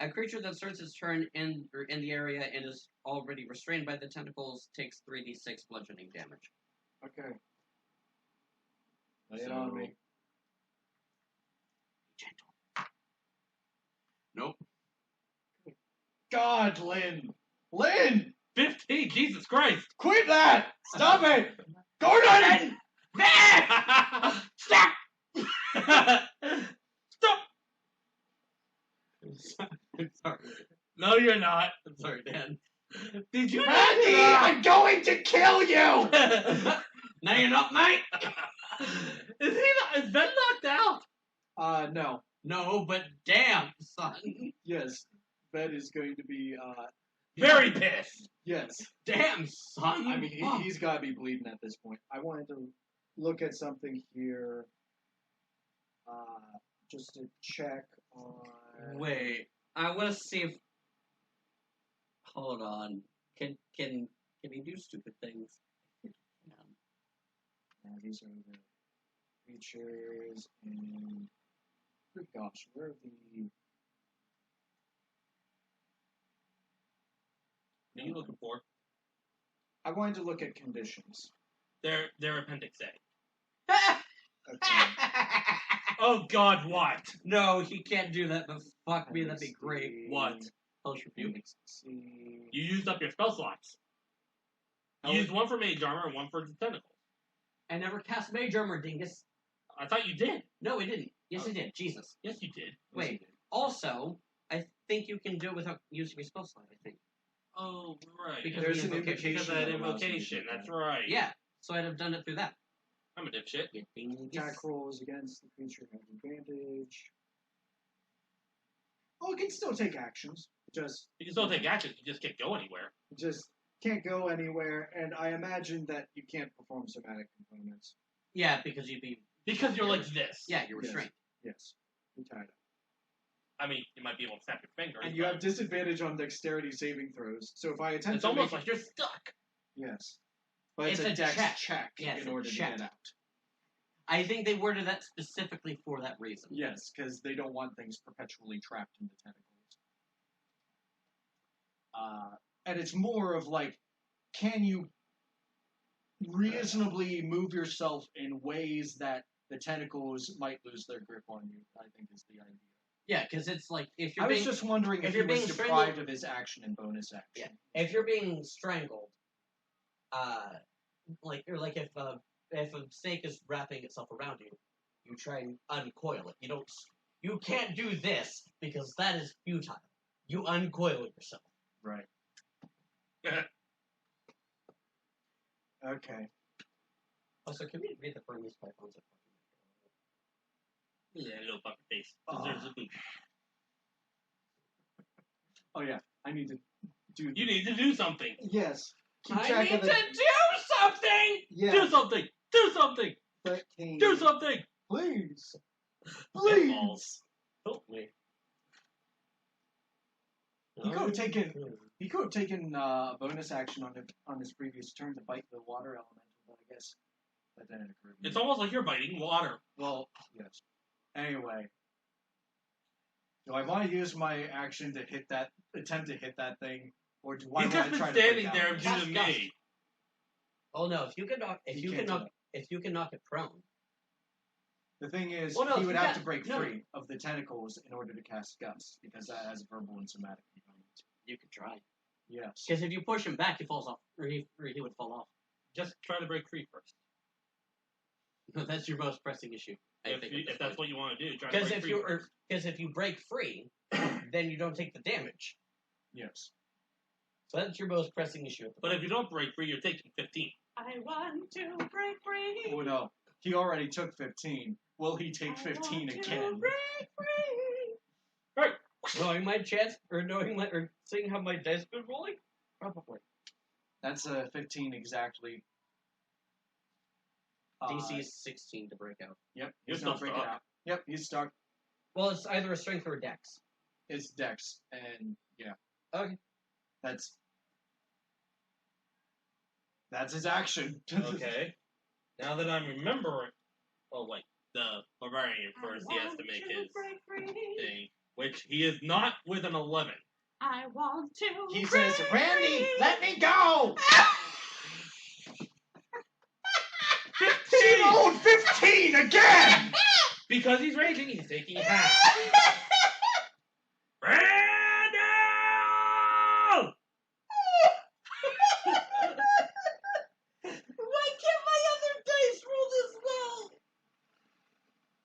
A creature that starts its turn in the area and is already restrained by the tentacles takes 3d6 bludgeoning damage. okay. Lay it on me. Gentle. Nope. God, Lynn! Lynn! 15! Jesus Christ! Quit that! Stop it! Gordon! Stop! Stop! I'm sorry. No, you're not. I'm sorry, Dan. Did you Mandy, I'm going to kill you! Now you're not, mate. Is Ben knocked out? No. No, but damn, son. Yes. That is going to be, Very pissed. yes. Damn, son. I mean, Fuck. he's got to be bleeding at this point. I wanted to look at something here, just to check on... Wait, I want to see if. Hold on. Can he do stupid things? These are the features, and... Good gosh, where are the... What are you looking for? I wanted to look at conditions. They're Appendix A. Okay. Oh God, what? No, he can't do that, but fuck me, that'd be Let's great. see. What? Post review. Let's see. You used up your spell slots. You used one for Mage Armor and one for the Tentacles. I never cast Mage Armor, dingus. I thought you did. No, I didn't. Yes, Oh. I did. Jesus. Yes, you did. Wait. Also, I think you can do it without using your spell slot, I think. Oh, right. Because There's of an the invocation. Because of that that allows you to invocation. do that. That's right. Yeah, so I'd have done it through that. I'm a dipshit. You dingus. Attack rolls against the creature have advantage. Oh, it can still take actions. Just You can still take actions. You just can't go anywhere. can't go anywhere, and I imagine that you can't perform somatic components. Yeah, because you'd be... Because you're like this. Yeah, you're Yes. restrained. Yes. You're tied up. I mean, you might be able to snap your fingers. And you but have disadvantage on dexterity saving throws. So if I attempt It's to almost make like you're stuck. yes, but it's It's a a dex check. check Yeah, it's in a order check. to get out. I think they worded that specifically for that reason. Yes, because they don't want things perpetually trapped in the tentacles. And it's more of like, can you reasonably move yourself in ways that the tentacles might lose their grip on you? I think is the idea. Yeah, because it's like, if you're I was being... just wondering if if he you're was being deprived strangled- of his action and bonus action. Yeah. If you're being strangled, like if a snake is wrapping itself around you, you try and uncoil it. You can't do this because that is futile. You uncoil it yourself. Right. Okay. Also, can we read the Burmese pythons? Yeah, little fucking face. Oh. Deserves a boot. Oh yeah, I need to do. You need to do something. Yes. Keep I track need of to the. do something! Yes. Do something. Do something. 13. Do something. Please. Balls. Help me. He could have taken. He could have taken a bonus action on his previous turn to bite the water elemental, but I guess that didn't occur. to me. It's almost like you're biting water. Well, yes. Anyway, do I want to use my action to attempt to hit that thing, or do I He's want just to try been to standing break there out? due to Gust. me. Oh no! If you can knock, if He you can't can do knock, that. if you can knock it prone. The thing is, Well, no, he if would you have got- to break no. free of the tentacles in order to cast Gust, because that has a verbal and somatic component. You could try. Yes. Because if you push him back, he falls off, or he would fall off. Just try to break free first. That's your most pressing issue. If that's what you want to do, try to break free first. Because if you break free, then you don't take the damage. Yes. So that's your most pressing issue. At the But if you don't break free, you're taking 15. I want to break free. Oh no, he already took 15. Will he take 15 again? Break free. Right. Knowing my chance, or seeing how my dice been rolling, probably. That's a 15 exactly. DC is 16 to break out. Yep, You're he's not still breaking stuck. out. Yep, he's stuck. Well, it's either a strength or a dex. It's Dex, and yeah. Okay. That's his action. Okay. Now that I'm remembering, oh wait, the barbarian first, he has to make his thing, which he is not with an 11. I want to. He says, "Randy, let me go." 15! Old 15 again. Because he's raging, he's taking half. Randall! Why can't my other dice roll this well?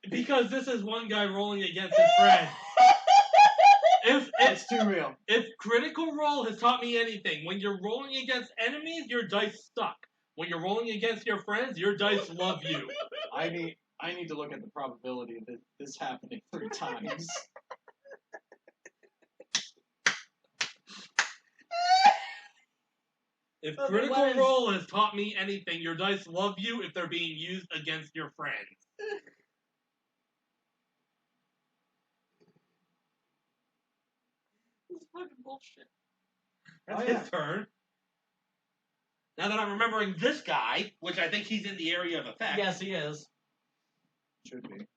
Because this is one guy rolling against his friend. It's too real. If Critical Role has taught me anything, when you're rolling against enemies, your dice suck. When you're rolling against your friends, your dice love you. I need to look at the probability of this happening 3 times. If Well, Critical what is- Role has taught me anything, your dice love you if they're being used against your friends. This is fucking bullshit. That's Oh, yeah. his turn. Now that I'm remembering this guy, which I think he's in the area of effect. Yes, he is. Should be.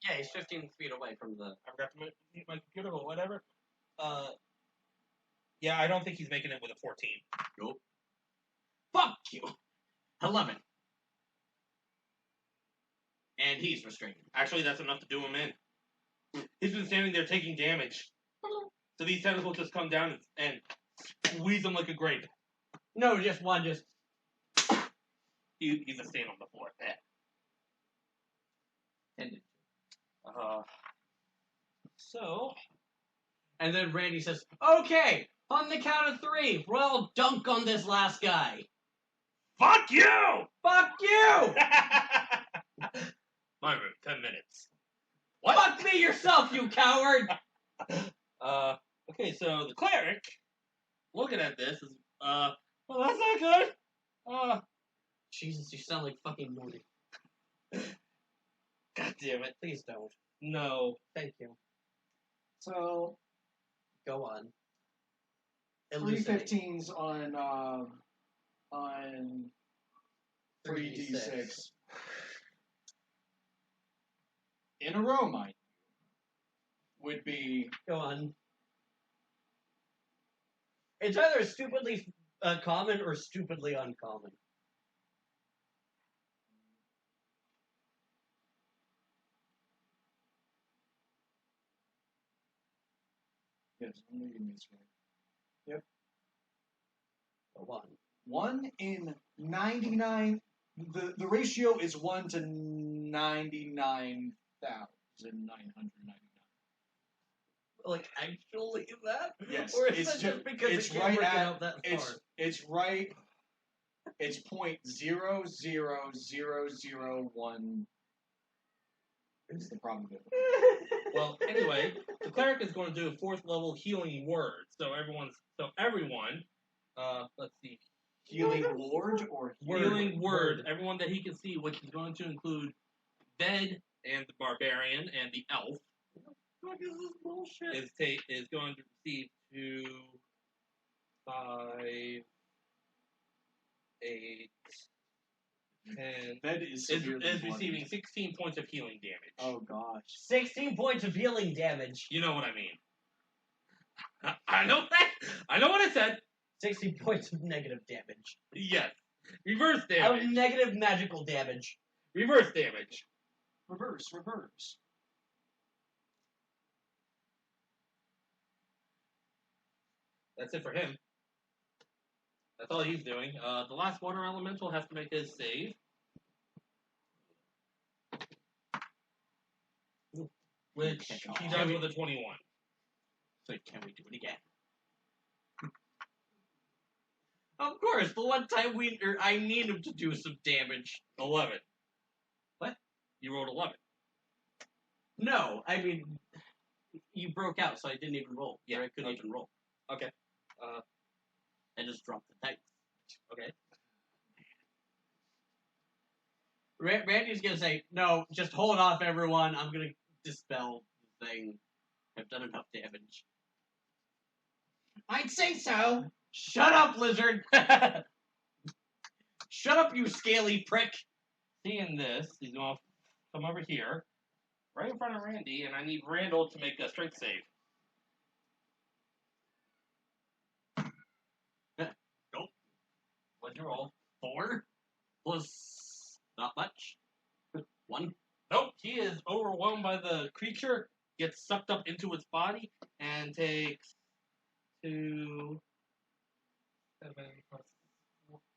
Yeah, he's 15 feet away from the. I forgot to mute my computer, but whatever. Yeah, I don't think he's making it with a 14. Nope. Fuck you. 11. And he's restrained. Actually, that's enough to do him in. He's been standing there taking damage. So these tentacles just come down and squeeze him like a grape. No, just one, just. He's a stand on the floor. Ended. So, And then Randy says, "Okay, on the count of 3, we'll all dunk on this last guy." fuck you! Fuck you! My move, 10 minutes. Fuck me yourself, you coward! Okay, so the cleric, looking at this, is, well, that's not good. Jesus, you sound like fucking Morty. God damn it. Please don't. No. Thank you. So Go on. 315s on 3d6 in a row, mind you, would be Go on. It's either stupidly common or stupidly uncommon. yes, I'm reading this right. Go on. 1 in 99. The ratio is 1 to 99,999. Like, actually that? Yes, Or is it's that just because it's it can't right work at out that far? it's right. It's 0.00001 is the probability. Well, anyway, the cleric is going to do a 4th level healing word. So everyone, let's see. Healing ward or Healing word. Everyone that he can see, which is going to include Bed and the barbarian and the elf. What is this bullshit? Is going to receive 2, 5, 8, 10. Bed is severely Is bloodied. receiving 16 points of healing damage. Oh gosh. 16 points of healing damage. You know what I mean. I know that. I know what I said. 16 points of negative damage. Yes. Reverse Of damage. negative magical damage. Reverse damage. Reverse. That's it for him. That's all he's doing. The last water elemental has to make his save. Which he does with a 21. So can we do it again? Of course, the one time I need him to do some damage. 11. What? You rolled 11. No, I mean, you broke out, so I didn't even roll. Yeah, Or I couldn't okay. even roll. Okay. I just dropped the dice. Okay. Randy's gonna say, "No, just hold off, everyone. I'm gonna dispel the thing. I've done enough damage." I'd say so. Shut up, lizard! Shut up, you scaly prick! Seeing this, he's going to come over here, right in front of Randy, and I need Randall to make a strength save. Nope. What'd you roll? 4? Plus not much. 1. Nope, he is overwhelmed by the creature, gets sucked up into its body, and takes 2, 7, plus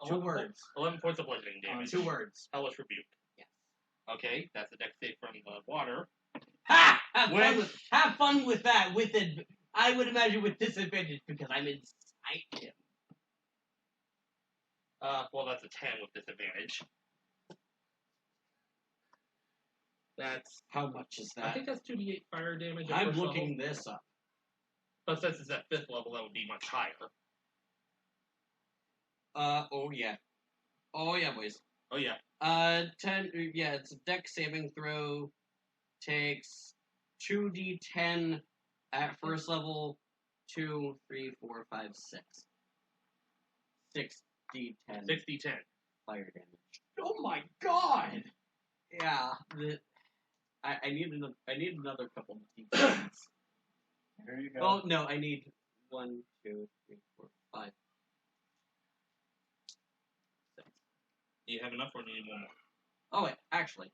2 words. 11 points of bludgeoning damage. 2 words. Hellish Rebuke. Yes. Okay, that's a dex save from the water. Ha! Have fun with that. I would imagine with disadvantage because I'm inside him. Well, that's a 10 with disadvantage. That's, How much is I that? think that's 2d8 fire damage. at I'm first looking level. this up. But since it's at 5th level, that would be much higher. Oh yeah. Oh yeah, boys. Oh, yeah. 10, yeah, it's a dex saving throw. Takes 2d10 at first level. 2, 3, 4, 5, 6. 6d10 6d10. fire damage. Oh my god! Yeah, I need another couple of d10s. There you go. Oh no, I need 1, 2, 3, 4, 5. Do you have enough or do you need one more? Oh wait, actually,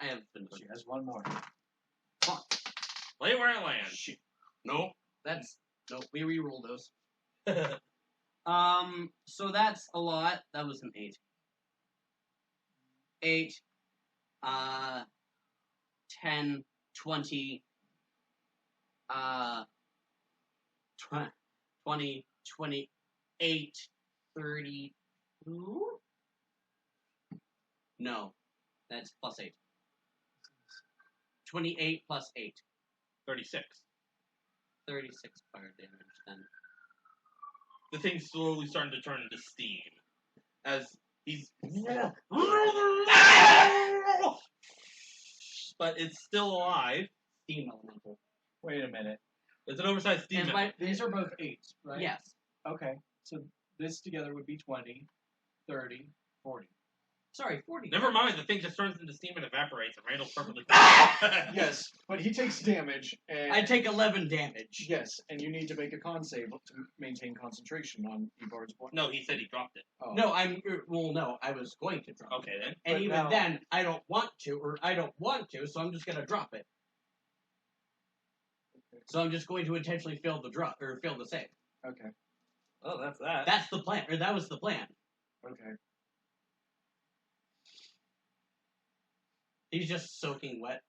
I have finished. She has one more. Fuck. Lay where I land. Shit. Nope. Nope. We re-roll those. That's So that's a lot. That was an 8. 8, 10, 20, 20, 28, 32? No, that's plus 8. 28 plus 8. 36. 36 fire damage then. The thing's slowly starting to turn into steam. As he's... But it's still alive. Steam elemental. Wait a minute. It's an oversized steam. And my, These are both 8s, right? yes. Okay. So this together would be 20, 30, 40. Sorry, 40. Never mind, the thing just turns into steam and evaporates, and Randall's perfectly Yes, but he takes damage, and I take 11 damage. yes, and you need to make a con save to maintain concentration on Evar's point. No, he said he dropped it. Oh. No, no, I was going to drop it. Okay, then. And But even now- then, I don't want to, so I'm just going to drop it. So I'm just going to intentionally fail the save. Okay. Oh, that's that. That's the plan, or that was the plan. Okay. He's just soaking wet.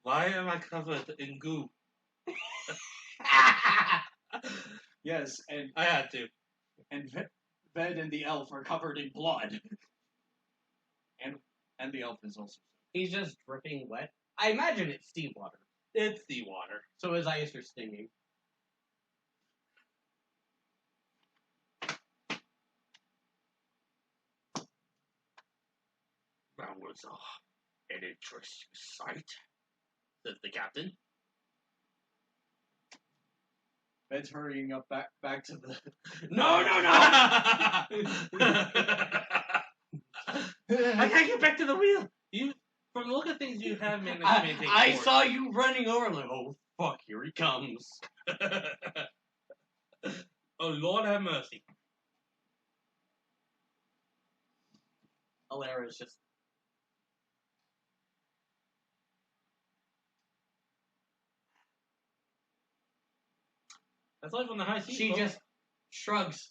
Why am I covered in goo? Yes, and I had to. Ved and the elf are covered in blood. And the elf is also. He's just dripping wet. I imagine it's steam water, It's seawater. so his eyes are stinging. That was an interesting sight, says the captain. Ved's hurrying up back to the. No! I can't get back to the wheel. You, from the look of things, you have managed to maintain I course. saw you running over. I'm like, oh fuck, here he comes. Oh, Lord have mercy. Alera is just. That's life on the high seas. She folks. just shrugs,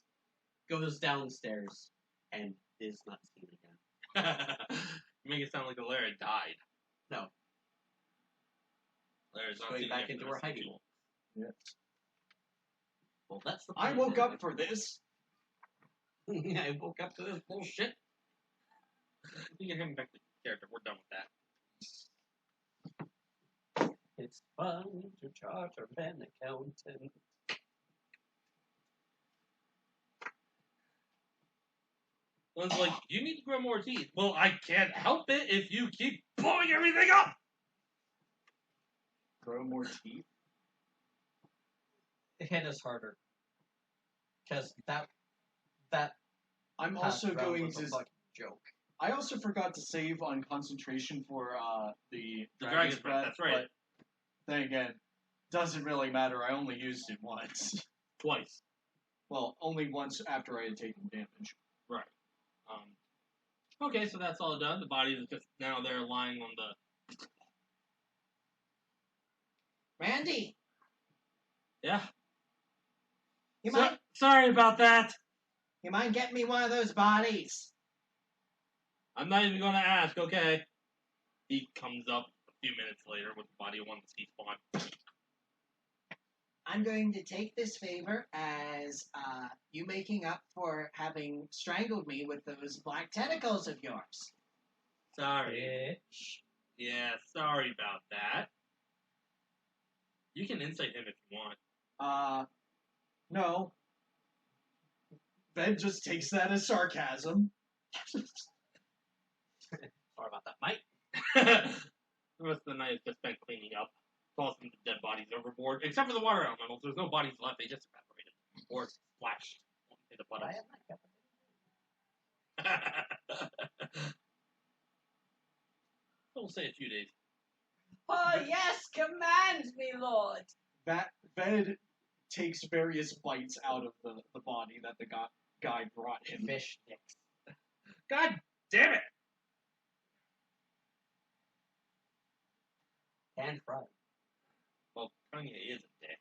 goes downstairs, and is not seen again. You make it sound like Alera died. No. Alera's not Going seen back again into for her the rest of the hiding. tour. Yes. Well, that's the. I plan woke anyway. up for this. I woke up to this bullshit. You can have him back to character. We're done with that. It's fun to charter an accountant. Lynn's like, you need to grow more teeth. Well, I can't help it if you keep blowing everything up. Grow more teeth. Hit us harder. Because that I'm past also round going was a to. fucking joke. I also forgot to save on concentration for the Dragon's Breath, that's right. But then again, doesn't really matter. I only used it once. Twice. Well, only once after I had taken damage. Right. Okay, so that's all done. The body is just now there lying on the... Randy, Yeah. you mind Sorry about that. getting me one of those bodies? I'm not even going to ask, okay? He comes up a few minutes later with the body of one that's despawned. I'm going to take this favor as you making up for having strangled me with those black tentacles of yours. Sorry. Yeah, sorry about that. You can insight him if you want. No. Ben just takes that as sarcasm. Sorry about that, Mike. The rest of the night is just spent cleaning up, tossing the dead bodies overboard. Except for the water elementals, there's no bodies left. They just evaporated or splashed into the But I puddle. have my cup. We'll say a few days. Oh, yes, command me, Lord. Ved takes various bites out of the body that the guy brought him. Fish sticks. God damn it! Pan fried. Well, Kanye is a dick.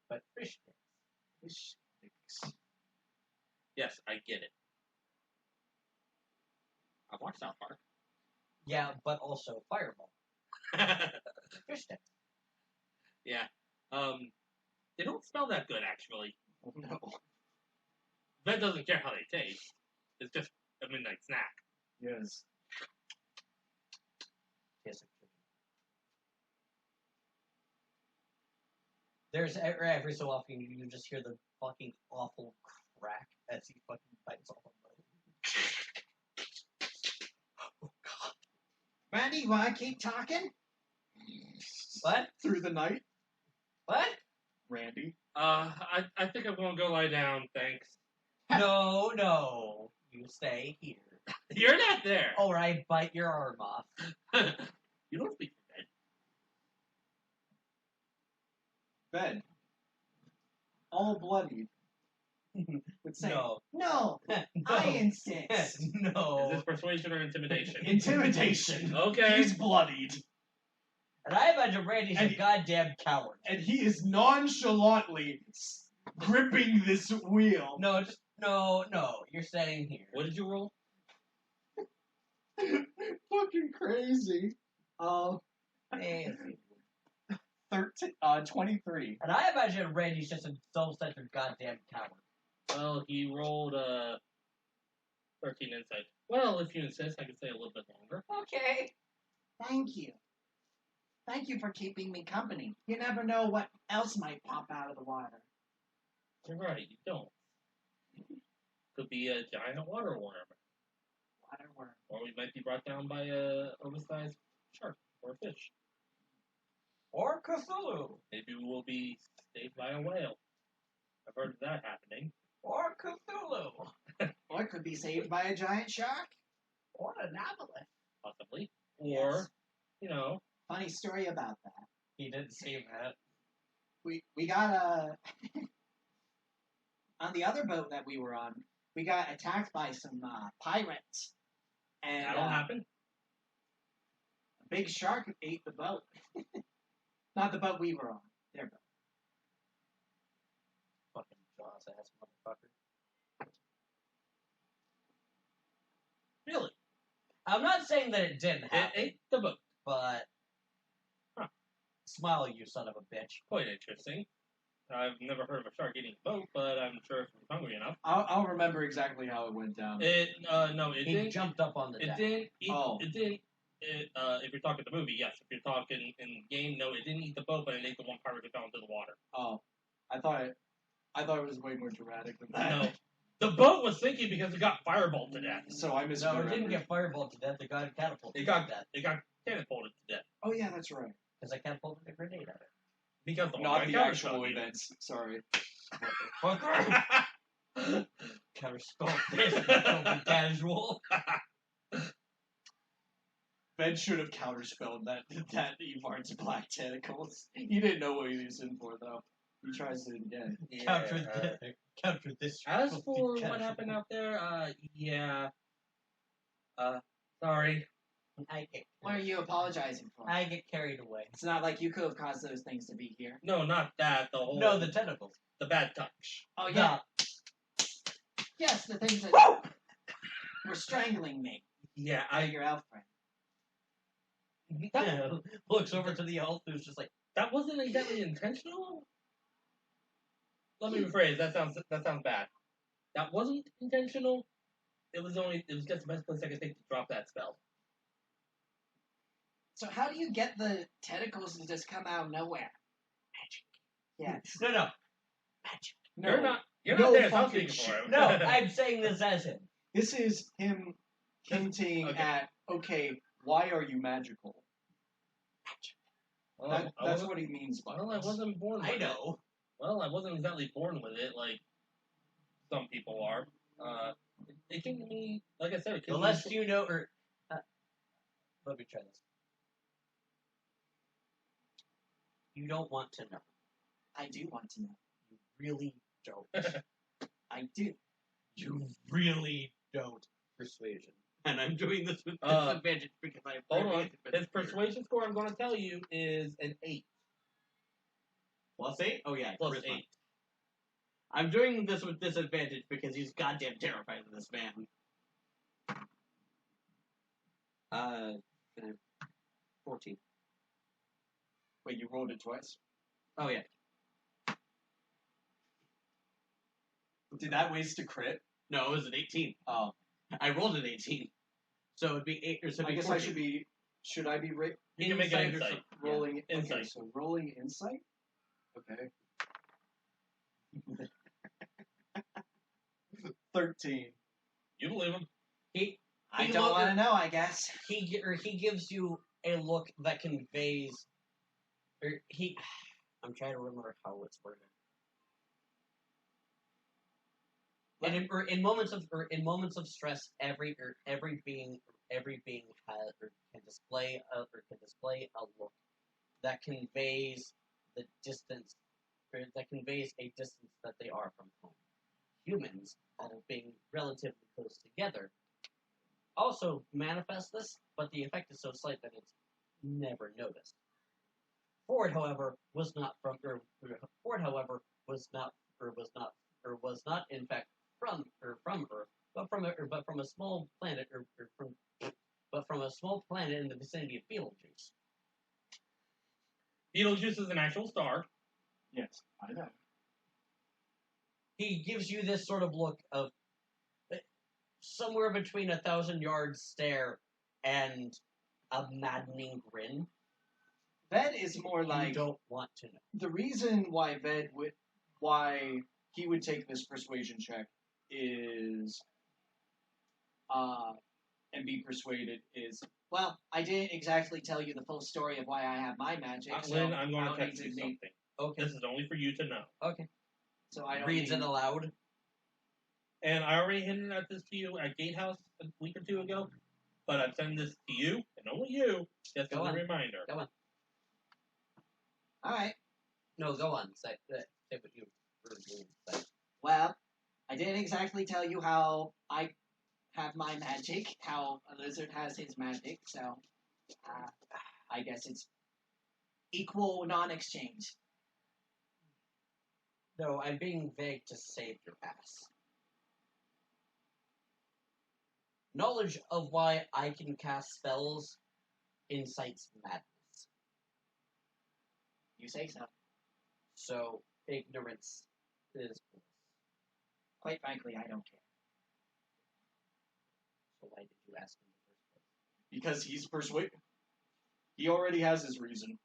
But fish sticks. Fish sticks. Yes, I get it. I've watched South Park. Yeah, but also fireball. Fish sticks. Yeah. They don't smell that good, actually. Oh no. That doesn't care how they taste. It's just a midnight snack. Yes. Tastes like chicken. There's every so often you just hear the fucking awful crack as he fucking bites off of it. Oh god. Randy, you want to keep talking? What? Through the night, What? Randy. I think I'm gonna go lie down, thanks. No. You stay here. You're not there! Or I bite your arm off. You don't speak for bed. Ved. All bloodied. Would say, No. No, No. I insist. Is No. this persuasion or intimidation? Intimidation. Okay. He's bloodied. And I imagine Randy's a And- goddamn coward. And he is nonchalantly gripping this wheel. No, just no. You're staying here. What did you roll? Fucking crazy. Hey. 23. And I imagine Randy's just a self-centered goddamn coward. Well, he rolled 13 insight. Well, if you insist, I can stay a little bit longer. Okay. Thank you. Thank you for keeping me company. You never know what else might pop out of the water. You're right, you don't. Could be a giant water worm. Waterworm. Or we might be brought down by a oversized shark or a fish. Or Cthulhu. Maybe we'll be saved by a whale. I've heard of that happening. Or Cthulhu. Or it could be saved by a giant shark. Or an aboleth. Possibly. Or, Yes. you know, Funny story about that. He didn't say that. We got on the other boat that we were on, we got attacked by some pirates. And that'll happen. a big shark ate the boat. Not the boat we were on. Their boat. Fucking Jaws ass motherfucker. Really? I'm not saying that it didn't It happen, ate the boat. but Huh. smile, you son of a bitch. Quite interesting. I've never heard of a shark eating a boat, but I'm sure if I'm hungry enough. I'll remember exactly how it went down. No, it He didn't. jumped up on the It deck. didn't eat. Oh. It didn't. If you're talking the movie, yes. If you're talking in game, no, it didn't eat the boat, but it ate the one pirate that fell into the water. Oh, I thought it was way more dramatic than that. No, the boat was sinking because it got fireballed to death. So I No, misremembered. it didn't get fireballed to death. It got catapulted It got to death. it got catapulted to death Oh yeah, that's right. Because I catapulted a grenade at it. because the Not guy the counter actual shot you. events. Sorry. Counterspell this, you filthy casual. Ben should have counterspelled that Evard's black tentacles. He didn't know what he was in for though. He tries it again. Counter this. As filthy for casual. what happened out there, yeah. Sorry. What are you apologizing for? I get carried away. It's not like you could have caused those things to be here. No, not that. The whole. No, the tentacles. the bad touch. Oh yeah. Yes, the things that were strangling me. Yeah, Your elf friend. Looks over to the elf who's just like, that wasn't exactly intentional. Let me rephrase. That sounds bad. That wasn't intentional. It was just the best place I could think to drop that spell. So how do you get the tentacles to just come out of nowhere? Magic. Yes. no. No, You're no not there. So I'm fucking speaking for him. No, I'm saying this as him. this is him hinting Okay. at why are you magical? Well, That's wasn't- what he means by Well, I this. wasn't born with I it. know. Well, I wasn't exactly born with it like some people are. It came to me, like I said, it came The to less me. you know, or let me try this. You don't want to know. I do want to know. You really don't. I do. You really don't. Persuasion. And I'm doing this with Uh, disadvantage because I have Hold on. previous His persuasion score, I'm going to tell you, is an 8. +8? Oh yeah, Plus charisma. 8. I'm doing this with disadvantage because he's goddamn terrified of this man. 14. Wait, you rolled it twice? Oh yeah. Did that waste a crit? No, it was an 18. Oh. I rolled an 18. So it'd be 8 or so. I guess 14. I should be... Should I be You can make an Insight or insight. rolling... Okay, Insight. so rolling insight? Okay. 13. You believe him. I He don't look- want to know, I guess. He gives you a look that conveys, I'm trying to remember how it's worded. And in moments of stress, every being has can display a look that conveys the distance, or that conveys a distance that they are from home. Humans, all being relatively close together, also manifest this, but the effect is so slight that it's never noticed. Ford, however, was not in fact from Earth, but from a small planet, from a small planet in the vicinity of Betelgeuse. Beetlejuice is an actual star. Yes, I know. He gives you this sort of look of somewhere between 1,000-yard stare and a maddening grin. Ved is more You like don't want to know. The reason why why he would take this persuasion check is, and be persuaded is, well, I didn't exactly tell you the full story of why I have my magic. So Lynn, I'm going I to don't text need you to something. Okay. This is only for you to know. Okay. So I don't Reads need, it aloud. And I already hinted at this to you at Gatehouse a week or two ago, but I'm sending this to you, and only you, just as Go a on. reminder. Go on. All right. No, go on. Say what you were doing. Say. Well, I didn't exactly tell you how I have my magic, how a lizard has his magic, so I guess it's equal non-exchange. No, I'm being vague to save your ass. Knowledge of why I can cast spells incites madness. You say so. So, ignorance is bliss. Quite frankly, I don't care. So why did you ask in the first place? because he's persuaded. He already has his reason.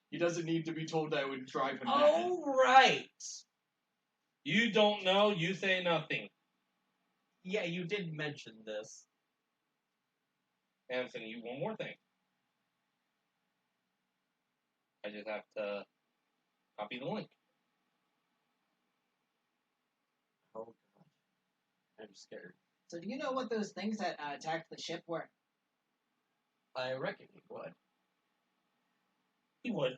He doesn't need to be told that would drive him mad. Oh, right! You don't know, you say nothing. Yeah, you did mention this. And I'm sending you one more thing. I just have to copy the link. Oh, God. I'm scared. So do you know what those things that attacked the ship were? I reckon you would. He would.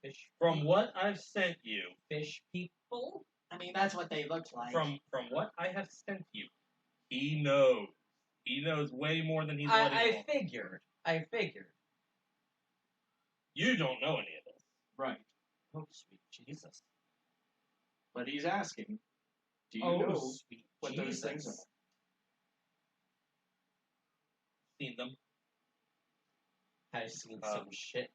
Fish. From what I've sent you, Fish people? I mean, that's what they looked like. from what I have sent you, he knows. He knows way more than he's letting I on. figured. You don't know any of this. Right. Oh, sweet Jesus. But he's asking, do you Oh, know sweet what Jesus. those things are? Seen them. I've seen Uh, some shit.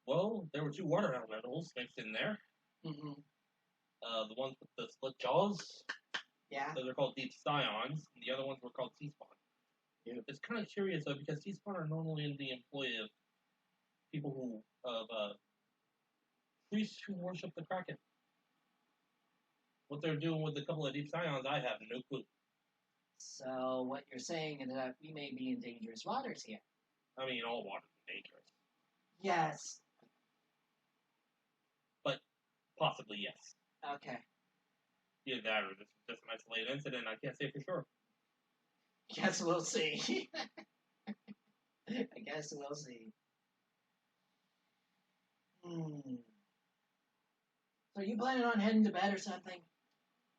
Well, there were two water elementals mixed in there. Mm-hmm. The ones with the split jaws, Yeah. those are called deep scions, and the other ones were called sea spawn. Yeah. It's kind of curious though, because sea spawn are normally in the employ of people priests who worship the Kraken. What they're doing with a couple of deep scions, I have no clue. So what you're saying is that we may be in dangerous waters here. I mean, all water is dangerous. Yes. Possibly, yes. Okay. Either that or this is just an isolated incident, I can't say for sure. Guess we'll see. I guess we'll see. So you planning on heading to bed or something?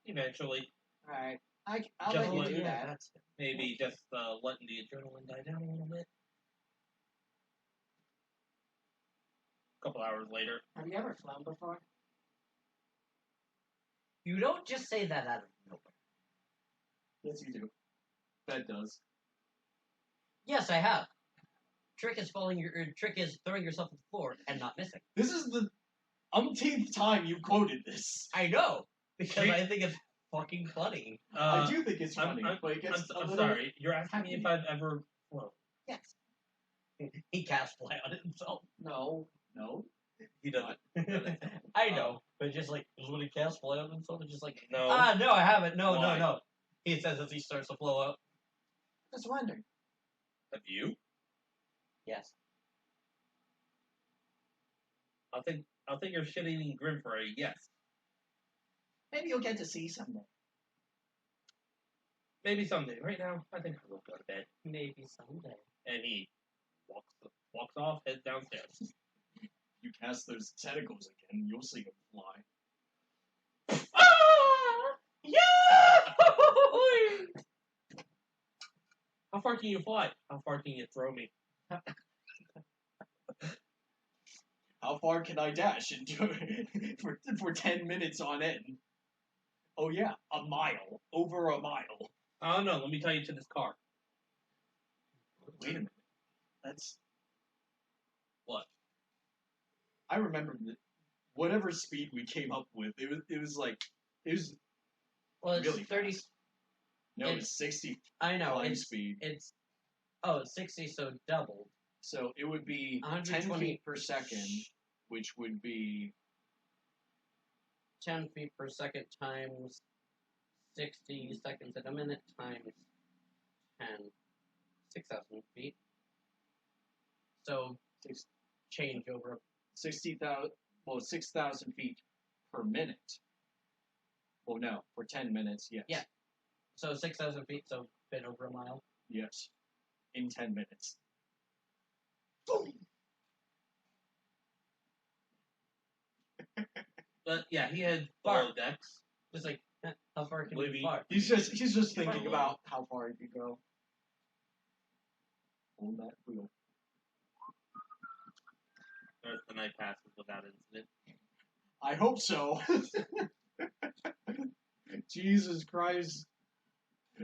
Eventually, All right. I'll Just let you let do you- that. maybe just letting the adrenaline die down a little bit. A couple hours later. Have you ever flown before? You don't just say that out of nowhere. Yes, you do. That does. Yes, I have. Trick is throwing yourself to the floor and not missing. This is the umpteenth time you quoted this. I know, because I think it's fucking funny. I do think it's I'm- funny, but it gets a I'm little... sorry. You're asking me if I've ever flown. Yes. He cast fly on himself. No. He doesn't. I know, but just like when he cast fly on himself, it's just like, No. no, I haven't. No. Why? He says as he starts to flow up. Just wondering. Have you? Yes. I'll take your shit-eating grin for a yes. Maybe you'll get to see someday. Maybe someday. Right now, I think I will go to bed. Maybe someday. And he walks off, heads downstairs. You cast those tentacles again, you'll see them fly. Ah! Yeah! How far can you fly? How far can you throw me? How far can I dash for 10 minutes on end? Oh yeah, a mile. Over a mile. Oh no, let me tie you to this car. Wait a minute. That's... What? I remember that whatever speed we came up with, it was Well, it's really 30. fast. No, it's 60 I know. flying It's speed. it's 60, so doubled. So it would be 10 120 feet per second, which would be 10 feet per second times 60 seconds in a minute times 10, 6,000 feet. So change over. 6,000 feet per minute. Well, no, for 10 minutes, yes. Yeah. So 6,000 feet, so a bit over a mile. Yes. In 10 minutes. But yeah, he had Far. below decks. Just like, how far can Maybe. you fly? He's just thinking Probably. about how far he could go. Hold that wheel. There's the night passes without incident. I hope so. Jesus Christ.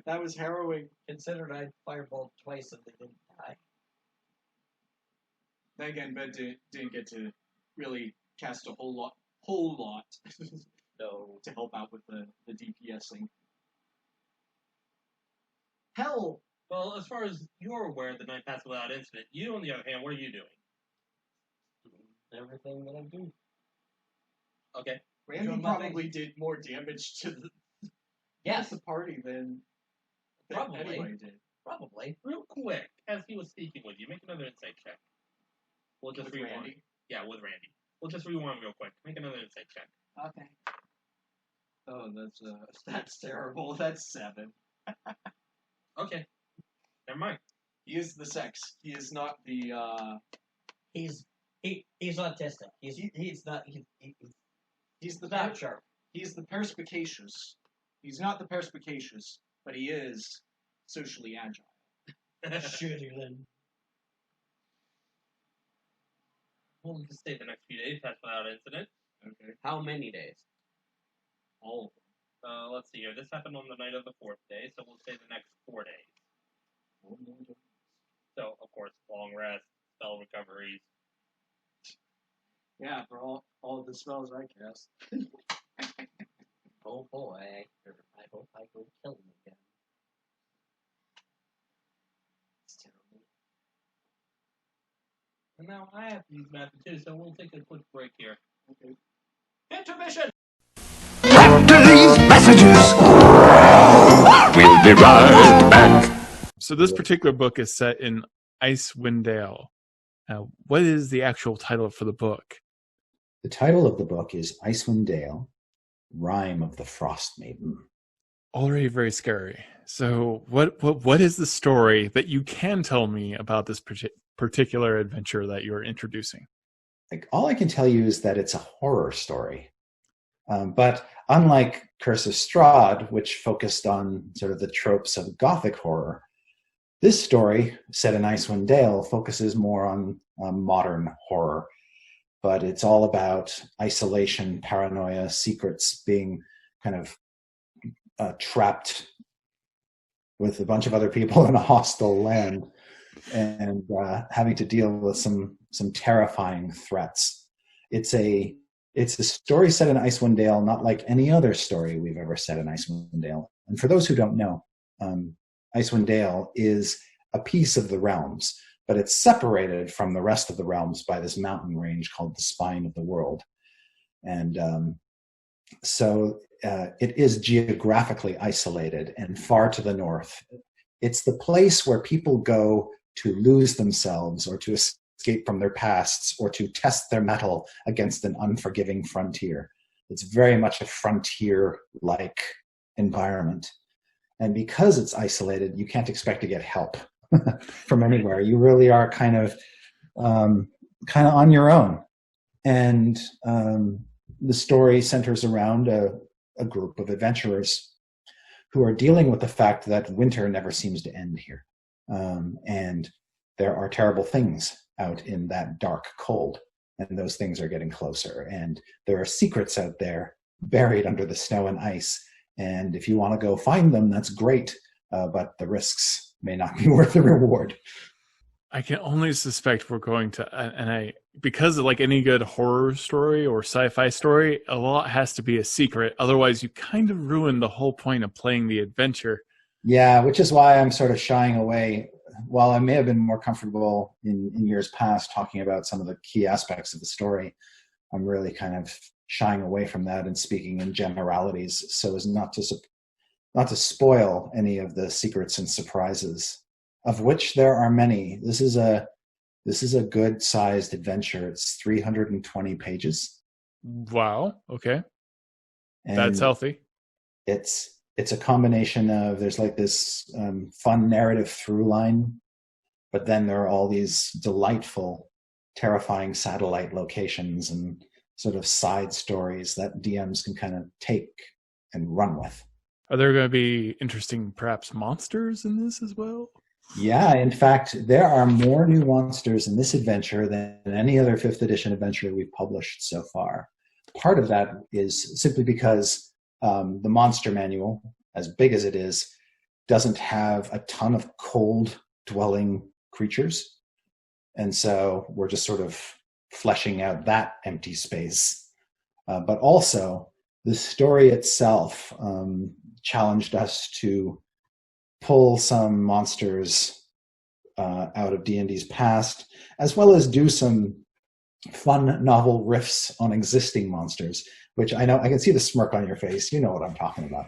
That was harrowing. Considered I fireballed twice and they didn't die. Then again, Ben didn't get to really cast a whole lot No. to help out with the DPSing. Hell, Well, as far as you're aware, the night passed without incident. You, on the other hand, what are you doing? Everything that I do. Okay. Randy Doing my probably did more damage to Yes, the party than Probably. anybody did. probably. Real quick, as he was speaking with you, make another insight check. We'll just With rewind. Randy? Yeah, with Randy. We'll just rewind real quick. Make another insight check. Okay. Oh, that's terrible. That's 7. Okay. Never mind. He is the sex. He is not the He's autistic. He's not he's the not sharp. he's the perspicacious. He's not the perspicacious, but he is socially agile. Shooter then. We'll just say the next few days passed without incident. Okay. How many days? All of them. Let's see here. This happened on the night of the 4th day, so we'll say the next 4 days. So, of course, long rest, spell recoveries. Yeah, for all of the spells I cast. Oh boy, I hope I go kill him again. It's terrible. And now I have to use magic too, so we'll take a quick break here. Okay. Intermission! After these messages, we'll be right back. So this particular book is set in Icewind Dale. What is the actual title for the book? The title of the book is Icewind Dale, Rime of the Frost Maiden. already very scary. So what is the story that you can tell me about this particular adventure that you're introducing? Like, all I can tell you is that it's a horror story. But unlike Curse of Strahd, which focused on sort of the tropes of Gothic horror, this story, set in Icewind Dale, focuses more on modern horror. But it's all about isolation, paranoia, secrets, being kind of trapped with a bunch of other people in a hostile land, and having to deal with some terrifying threats. It's a story set in Icewind Dale, not like any other story we've ever set in Icewind Dale. And for those who don't know, Icewind Dale is a piece of the realms, but it's separated from the rest of the realms by this mountain range called the Spine of the World. And so it is geographically isolated and far to the north. It's the place where people go to lose themselves, or to escape from their pasts, or to test their mettle against an unforgiving frontier. It's very much a frontier-like environment. And because it's isolated, you can't expect to get help from anywhere. You really are kind of on your own. And the story centers around a group of adventurers who are dealing with the fact that winter never seems to end here. And there are terrible things out in that dark cold, and those things are getting closer. And there are secrets out there buried under the snow and ice. And if you want to go find them, that's great, but the risks may not be worth the reward. I can only suspect we're going to, because like any good horror story or sci-fi story, a lot has to be a secret. Otherwise, you kind of ruin the whole point of playing the adventure. Yeah, which is why I'm sort of shying away. While I may have been more comfortable in years past talking about some of the key aspects of the story, I'm really kind of shying away from that and speaking in generalities so as not to spoil any of the secrets and surprises, of which there are many. This is a good-sized adventure. It's 320 pages. Wow. Okay. And that's healthy. It's a combination of, there's like this fun narrative through line, but then there are all these delightful, terrifying satellite locations and sort of side stories that DMs can kind of take and run with. Are there going to be interesting, perhaps, monsters in this as well? Yeah, in fact, there are more new monsters in this adventure than any other 5th edition adventure we've published so far. Part of that is simply because the monster manual, as big as it is, doesn't have a ton of cold-dwelling creatures. And so we're just sort of fleshing out that empty space. But also, the story itself challenged us to pull some monsters out of D&D's past, as well as do some fun novel riffs on existing monsters, which I know, I can see the smirk on your face. You know what I'm talking about.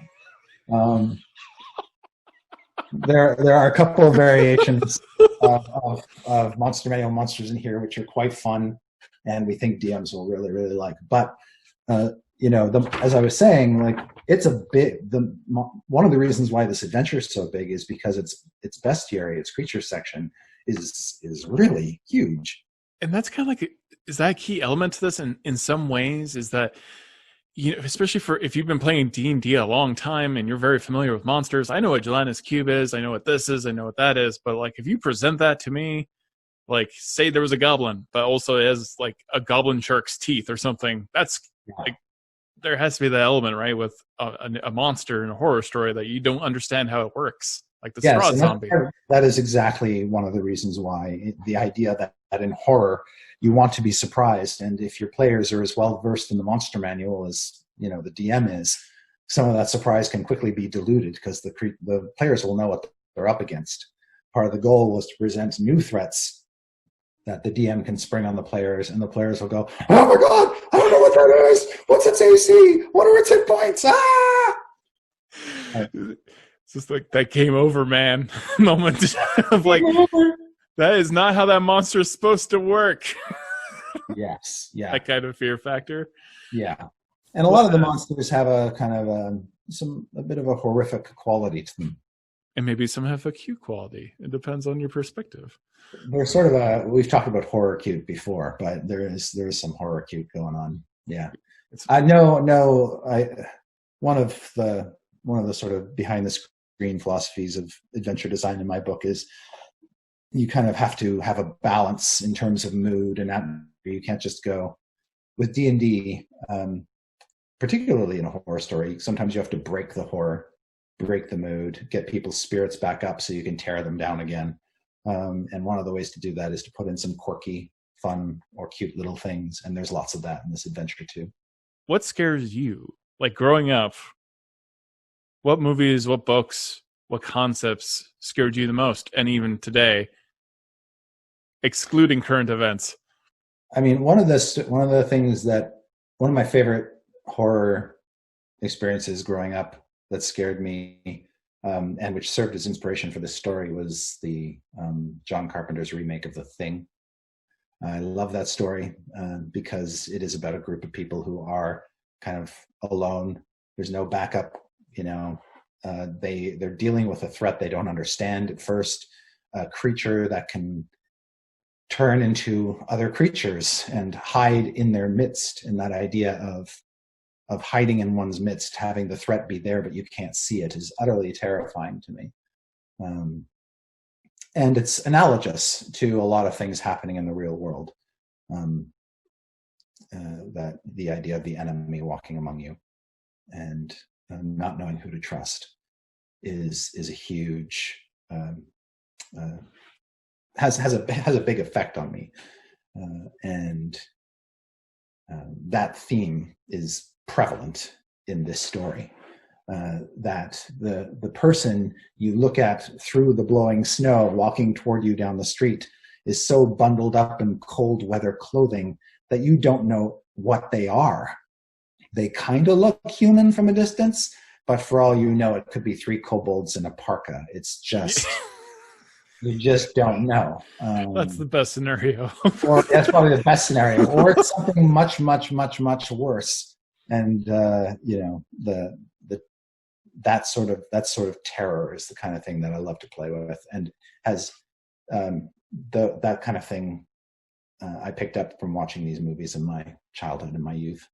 There are a couple of variations of Monster Manual monsters in here, which are quite fun, and we think DMs will really, really like. But as I was saying, like, it's a big. One of the reasons why this adventure is so big is because its bestiary, its creature section, is really huge. And that's kind of like, is that a key element to this? In some ways, is that, especially for if you've been playing D&D a long time and you're very familiar with monsters. I know what Gelatinous Cube is. I know what this is. I know what that is. But like, if you present that to me, like, say there was a goblin, but also it has like a goblin shark's teeth or something. That's like, there has to be that element, right, with a monster in a horror story that you don't understand how it works, like the Strahd zombie. That is exactly one of the reasons why the idea that in horror you want to be surprised, and if your players are as well versed in the monster manual as the DM is, some of that surprise can quickly be diluted because the players will know what they're up against. Part of the goal was to present new threats that the DM can spring on the players, and the players will go, "Oh my god, I don't know what that is. What's its AC? What are its hit points? Ah!" It's just like that game over, man moment of like, that is not how that monster is supposed to work. Yes, yeah. That kind of fear factor. Yeah. And a lot of the monsters have a kind of a bit of a horrific quality to them. And maybe some have a cute quality. It depends on your perspective. There's sort of we've talked about horror cute before, but there is some horror cute going on. Yeah. I know. One of the sort of behind the screen philosophies of adventure design in my book is you kind of have to have a balance in terms of mood and atmosphere. You can't just go with D&D, particularly in a horror story. Sometimes you have to break the horror, break the mood, get people's spirits back up so you can tear them down again. And one of the ways to do that is to put in some quirky, fun, or cute little things. And there's lots of that in this adventure too. What scares you? Like growing up, what movies, what books, what concepts scared you the most? And even today, excluding current events. I mean, one of my favorite horror experiences growing up that scared me, and which served as inspiration for this story, was the John Carpenter's remake of The Thing. I love that story because it is about a group of people who are kind of alone. There's no backup, they're dealing with a threat they don't understand at first, a creature that can turn into other creatures and hide in their midst. And that idea of hiding in one's midst, having the threat be there but you can't see it, is utterly terrifying to me. And it's analogous to a lot of things happening in the real world. That the idea of the enemy walking among you and not knowing who to trust is a huge has a big effect on me, and that theme is prevalent in this story. That the person you look at through the blowing snow walking toward you down the street is so bundled up in cold weather clothing that you don't know what they are. They kind of look human from a distance, but for all you know, it could be 3 kobolds in a parka. It's just, you just don't know. That's the best scenario. Or that's probably the best scenario. Or it's something much, much, much, much worse. And that sort of terror is the kind of thing that I love to play with, and has that kind of thing I picked up from watching these movies in my childhood and my youth.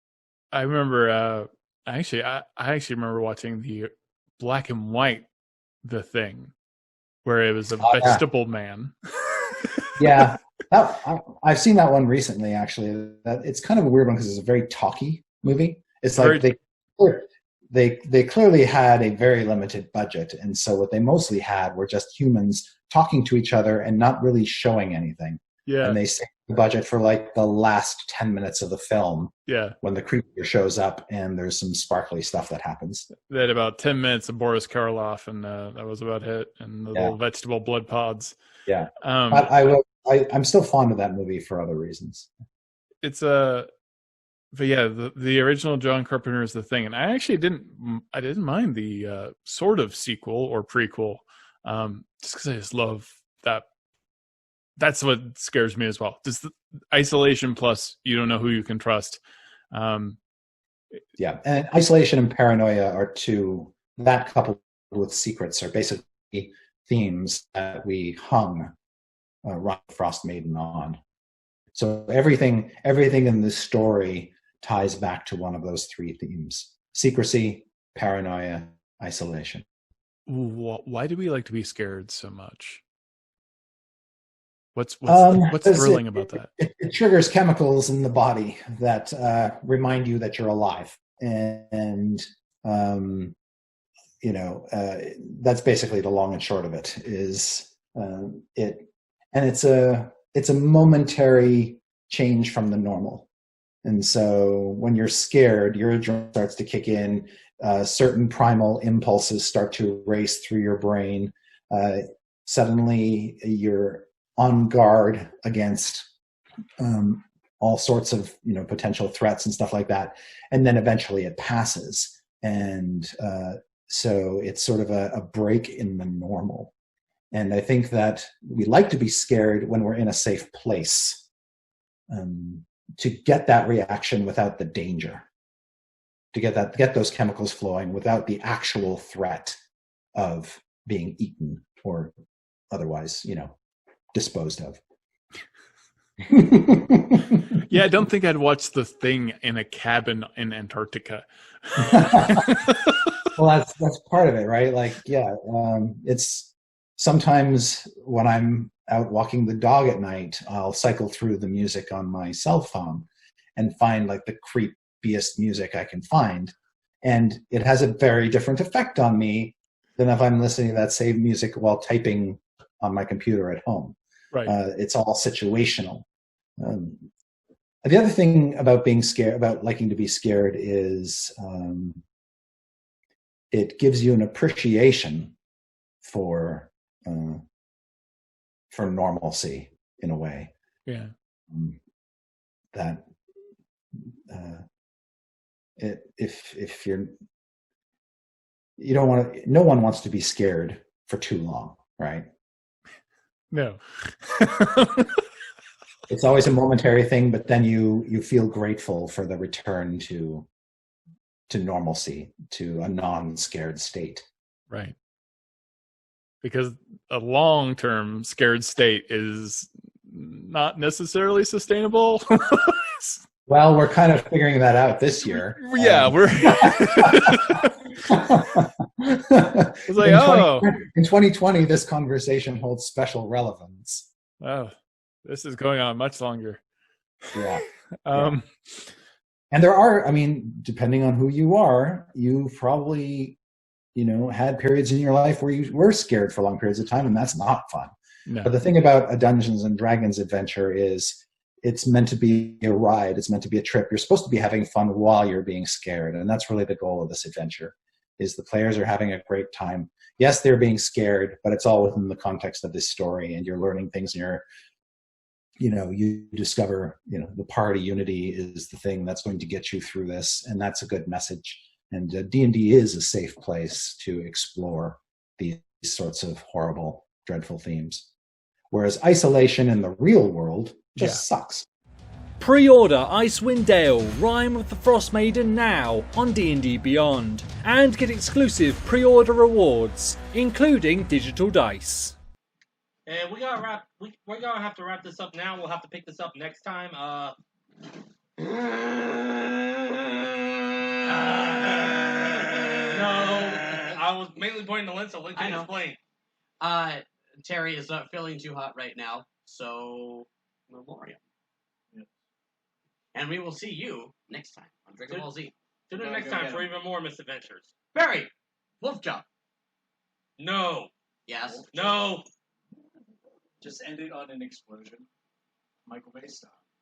I remember I actually remember watching the black and white The Thing, where it was a vegetable man. Yeah, I've seen that one recently. Actually, it's kind of a weird one because it's a very talky movie. It's like they clearly had a very limited budget, and so what they mostly had were just humans talking to each other and not really showing anything. Yeah, and they saved the budget for like the last 10 minutes of the film. Yeah, when the creature shows up and there's some sparkly stuff that happens. They had about 10 minutes of Boris Karloff, and that was about it. And the little vegetable blood pods. Yeah, I'm still fond of that movie for other reasons. It's but yeah, the original John Carpenter's The Thing, and I actually didn't mind the sort of sequel or prequel, just because I just love that. That's what scares me as well. Just the isolation plus you don't know who you can trust. Yeah, and isolation and paranoia are two, that coupled with secrets, are basically themes that we hung Ron Frost Maiden on. So everything in this story ties back to one of those 3 themes: secrecy, paranoia, isolation. Why do we like to be scared so much? What's thrilling about that? It triggers chemicals in the body that remind you that you're alive, and that's basically the long and short of it. Is it's a momentary change from the normal, and so when you're scared, your adrenaline starts to kick in. Certain primal impulses start to race through your brain. Suddenly, you're on guard against all sorts of potential threats and stuff like that, and then eventually it passes, and so it's sort of a break in the normal. And I think that we like to be scared when we're in a safe place, to get that reaction without the danger, to get those chemicals flowing without the actual threat of being eaten or otherwise, disposed of. Yeah, I don't think I'd watch The Thing in a cabin in Antarctica. Well, that's part of it, right? Like, yeah, it's sometimes when I'm out walking the dog at night, I'll cycle through the music on my cell phone and find like the creepiest music I can find. And it has a very different effect on me than if I'm listening to that same music while typing on my computer at home. Right. It's all situational. The other thing about being scared, about liking to be scared, is it gives you an appreciation for normalcy in a way. Yeah. That if you don't want to, no one wants to be scared for too long, right? No. It's always a momentary thing, but then you feel grateful for the return to normalcy, to a non-scared state. Right. Because a long-term scared state is not necessarily sustainable. Well, we're kind of figuring that out this year. Yeah, we're it's like, in 2020, this conversation holds special relevance. Oh, this is going on much longer. Yeah. Yeah. And there are, I mean, depending on who you are, you probably, had periods in your life where you were scared for long periods of time, and that's not fun. No. But the thing about a Dungeons and Dragons adventure is it's meant to be a ride. It's meant to be a trip. You're supposed to be having fun while you're being scared. And that's really the goal of this adventure, is the players are having a great time. Yes, they're being scared, but it's all within the context of this story, and you're learning things, and you discover, the party unity is the thing that's going to get you through this. And that's a good message. And D&D is a safe place to explore these sorts of horrible, dreadful themes. Whereas isolation in the real world just sucks. Pre-order Icewind Dale: Rime of the Frost Maiden now on D&D Beyond, and get exclusive pre-order rewards, including digital dice. And we're gonna have to wrap this up now. We'll have to pick this up next time. No, I was mainly pointing to Lynn, so Lynn can explain. Terry is not feeling too hot right now, so memoriam. Yep. And we will see you next time on Dragon Ball Z. Tune in next time for even more misadventures. Barry! Wolf Jump! No. Yes. No. Just end it on an explosion. Michael Bay style.